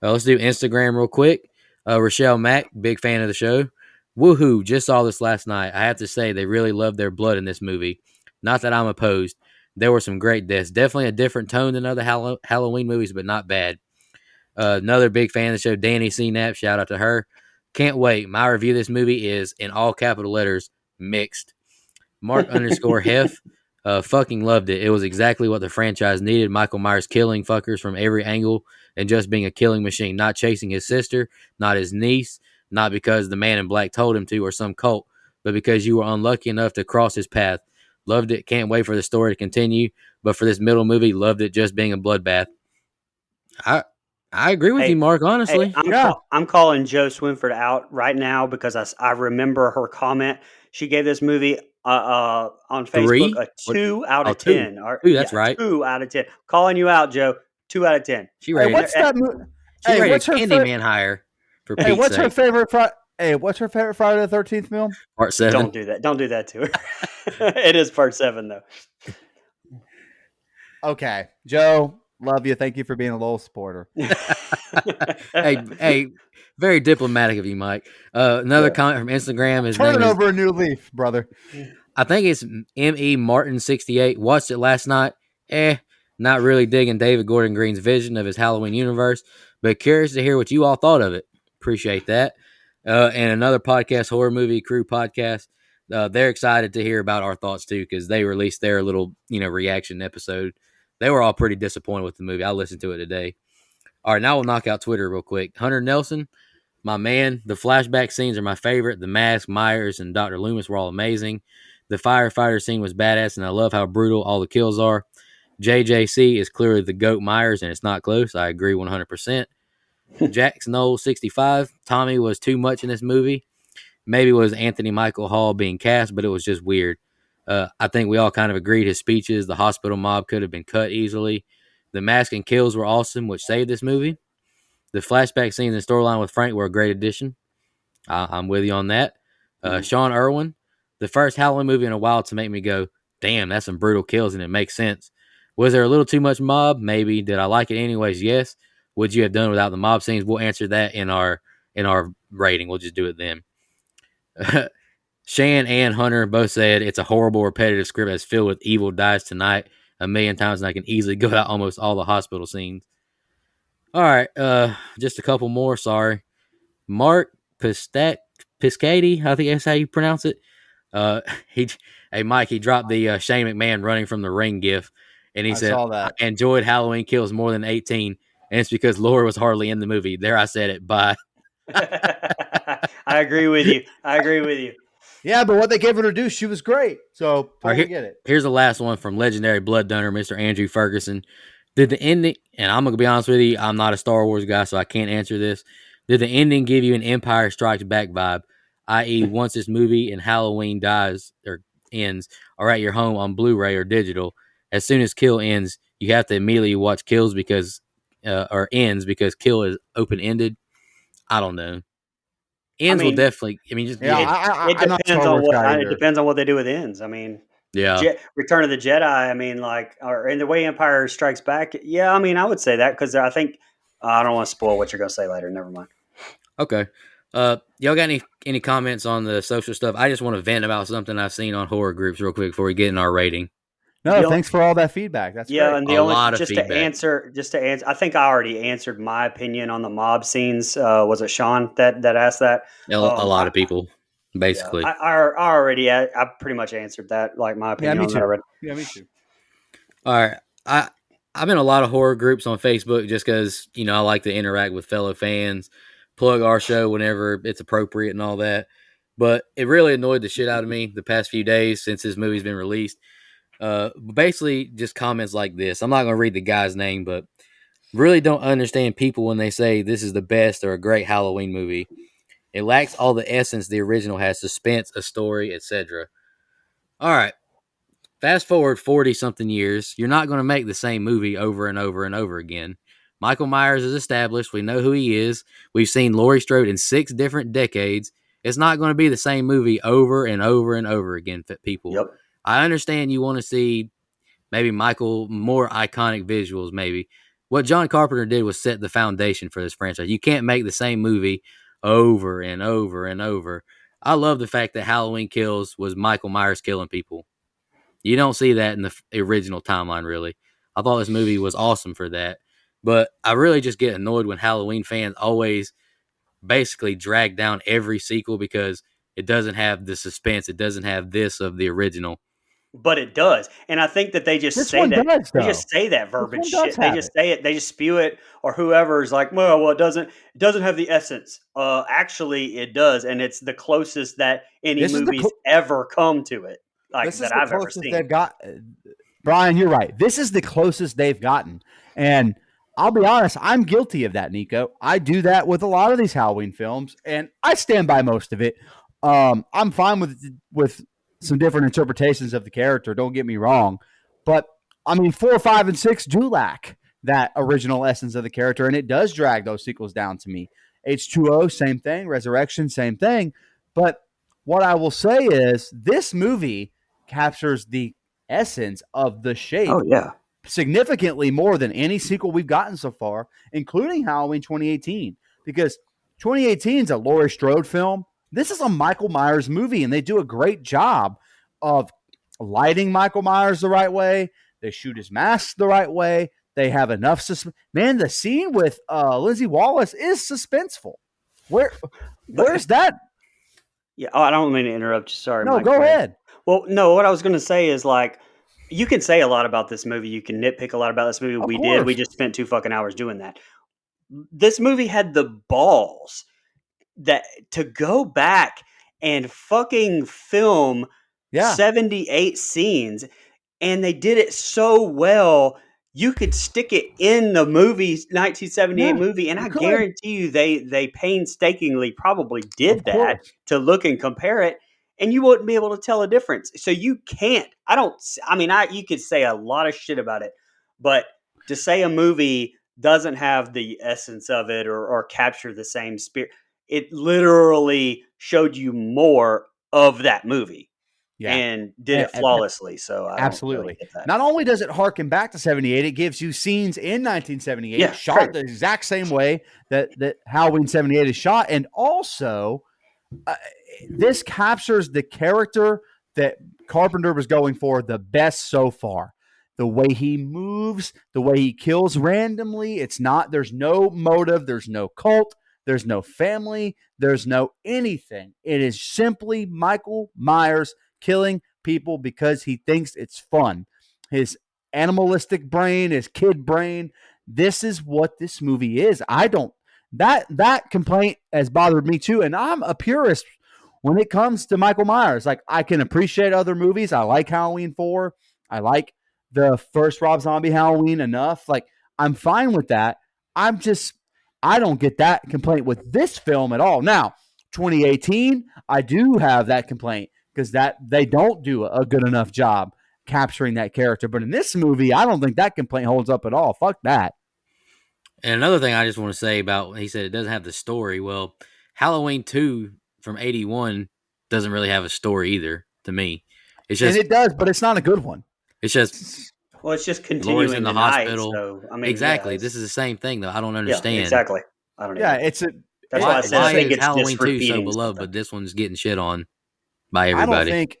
Let's do Instagram real quick. Rochelle Mack, big fan of the show. Woohoo, just saw this last night. I have to say, they really loved their blood in this movie. Not that I'm opposed. There were some great deaths. Definitely a different tone than other Halloween movies, but not bad. Another big fan of the show, Danny C-Nap. Shout out to her. Can't wait. My review of this movie is, in all capital letters, mixed. Mark _ Hef. Fucking loved it. It was exactly what the franchise needed. Michael Myers killing fuckers from every angle and just being a killing machine. Not chasing his sister, not his niece, not because the man in black told him to or some cult, but because you were unlucky enough to cross his path. Loved it. Can't wait for the story to continue. But for this middle movie, loved it just being a bloodbath. I agree with you, Mark, honestly. I'm calling Joe Swinford out right now because I remember her comment. She gave this movie on Facebook a 2 out of 10. 2, that's right. 2 out of 10. Calling you out, Joe. 2 out of 10. She rated, what's that movie? She rated Candyman higher. For Pete's what's sake. her favorite? What's her favorite Friday the 13th film? Part 7. Don't do that. Don't do that to her. It is part 7 though. Okay, Joe, love you. Thank you for being a little supporter. hey, very diplomatic of you, Mike. Another comment from Instagram is turning over a new leaf, brother. I think it's M.E. Martin 68. Watched it last night. Not really digging David Gordon Green's vision of his Halloween universe, but curious to hear what you all thought of it. Appreciate that. And another podcast, Horror Movie Crew podcast. They're excited to hear about our thoughts too, because they released their little, reaction episode. They were all pretty disappointed with the movie. I listened to it today. All right, now we'll knock out Twitter real quick. Hunter Nelson, my man, the flashback scenes are my favorite. The Mask, Myers, and Dr. Loomis were all amazing. The firefighter scene was badass, and I love how brutal all the kills are. JJC is clearly the GOAT Myers, and it's not close. I agree 100%. Jax Knoll 65. Tommy was too much in this movie. Maybe it was Anthony Michael Hall being cast, but it was just weird. I think we all kind of agreed his speeches. The hospital mob could have been cut easily. The mask and kills were awesome, which saved this movie. The flashback scenes and storyline with Frank were a great addition. I'm with you on that. Sean Irwin, the first Halloween movie in a while to make me go, damn, that's some brutal kills, and it makes sense. Was there a little too much mob? Maybe. Did I like it anyways? Yes. Would you have done without the mob scenes? We'll answer that in our rating. We'll just do it then. Shan and Hunter both said it's a horrible, repetitive script that's filled with evil dies tonight a million times, and I can easily go out almost all the hospital scenes. All right, just a couple more. Sorry, Mark Piscati, I think that's how you pronounce it. Mike, he dropped the Shane McMahon running from the ring gif, and he said, I enjoyed Halloween Kills more than 18, and it's because Laura was hardly in the movie. There, I said it. Bye. I agree with you. Yeah, but what they gave her to do, she was great. So totally get it. Here's the last one from legendary blood donor, Mr. Andrew Ferguson. Did the ending, and I'm going to be honest with you, I'm not a Star Wars guy, so I can't answer this. Did the ending give you an Empire Strikes Back vibe? I.e., once this movie and Halloween dies or ends, or at your home on Blu-ray or digital, as soon as Kill ends, you have to immediately watch Kills because, or ends because Kill is open-ended. I don't know. I Ends will mean, definitely. I mean, just Yeah, it I'm not a depends Star on Wars what guy it either. depends on what they do with ends. I mean, yeah. Return of the Jedi. I mean, like, or in the way Empire Strikes Back. Yeah, I mean, I would say that because I think I don't want to spoil what you're going to say later. Never mind. Okay. Y'all got any comments on the social stuff? I just want to vent about something I've seen on horror groups real quick before we get in our rating. No, thanks for all that feedback. That's Yeah, great. and A lot of just feedback. to answer, I think I already answered my opinion on the mob scenes. Was it Sean that asked that? A lot of people, Yeah, basically. I pretty much answered that. Like my Yeah, opinion me on that too. already. Yeah, me too. All right. I'm in a lot of horror groups on Facebook just because, I like to interact with fellow fans, plug our show whenever it's appropriate and all that. But it really annoyed the shit out of me the past few days since this movie's been released. Basically, just comments like this. I'm not going to read the guy's name, but really don't understand people when they say this is the best or a great Halloween movie. It lacks all the essence the original has: suspense, a story, etc. All right. Fast forward 40 something years, you're not going to make the same movie over and over and over again. Michael Myers is established. We know who he is. We've seen Laurie Strode in 6 different decades. It's not going to be the same movie over and over and over again, people. Yep. I understand you want to see maybe Michael, more iconic visuals, maybe. What John Carpenter did was set the foundation for this franchise. You can't make the same movie over and over and over. I love the fact that Halloween Kills was Michael Myers killing people. You don't see that in the original timeline, really. I thought this movie was awesome for that. But I really just get annoyed when Halloween fans always basically drag down every sequel because it doesn't have the suspense. It doesn't have this of the original. But it does, and I think that they just This say one that does, they though. just say that This verbiage one does shit. They have just it. say it. They just spew it, or whoever is like, well, it doesn't have the essence. Actually, it does, and it's the closest that any This is the movies ever come to it, like This is that the I've ever closest seen. they've got. Brian, you're right. This is the closest they've gotten. And I'll be honest, I'm guilty of that, Nico. I do that with a lot of these Halloween films, and I stand by most of it. I'm fine with some different interpretations of the character. Don't get me wrong, but I mean, 4, 5, and 6 do lack that original essence of the character, and it does drag those sequels down to me. H2O, same thing. Resurrection, same thing. But what I will say is, this movie captures the essence of the shape Oh yeah, significantly more than any sequel we've gotten so far, including Halloween 2018. Because 2018 is a Laurie Strode film. This is a Michael Myers movie, and they do a great job of lighting Michael Myers the right way. They shoot his mask the right way. They have enough suspense. Man, the scene with Lindsay Wallace is suspenseful. Where's that? yeah. Oh, I don't mean to interrupt you. Sorry, No, Mike. go ahead. Well, no, what I was going to say is like, you can say a lot about this movie. You can nitpick a lot about this movie. Of We course. did. We just spent 2 fucking hours doing that. This movie had the balls that to go back and fucking film Yeah. 78 scenes, and they did it so well. You could stick it in the movie, 1978 Yeah, movie, and you I could. guarantee you they painstakingly probably did Of that course. to look and compare it, and you wouldn't be able to tell a difference. So you can't. You could say a lot of shit about it, but to say a movie doesn't have the essence of it or capture the same spirit, it literally showed you more of that movie. Yeah. And did it flawlessly. So I don't Absolutely. really get that. Not only does it harken back to 78, it gives you scenes in 1978 Yeah, shot crazy. the exact same way that Halloween 78 is shot. And also, this captures the character that Carpenter was going for the best so far. The way he moves, the way he kills randomly. There's no motive, there's no cult, there's no family, there's no anything. It is simply Michael Myers killing people because he thinks it's fun. His animalistic brain, his kid brain. This is what this movie is. That complaint has bothered me too, and I'm a purist when it comes to Michael Myers, like I can appreciate other movies. I like Halloween 4. I like the first Rob Zombie Halloween enough. Like I'm fine with that. I don't get that complaint with this film at all. Now, 2018, I do have that complaint because that they don't do a good enough job capturing that character. But in this movie, I don't think that complaint holds up at all. Fuck that. And another thing I just want to say about, he said it doesn't have the story. Well, Halloween 2 from 81 doesn't really have a story either to me. It's just, and it does, but it's not a good one. It's just, well, it's just Laurie's continuing in the the night. hospital. So I mean, exactly. yeah, This is the same thing though. I don't understand. Yeah, exactly. I don't know. Yeah, That's why, why I said I think is it's Halloween just 2 so repeating beloved, something. but this one's getting shit on by everybody?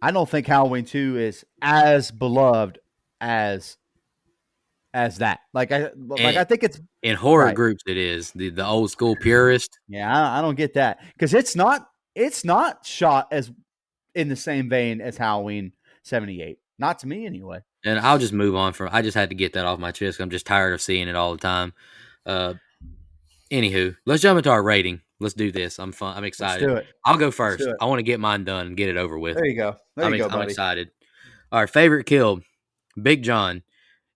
I don't think Halloween 2 is as beloved as that. I think it's in horror right. groups. It is the old school purist. Yeah, I don't get that because it's not shot as in the same vein as Halloween 78. Not to me, anyway. And I'll just move on from. I just had to get that off my chest. I'm just tired of seeing it all the time. Anywho, let's jump into our rating. Let's do this. I'm fun. I'm excited. Let's do it. I'll go first. I want to get mine done and get it over with. There you go. Buddy. I'm excited. All right, favorite kill, Big John.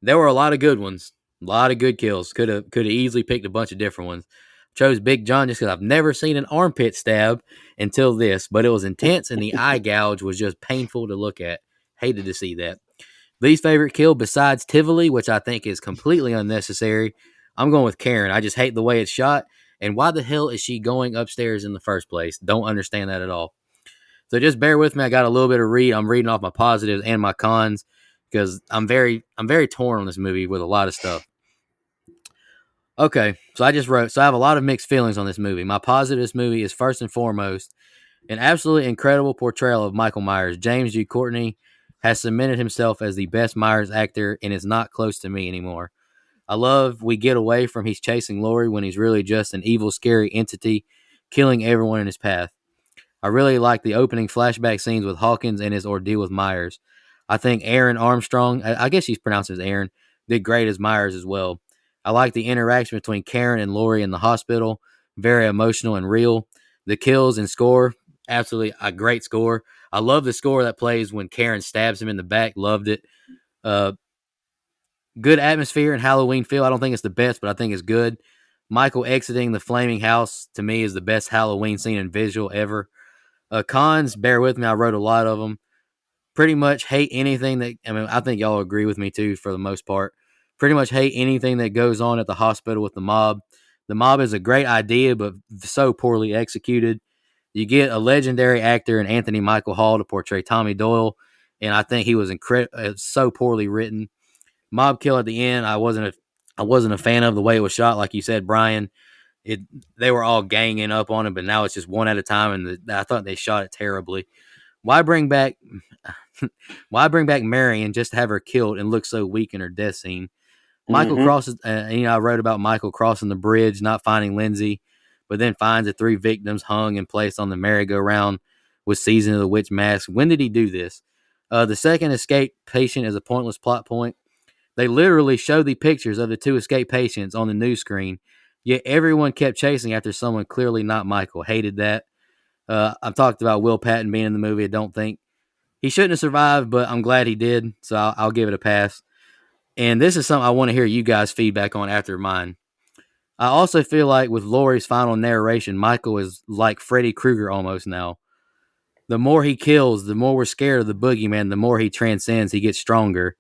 There were a lot of good ones. A lot of good kills. Could have easily picked a bunch of different ones. Chose Big John just because I've never seen an armpit stab until this, but it was intense and the eye gouge was just painful to look at. Hated to see that. Least favorite kill besides Tivoli, which I think is completely unnecessary, I'm going with Karen. I just hate the way it's shot. And why the hell is she going upstairs in the first place? Don't understand that at all. So just bear with me. I got a little bit of read. I'm reading off my positives and my cons because I'm very torn on this movie with a lot of stuff. Okay, so I just wrote. So I have a lot of mixed feelings on this movie. My positive this movie is first and foremost an absolutely incredible portrayal of Michael Myers. James G. Courtney has cemented himself as the best Myers actor and is not close to me anymore. I love we get away from he's chasing Laurie when he's really just an evil, scary entity killing everyone in his path. I really like the opening flashback scenes with Hawkins and his ordeal with Myers. I think Aaron Armstrong, I guess she's pronounced as Aaron, did great as Myers as well. I like the interaction between Karen and Laurie in the hospital. Very emotional and real. The kills and score, absolutely a great score. I love the score that plays when Karen stabs him in the back. Loved it. Good atmosphere and Halloween feel. I don't think it's the best, but I think it's good. Michael exiting the flaming house, to me, is the best Halloween scene and visual ever. Cons, bear with me. I wrote a lot of them. Pretty much hate anything that, I think y'all agree with me too for the most part. Pretty much hate anything that goes on at the hospital with the mob. The mob is a great idea, but so poorly executed. You get a legendary actor in Anthony Michael Hall to portray Tommy Doyle, and I think he was so poorly written. Mob kill at the end, I wasn't a fan of the way it was shot. Like you said, Brian, they were all ganging up on him, but now it's just one at a time, and I thought they shot it terribly. Why bring back Marion just to have her killed and look so weak in her death scene? Michael crosses, I wrote about Michael crossing the bridge, not finding Lindsay, but then finds the 3 victims hung and placed on the merry-go-round with Season of the Witch mask. When did he do this? The second escaped patient is a pointless plot point. They literally show the pictures of the 2 escaped patients on the news screen, yet everyone kept chasing after someone clearly not Michael. Hated that. I've talked about Will Patton being in the movie. I don't think he shouldn't have survived, but I'm glad he did, so I'll give it a pass. And this is something I want to hear you guys' feedback on after mine. I also feel like with Laurie's final narration, Michael is like Freddy Krueger almost now. The more he kills, the more we're scared of the boogeyman, the more he transcends, he gets stronger.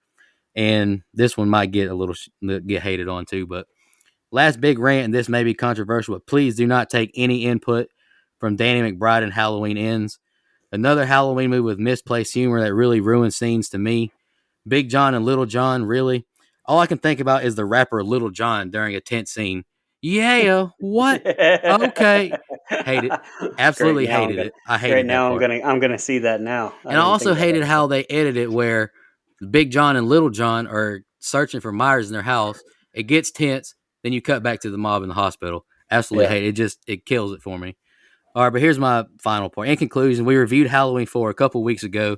And this one might get get hated on too. But last big rant, and this may be controversial, but please do not take any input from Danny McBride and Halloween Ends. Another Halloween movie with misplaced humor that really ruins scenes to me. Big John and Little John, really. All I can think about is the rapper Little John during a tense scene. Yeah, what? Okay. Hate it. Absolutely hated it. I hated that part. I'm gonna see that now. And I also hated how they edited it where Big John and Little John are searching for Myers in their house. It gets tense. Then you cut back to the mob in the hospital. Absolutely hate it. It kills it for me. All right, but here's my final point. In conclusion, we reviewed Halloween 4 a couple weeks ago,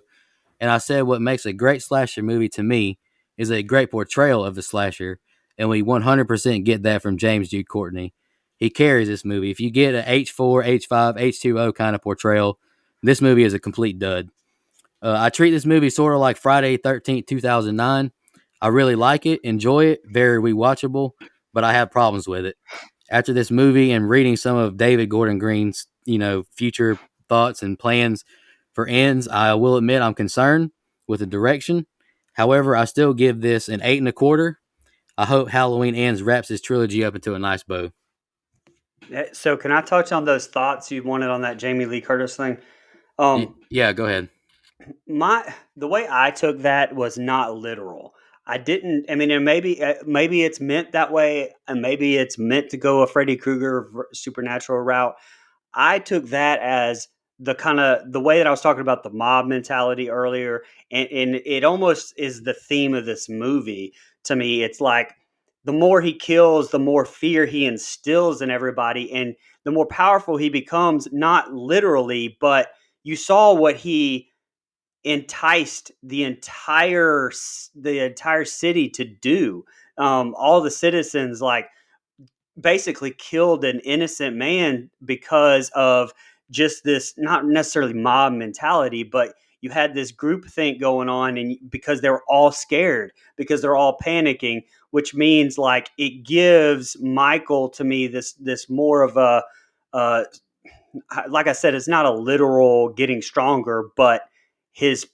and I said what makes a great slasher movie to me is a great portrayal of the slasher, and we 100% get that from James G. Courtney. He carries this movie. If you get an H4, H5, H2O kind of portrayal, this movie is a complete dud. I treat this movie sort of like Friday 13th, 2009. I really like it, enjoy it, very rewatchable, but I have problems with it. After this movie and reading some of David Gordon Green's, future thoughts and plans for ends, I will admit I'm concerned with the direction. However, I still give this an 8.25. I hope Halloween Ends wraps this trilogy up into a nice bow. So can I touch on those thoughts you wanted on that Jamie Lee Curtis thing? Yeah, go ahead. The way I took that was not literal. I didn't. I mean, and maybe it's meant that way, and maybe it's meant to go a Freddy Krueger supernatural route. I took that as the way that I was talking about the mob mentality earlier, and it almost is the theme of this movie to me. It's like the more he kills, the more fear he instills in everybody, and the more powerful he becomes. Not literally, but you saw what he enticed the entire city to do. All the citizens like basically killed an innocent man because of just this, not necessarily mob mentality, but you had this group think going on, and because they're all scared, because they're all panicking, which means like it gives Michael to me this more of a uh, like I said, it's not a literal getting stronger, but his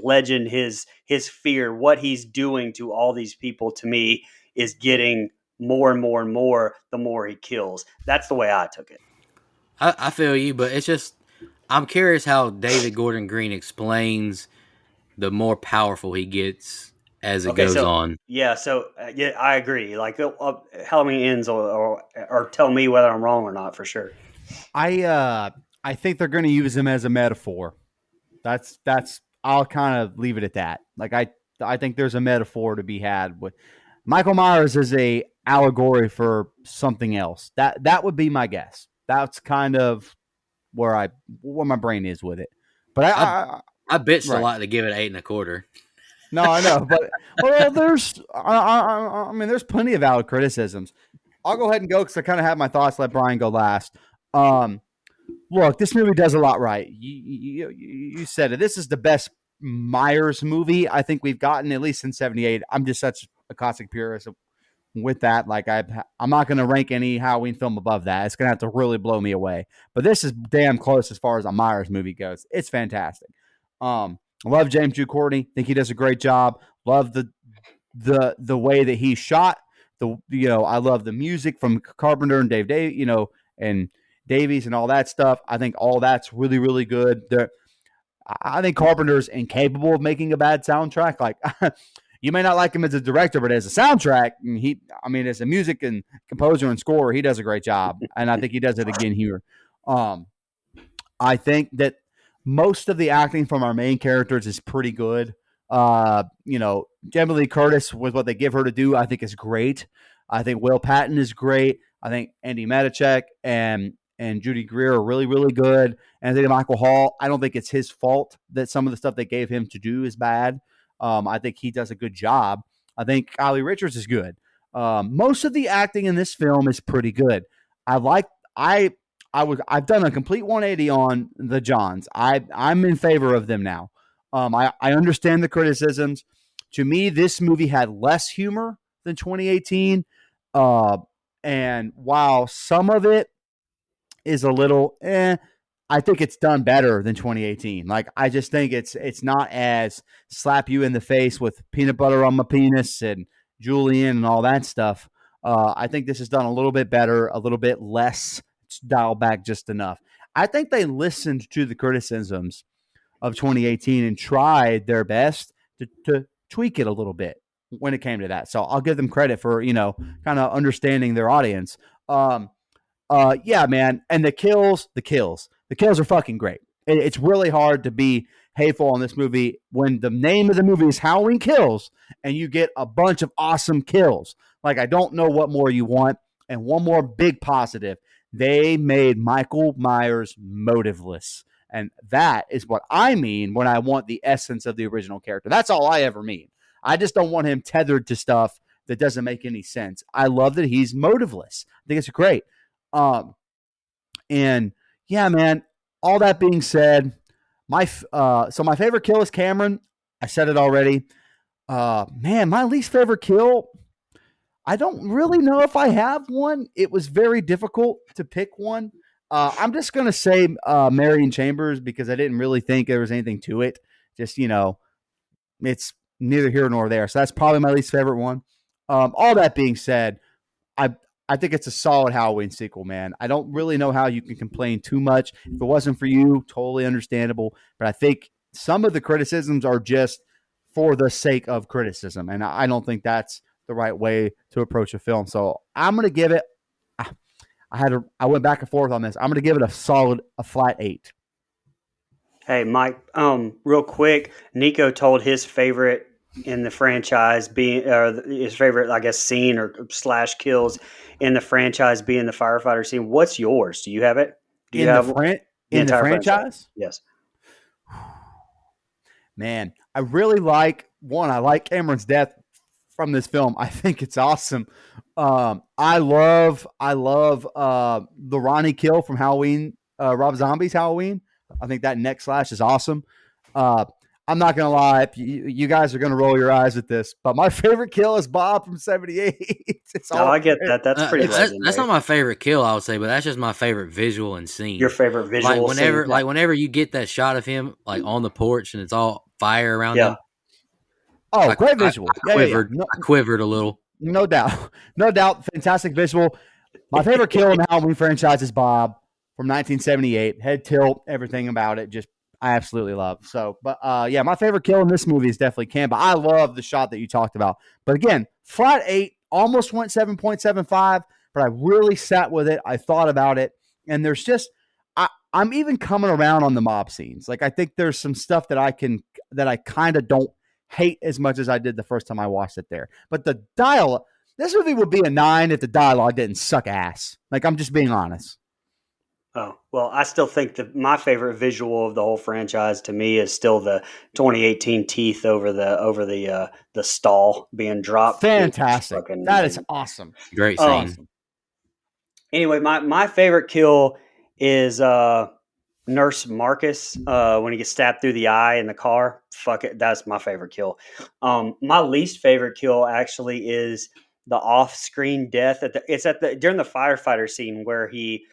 legend, his fear, what he's doing to all these people, to me, is getting more and more and more the more he kills. That's the way I took it. I feel you, but it's just I'm curious how David Gordon Green explains the more powerful he gets as it Okay, goes so on. yeah, I agree. Like Halloween Ends, or tell me whether I'm wrong or not for sure. I think they're going to use him as a metaphor. That's I'll kind of leave it at that. Like I think there's a metaphor to be had with Michael Myers is a allegory for something else. That would be my guess. That's kind of where my brain is with it. But I bitched a right. lot to give it 8.25. No, I know, but well, I mean, there's plenty of valid criticisms. I'll go ahead and go because I kind of have my thoughts. Let Brian go last. Look, this movie does a lot right. You said it. This is the best Myers movie I think we've gotten, at least in '78. I'm just such a classic purist with that. Like I'm not going to rank any Halloween film above that. It's going to have to really blow me away. But this is damn close as far as a Myers movie goes. It's fantastic. I love James Jude Courtney. Think he does a great job. Love the way that he shot. I love the music from Carpenter and and Davies and all that stuff. I think all that's really, really good. I think Carpenter's incapable of making a bad soundtrack. Like, you may not like him as a director, but as a soundtrack, as a music and composer and scorer, he does a great job. And I think he does it again here. I think that most of the acting from our main characters is pretty good. Jamie Lee Curtis, with what they give her to do, I think is great. I think Will Patton is great. I think Andy Matichak and Judy Greer are really, really good. And I think Michael Hall, I don't think it's his fault that some of the stuff they gave him to do is bad. I think he does a good job. I think Kylie Richards is good. Most of the acting in this film is pretty good. I've done a complete 180 on the Johns. I'm in favor of them now. I understand the criticisms. To me, this movie had less humor than 2018. And while some of it is a little I think it's done better than 2018. Like, I just think it's not as slap you in the face with peanut butter on my penis and Julian and all that stuff. I think this is done a little bit better, a little bit less dialed back just enough. I think they listened to the criticisms of 2018 and tried their best to tweak it a little bit when it came to that. So I'll give them credit for, kind of understanding their audience. Yeah, man. And the kills are fucking great. It's really hard to be hateful on this movie when the name of the movie is Halloween Kills and you get a bunch of awesome kills. Like, I don't know what more you want. And one more big positive, they made Michael Myers motiveless. And that is what I mean when I want the essence of the original character. That's all I ever mean. I just don't want him tethered to stuff that doesn't make any sense. I love that he's motiveless. I think it's great. And yeah, man, all that being said, my favorite kill is Cameron. I said it already. Man, my least favorite kill, I don't really know if I have one. It was very difficult to pick one. I'm just going to say Marion Chambers because I didn't really think there was anything to it. Just, it's neither here nor there. So that's probably my least favorite one. All that being said, I I think it's a solid Halloween sequel, man. I don't really know how you can complain too much. If it wasn't for you, totally understandable. But I think some of the criticisms are just for the sake of criticism. And I don't think that's the right way to approach a film. So I'm going to give it, I went back and forth on this. I'm going to give it a flat 8. Hey, Mike, real quick, Nico told his favorite in the franchise being his favorite, I guess, scene or slash kills in the franchise being the firefighter scene. What's yours? Do you have it? Do you have the entire franchise? Yes. Man, I really like I like Cameron's death from this film. I think it's awesome. I love the Ronnie kill from Halloween, Rob Zombie's Halloween. I think that neck slash is awesome. I'm not going to lie. You guys are going to roll your eyes at this, but my favorite kill is Bob from 78. I get that. That's pretty legendary. That's not my favorite kill, I would say, but that's just my favorite visual and scene. Your favorite visual scene? Whenever you get that shot of him like on the porch and it's all fire around him. Oh, great visual. I quivered a little. No doubt. No doubt. Fantastic visual. My favorite kill in the Halloween franchise is Bob from 1978. Head tilt, everything about it. Just I absolutely love. So, but yeah, my favorite kill in this movie is definitely Cam, but I love the shot that you talked about. But again, flat 8, almost went 7.75, but I really sat with it. I thought about it. And there's just, I'm even coming around on the mob scenes. Like, I think there's some stuff that I kind of don't hate as much as I did the first time I watched it there. But the dialogue, this movie would be a 9 if the dialogue didn't suck ass. Like, I'm just being honest. Oh, well, I still think that my favorite visual of the whole franchise to me is still the 2018 teeth over the stall being dropped. Fantastic. That is awesome. Great scene. Anyway, my favorite kill is Nurse Marcus when he gets stabbed through the eye in the car. Fuck it. That's my favorite kill. My least favorite kill actually is the off-screen death. During the firefighter scene where he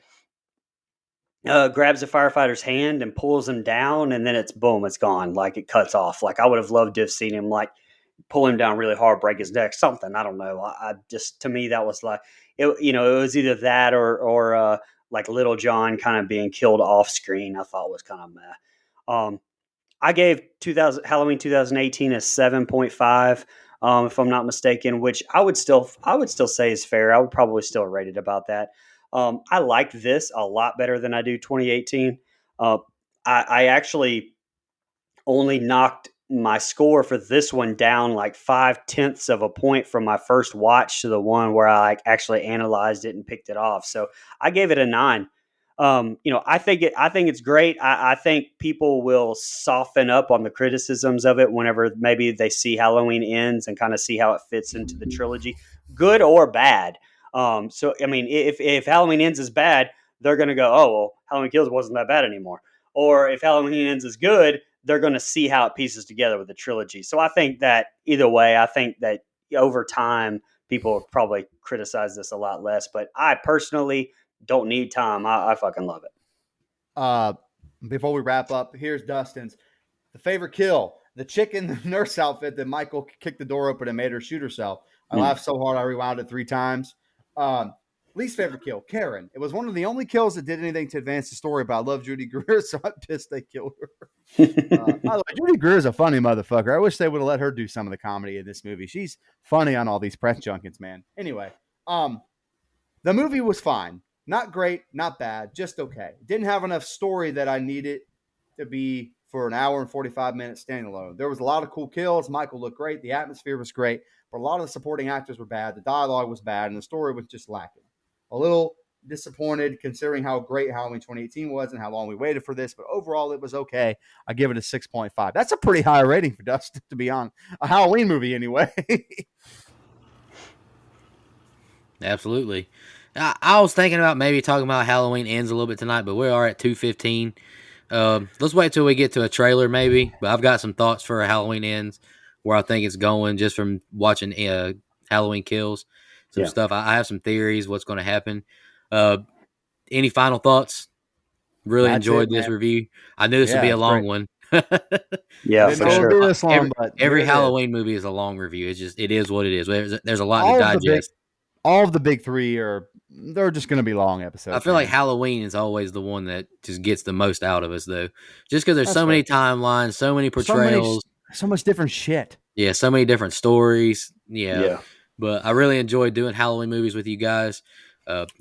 grabs the firefighter's hand and pulls him down, and then it's gone. Like, it cuts off. Like, I would have loved to have seen him like pull him down really hard, break his neck, something. I don't know. I just, to me, that was like, it was either that or like Little John kind of being killed off screen. I thought was kind of meh. I gave Halloween 2018 a 7.5. If I'm not mistaken, which I would still say is fair. I would probably still rate it about that. I liked this a lot better than I do 2018. I actually only knocked my score for this one down like 0.5 of a point from my first watch to the one where I actually analyzed it and picked it off. So I gave it a 9. I think it's great. I think people will soften up on the criticisms of it whenever maybe they see Halloween Ends and kind of see how it fits into the trilogy, good or bad. So, I mean, if Halloween Ends is bad, they're going to go, oh, well, Halloween Kills wasn't that bad anymore. Or if Halloween Ends is good, they're going to see how it pieces together with the trilogy. So I think that either way, I think that over time, people will probably criticize this a lot less. But I personally don't need time. I fucking love it. Before we wrap up, here's Dustin's. The favorite kill, the chick in the nurse outfit that Michael kicked the door open and made her shoot herself. I laughed so hard I rewound it 3 times. Least favorite kill, Karen. It was one of the only kills that did anything to advance the story, but I love Judy Greer, so I'm pissed they killed her. By the way, Judy Greer is a funny motherfucker. I wish they would have let her do some of the comedy in this movie. She's funny on all these press junkets, man. Anyway, the movie was fine. Not great, not bad, just okay. Didn't have enough story that I needed to be for an hour and 45 minutes standalone. There was a lot of cool kills. Michael looked great. The atmosphere was great, but a lot of the supporting actors were bad. The dialogue was bad, and the story was just lacking. A little disappointed considering how great Halloween 2018 was and how long we waited for this, but overall it was okay. I give it a 6.5. That's a pretty high rating for Dustin to be on a Halloween movie anyway. Absolutely. I was thinking about maybe talking about Halloween Ends a little bit tonight, but we are at 2:15. Let's wait till we get to a trailer, maybe. But I've got some thoughts for Halloween Ends, where I think it's going just from watching Halloween Kills. Some Yeah. stuff. I have some theories what's going to happen. Uh, any final thoughts? Really That's enjoyed it, this man. review. I knew this would Yeah, be a it's long great. one. Yeah, Didn't for know it would sure. be this long, but here Every it is. Halloween movie is a long review. It is what it is. There's a lot to All of the big, digest. all of the big three they're just going to be long I episodes. feel like Man. Halloween is always the one that just gets the most out of us, though, just because there's That's so fair. many timelines, so many portrayals. So much different shit. Yeah, so many different stories. Yeah, Yeah. but I really enjoyed doing Halloween movies with you guys.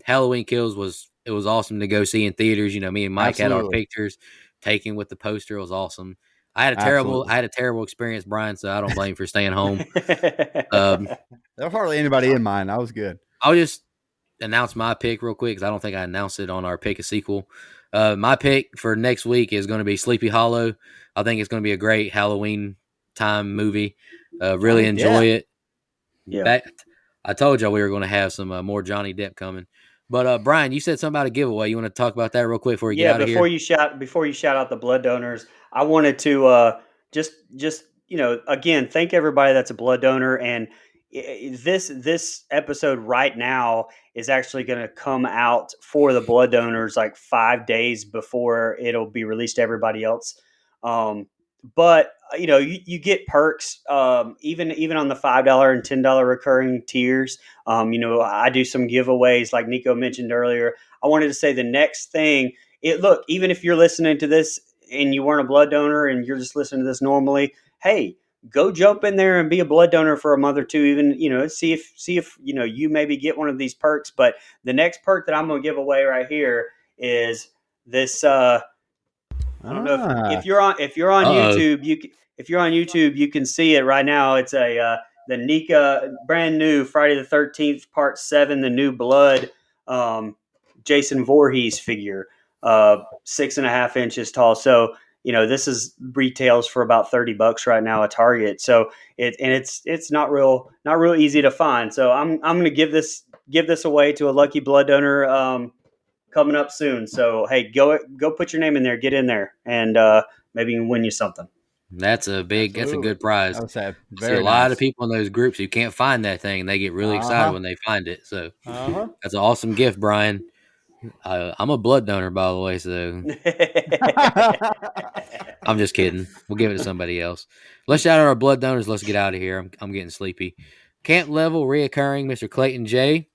Halloween Kills was awesome to go see in theaters. You know, me and Mike had our Absolutely. pictures taken with the poster. It was awesome. Absolutely. I had a terrible experience, Brian. So I don't blame you for staying home. Um, There was hardly anybody in mine. I was good. I'll just announce my pick real quick because I don't think I announced it on our pick a sequel. My pick for next week is going to be Sleepy Hollow. I think it's going to be a great Halloween time movie. Really Johnny enjoy Depp. it. Yeah. That I told y'all we were going to have some more Johnny Depp coming. But Brian, you said something about a giveaway. You want to talk about that real quick before we get Yeah, out of here? before you shout out the blood donors, I wanted to just again thank everybody that's a blood donor, and this episode right now is actually going to come out for the blood donors like 5 days before it'll be released to everybody else. But you get perks even on the $5 and $10 recurring tiers. I do some giveaways like Nico mentioned earlier. I wanted to say the next thing. Look, even if you're listening to this and you weren't a blood donor and you're just listening to this normally, hey, go jump in there and be a blood donor for a month or two. Even see if you maybe get one of these perks. But the next perk that I'm going to give away right here is this. I don't know if you're on Uh-oh. YouTube, if you're on YouTube, you can see it right now. It's the Nika brand new Friday the 13th Part 7, the New Blood, Jason Voorhees figure, 6.5 inches tall. So this is retails for about $30 right now at Target. So it's not real easy to find. So I'm going to give this away to a lucky blood donor. Coming up soon. So hey, go put your name in there, get in there, and maybe win you something. That's a Absolutely. good prize. I would say I see a very lot nice. of people in those groups who can't find that thing, and they get really excited when they find it. So that's an awesome gift, Brian. I'm a blood donor, by the way, so I'm just kidding. We'll give it to somebody else. Let's shout out our blood donors. Let's get out of here. I'm getting sleepy. Camp level reoccurring, Mr. Clayton J,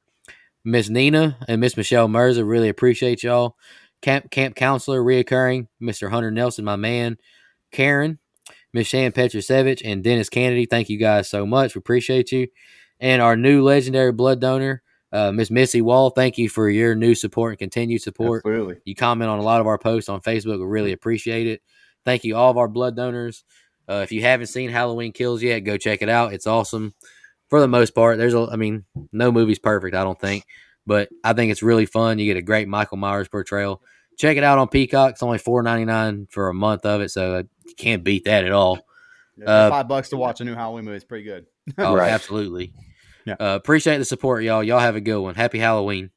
Miss Nina, and Miss Michelle Merza. Really appreciate y'all. Camp counselor reoccurring, Mr. Hunter Nelson, my man. Karen, Miss Shan Petrusevich, and Dennis Kennedy. Thank you guys so much. We appreciate you. And our new legendary blood donor, Miss Missy Wall. Thank you for your new support and continued support. Absolutely. You comment on a lot of our posts on Facebook. We really appreciate it. Thank you, all of our blood donors. If you haven't seen Halloween Kills yet, go check it out. It's awesome. For the most part, no movie's perfect, I don't think, but I think it's really fun. You get a great Michael Myers portrayal. Check it out on Peacock. It's only $4.99 for a month of it, so you can't beat that at all. Yeah, for $5 to watch a new Halloween movie is pretty good. Oh, Right. absolutely. Yeah. Appreciate the support, y'all. Y'all have a good one. Happy Halloween.